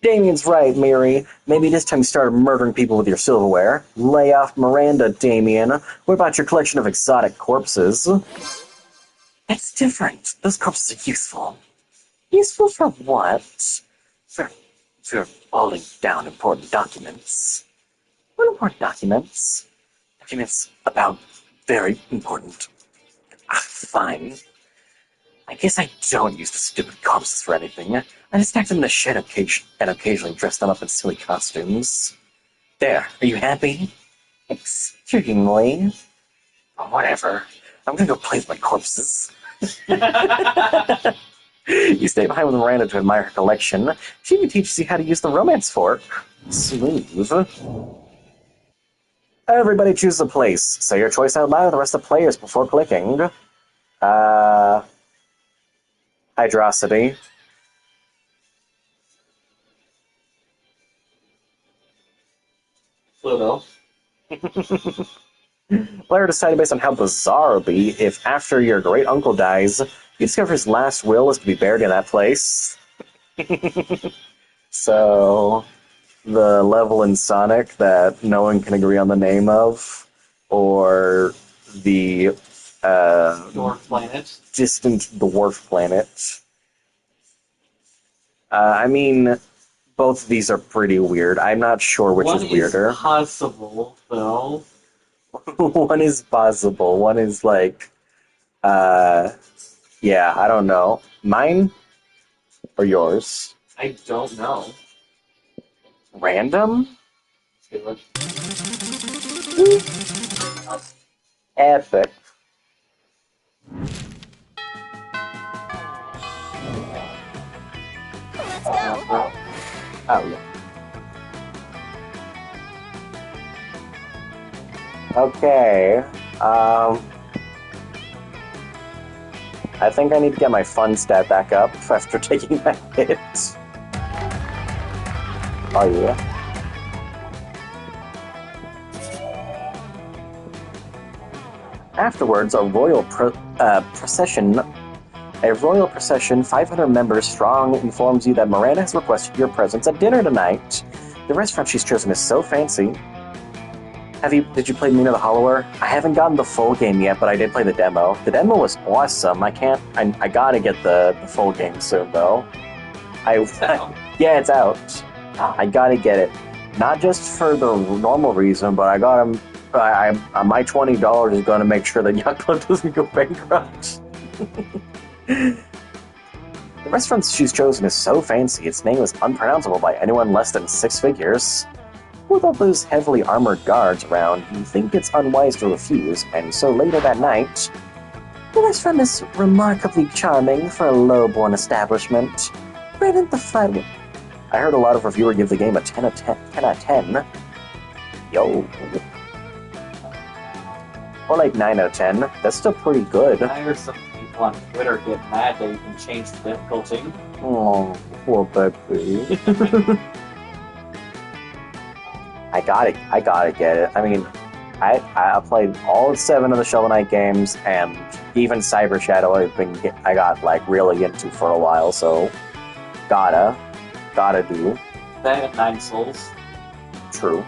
Damien's right, Mary. Maybe this time you started murdering people with your silverware. Lay off Miranda, Damien. What about your collection of exotic corpses? That's different. Those corpses are useful. Useful for what? For holding down important documents. What important documents? Arguments about very important. Fine. I guess I don't use the stupid corpses for anything. I just stack them in the shed and occasionally dress them up in silly costumes. There, are you happy? Extremely. Oh, whatever. I'm gonna go play with my corpses. You stay behind with Miranda to admire her collection. She even teaches you how to use the romance fork. Smooth. Everybody choose a place. Say your choice out loud to the rest of the players before clicking. Hydrosity. Pluto. Player decided based on how bizarre it'll be if after your great uncle dies, you discover his last will is to be buried in that place. So, the level in Sonic that no one can agree on the name of, or the Dwarf planet. distant dwarf planet. I mean, both of these are pretty weird. I'm not sure which One is weirder. is possible, though. One is possible. One is like, yeah, I don't know. Mine or yours? I don't know. Random? Let's Epic. go. Oh, yeah. Okay. I think I need to get my fun stat back up after taking that hit. Oh, yeah. Afterwards, a royal procession, 500 members strong, informs you that Miranda has requested your presence at dinner tonight. The restaurant she's chosen is so fancy. Did you play Mina the Hollower? I haven't gotten the full game yet, but I did play the demo. The demo was awesome. I gotta get the full game soon, though. Yeah, it's out. I gotta get it. Not just for the normal reason, but I got him. My $20 is going to make sure that Yacht Club doesn't go bankrupt. The restaurant she's chosen is so fancy, its name is unpronounceable by anyone less than 6 figures. With all those heavily armored guards around, you think it's unwise to refuse, and so later that night, the restaurant is remarkably charming for a low-born establishment. Right at the front. I heard a lot of reviewers give the game a 10 out of 10. Yo. Or like 9 out of 10. That's still pretty good. I heard some people on Twitter get mad that you can change the difficulty. Oh, poor baby. I gotta get it. I mean, I played all 7 of the Shovel Knight games, and even Cyber Shadow I got like really into for a while, so gotta do. That and 9 Souls. True.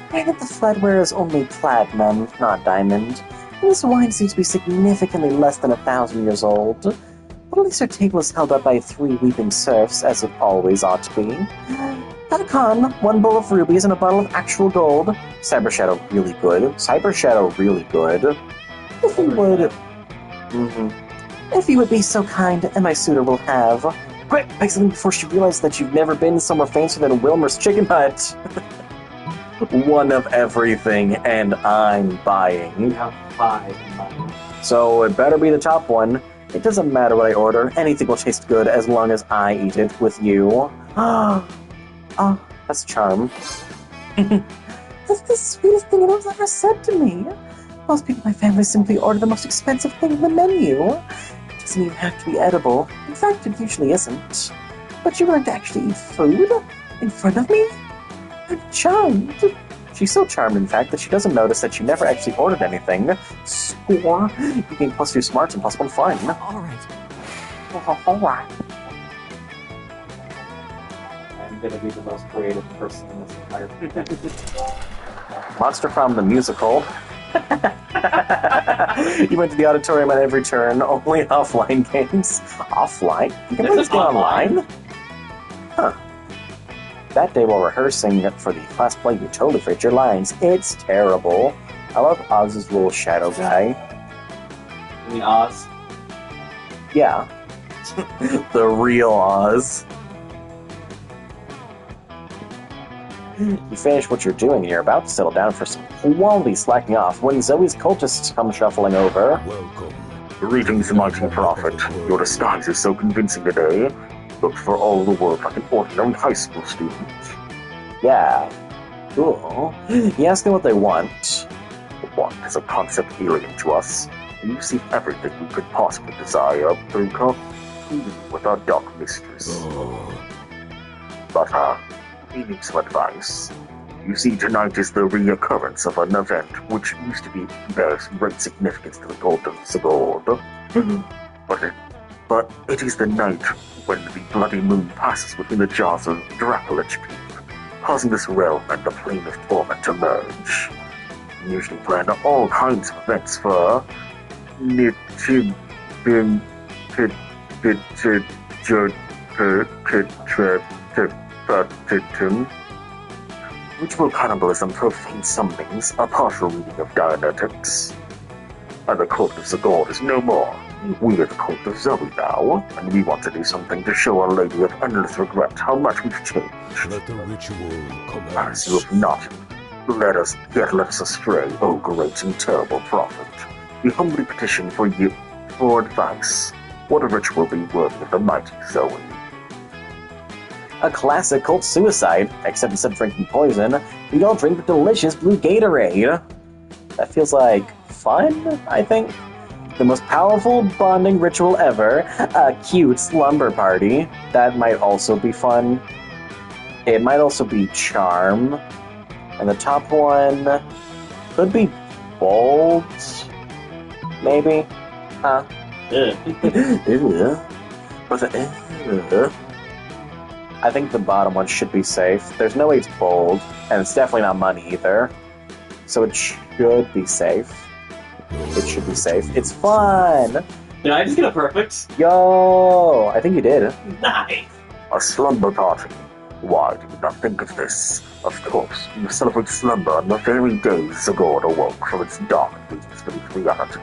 Granted, the flatware is only platinum, not diamond. And this wine seems to be significantly less than 1,000 years old. But at least her table is held up by 3 weeping serfs, as it always ought to be. At a con, 1 bowl of rubies and a bottle of actual gold. Cyber Shadow really good. If you would... If you would be so kind, and my suitor will have... Quick, make something before she realizes that you've never been somewhere fancier than Wilmer's Chicken Hut. One of everything, and I'm buying. You have 5. So it better be the top one. It doesn't matter what I order. Anything will taste good as long as I eat it with you. Oh, that's charm. That's the sweetest thing anyone's ever said to me. Most people in my family simply order the most expensive thing in the menu. It doesn't even have to be edible. In fact, it usually isn't. But you're willing to actually eat food? In front of me? I'm charmed. She's so charmed, in fact, that she doesn't notice that you never actually ordered anything. Score! You gain +2 smarts and +1 fun. All right. Alright. I'm gonna be the most creative person in this entire thing. Monster from the musical. You went to the auditorium at every turn, only offline games. Offline? You can play this game online? Huh. That day while rehearsing for the class play, you totally forget your lines. It's terrible. I love Oz's little shadow guy. You mean Oz? Yeah. The real Oz. You finish what you're doing and you're about to settle down for some quality slacking off when Zoe's cultists come shuffling over. Welcome. Greetings, mighty prophet. Your disguise is so convincing today. Look for all the world like an ordinary high school student. Yeah. Cool. You ask them what they want. What is a concept alien to us? You see everything we could possibly desire through with our dark mistress. Oh, But, we need some advice. You see, tonight is the reoccurrence of an event which used to bears great significance to the cult of Sigurd. But it is the night when the bloody moon passes between the jaws of Draculich Peak, causing this realm and the plane of torment to merge. We usually plan all kinds of events for ritual cannibalism, profane summonings, a partial reading of Dianetics. And the cult of Sigurd is no more. We are the cult of Zoe now, and we want to do something to show Our Lady of Endless Regret how much we've changed. let the ritual As commence. you have not led us astray, O great and terrible prophet. We humbly petition for you for advice. What a ritual be worthy of the mighty Zoe? A classic cult suicide, except instead of drinking poison, we all drink the delicious blue Gatorade. That feels like fun, I think. The most powerful bonding ritual ever, a cute slumber party. That might also be fun. It might also be charm. And the top one could be bold, maybe? Huh? Yeah. I think the bottom one should be safe. There's no way it's bold, and it's definitely not money either. So it should be safe. It should be safe. It's fun! Did I just get a perfect? Yo! I think you did. Nice! A slumber party. Why do you not think of this? Of course, you celebrate slumber on the very day Sigurd awoke from its dark dreams beneath reality.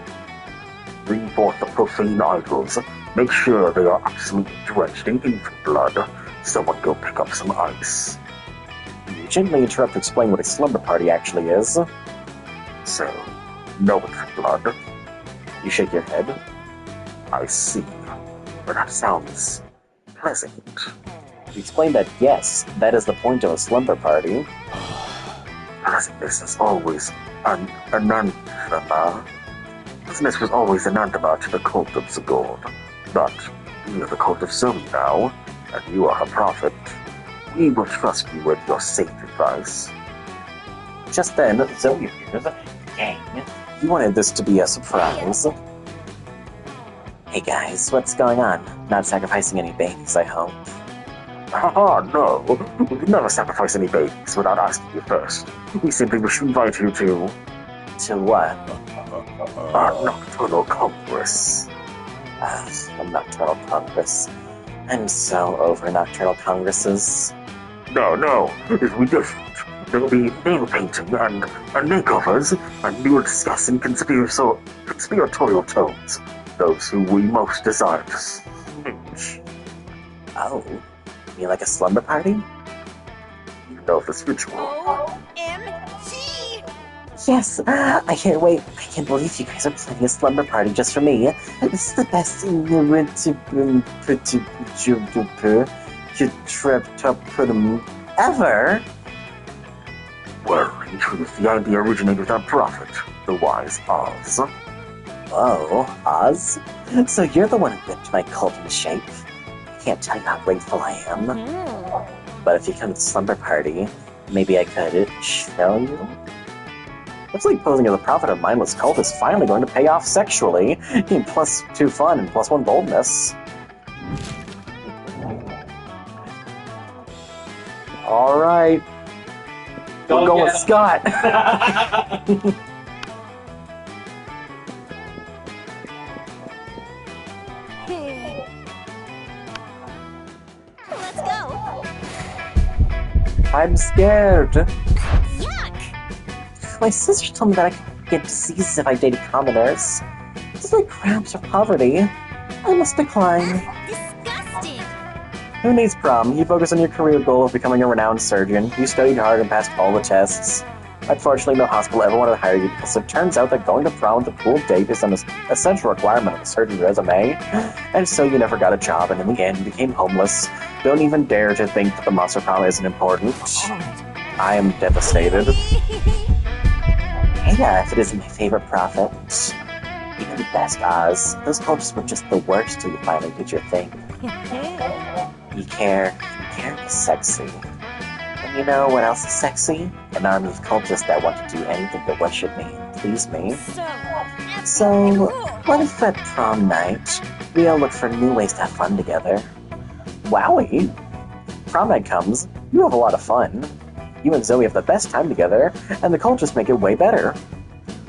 Bring forth the profane idols. Make sure they are absolutely drenched in infant blood. Someone go pick up some ice. You gently interrupt to explain what a slumber party actually is. So, no infant blood. You shake your head. I see. But that sounds pleasant. You explain that, yes, that is the point of a slumber party. Pleasantness is always an anathema. Pleasantness was always anathema to the cult of Sigurd. But we are the cult of Zoe now, and you are a prophet. We will trust you with your safe advice. Just then, Zoe appears. Dang, you wanted this to be a surprise. Hey guys, what's going on? Not sacrificing any babies, I hope. Haha, no. We would never sacrifice any babies without asking you first. We simply wish to invite you to To what? our nocturnal congress. A nocturnal congress. I'm so over nocturnal congresses. No, it'll be different. There will be nail painting and makeovers, and we will discuss in conspiratorial tones those who we most desire to smooch. Oh, you mean like a slumber party? You know this ritual. OMG! Yes, I can't wait. I can't believe you guys are planning a slumber party just for me. This is the best trip ever. Well, in truth, the idea originated with our prophet, the wise Oz. Whoa, Oz? So you're the one who whipped my cult into shape? I can't tell you how grateful I am. But if you come to the slumber party, maybe I could show you? Looks like posing as a prophet of mindless cult is finally going to pay off sexually. +2 fun and +1 boldness. Alright. We'll go with Scott. Let's go. I'm scared. Yuck! My sister told me that I could get diseases if I dated commoners. It's like cramps or poverty. I must decline. Disgusting! Who needs prom? You focus on your career goal of becoming a renowned surgeon. You studied hard and passed all the tests. Unfortunately, no hospital ever wanted to hire you because it turns out that going to prom with a cool date is an essential requirement of a surgeon's resume. And so you never got a job and in the end became homeless. Don't even dare to think that the monster prom isn't important. All right. I am devastated. Hey, if it isn't my favorite prophet. You're the best, Oz. Those cultists were just the worst till you finally did your thing. You care is sexy. And you know what else is sexy? An army of cultists that want to do anything to worship me and please me. So, what if at prom night, we all look for new ways to have fun together? Wowie! Prom night comes, you have a lot of fun. You and Zoe have the best time together, and the cultists make it way better.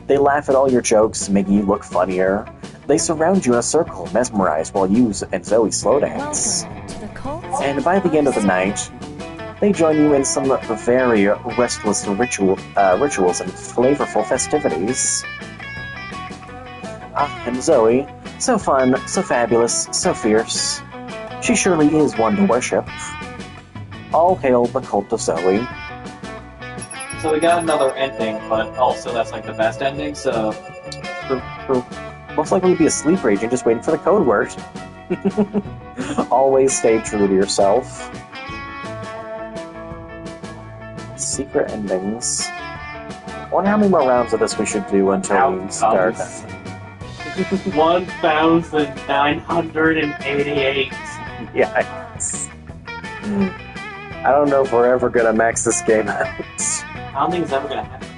They laugh at all your jokes, making you look funnier. They surround you in a circle, mesmerized, while you and Zoe slow dance. Welcome to the cult. And by the end of the night, they join you in some very restless rituals and flavorful festivities. Ah, and Zoe, so fun, so fabulous, so fierce. She surely is one to worship. All hail the cult of Zoe. So we got another ending, but also that's like the best ending, so... Most likely be a sleep raging just waiting for the code word. Always stay true to yourself. Secret endings. I wonder how many more rounds of this we should do until we start. 1,988. Yikes. I don't know if we're ever gonna max this game out. I don't think it's ever gonna happen.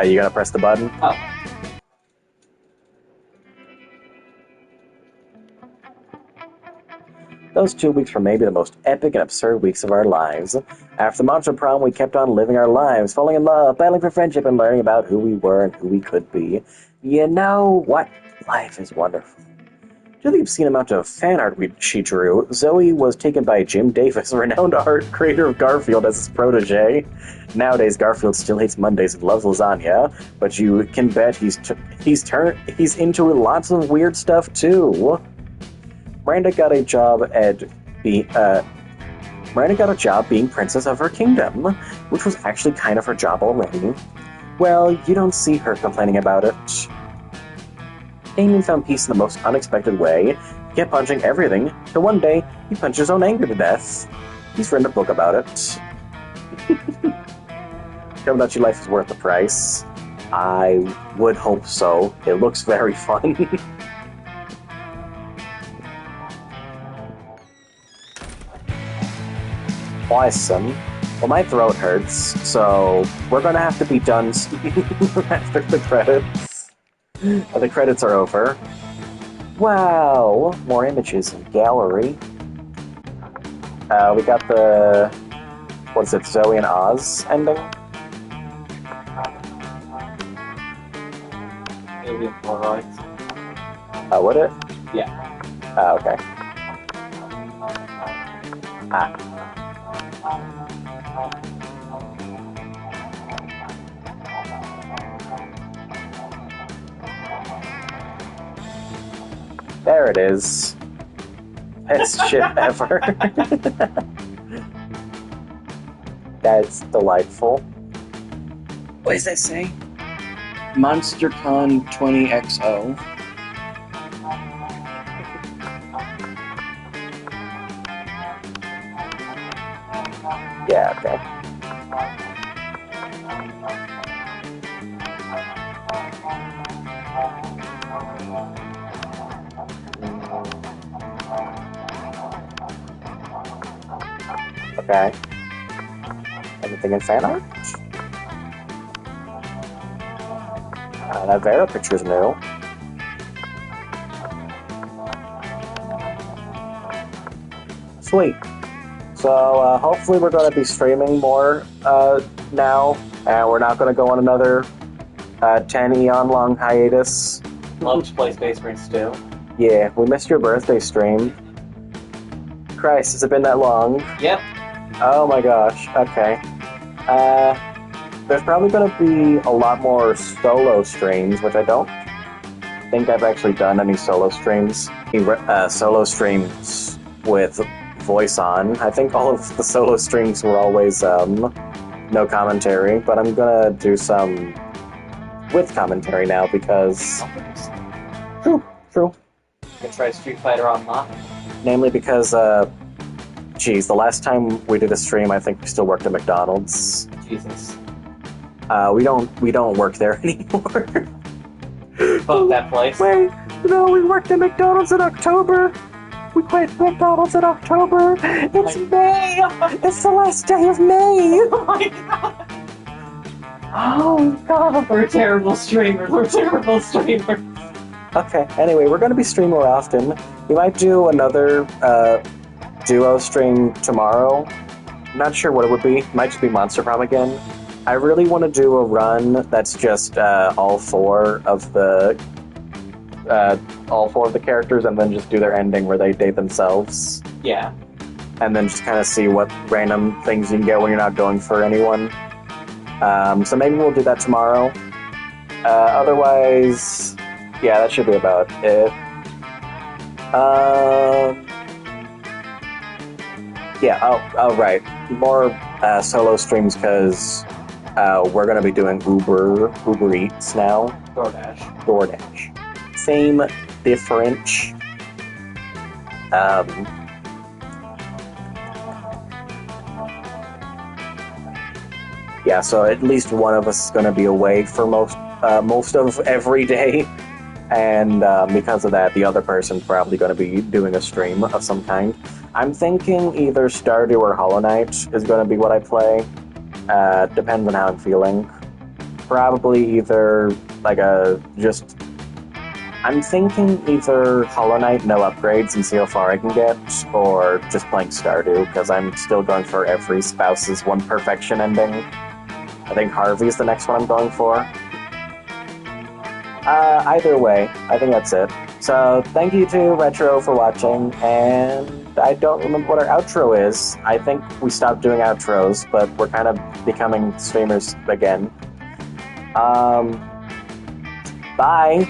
You gonna press the button? Oh. Those 2 weeks were maybe the most epic and absurd weeks of our lives. After the monster prom, we kept on living our lives, falling in love, battling for friendship, and learning about who we were and who we could be. You know what? Life is wonderful. To the obscene amount of fan art she drew, Zoe was taken by Jim Davis, a renowned art creator of Garfield, as his protege. Nowadays, Garfield still hates Mondays and loves lasagna, but you can bet he's into lots of weird stuff too. Miranda got a job being princess of her kingdom, which was actually kind of her job already. Well, you don't see her complaining about it. Damien found peace in the most unexpected way. He kept punching everything, till one day, he punched his own anger to death. He's written a book about it. Tell me that your life is worth the price. I would hope so. It looks very fun. Awesome. Well, my throat hurts, so we're gonna have to be done after the credits. The credits are over. Wow, more images in gallery. We got the, what is it, Zoe and Oz ending? It'll be alright. Would it? Yeah. Okay. There it is. Best shit ever. That's delightful. What does that say? MonsterCon 20XO. Yeah, okay. Okay. Anything in fan art? That Vera picture's new. Sweet. So, hopefully we're going to be streaming more now, and we're not going to go on another 10 eon long hiatus. Love to play Space Marine still. Yeah, we missed your birthday stream. Christ, has it been that long? Yep. Oh my gosh, okay. There's probably gonna be a lot more solo streams, which I don't think I've actually done any solo streams. Solo streams with voice on. I think all of the solo streams were always, no commentary, but I'm gonna do some with commentary now because... True. You can try Street Fighter Online. Namely because, geez, the last time we did a stream, I think we still worked at McDonald's. Jesus. We don't work there anymore. Fuck that place. Wait, no, we worked at McDonald's in October. We quit McDonald's in October. It's May. It's the last day of May. Oh my god. Oh god. We're terrible streamers. Okay. Anyway, we're gonna be streaming more often. We might do another duo stream tomorrow. Not sure what it would be. Might just be Monster Prom again. I really want to do a run that's just all four of the characters, and then just do their ending where they date themselves, Yeah. and then just kind of see what random things you can get when you're not going for anyone. So maybe we'll do that tomorrow. Otherwise, yeah, that should be about it. Yeah. Oh, right. More solo streams because we're gonna be doing Uber Eats now. DoorDash. Same, different. Yeah, so at least one of us is going to be away for most of every day, and because of that, the other person's probably going to be doing a stream of some kind. I'm thinking either Stardew or Hollow Knight is going to be what I play. Depends on how I'm feeling. Probably either I'm thinking either Hollow Knight, no upgrades, and see how far I can get, or just playing Stardew, because I'm still going for every spouse's one perfection ending. I think Harvey's the next one I'm going for. Either way, I think that's it. So, thank you to Retro for watching, and I don't remember what our outro is. I think we stopped doing outros, but we're kind of becoming streamers again. Bye!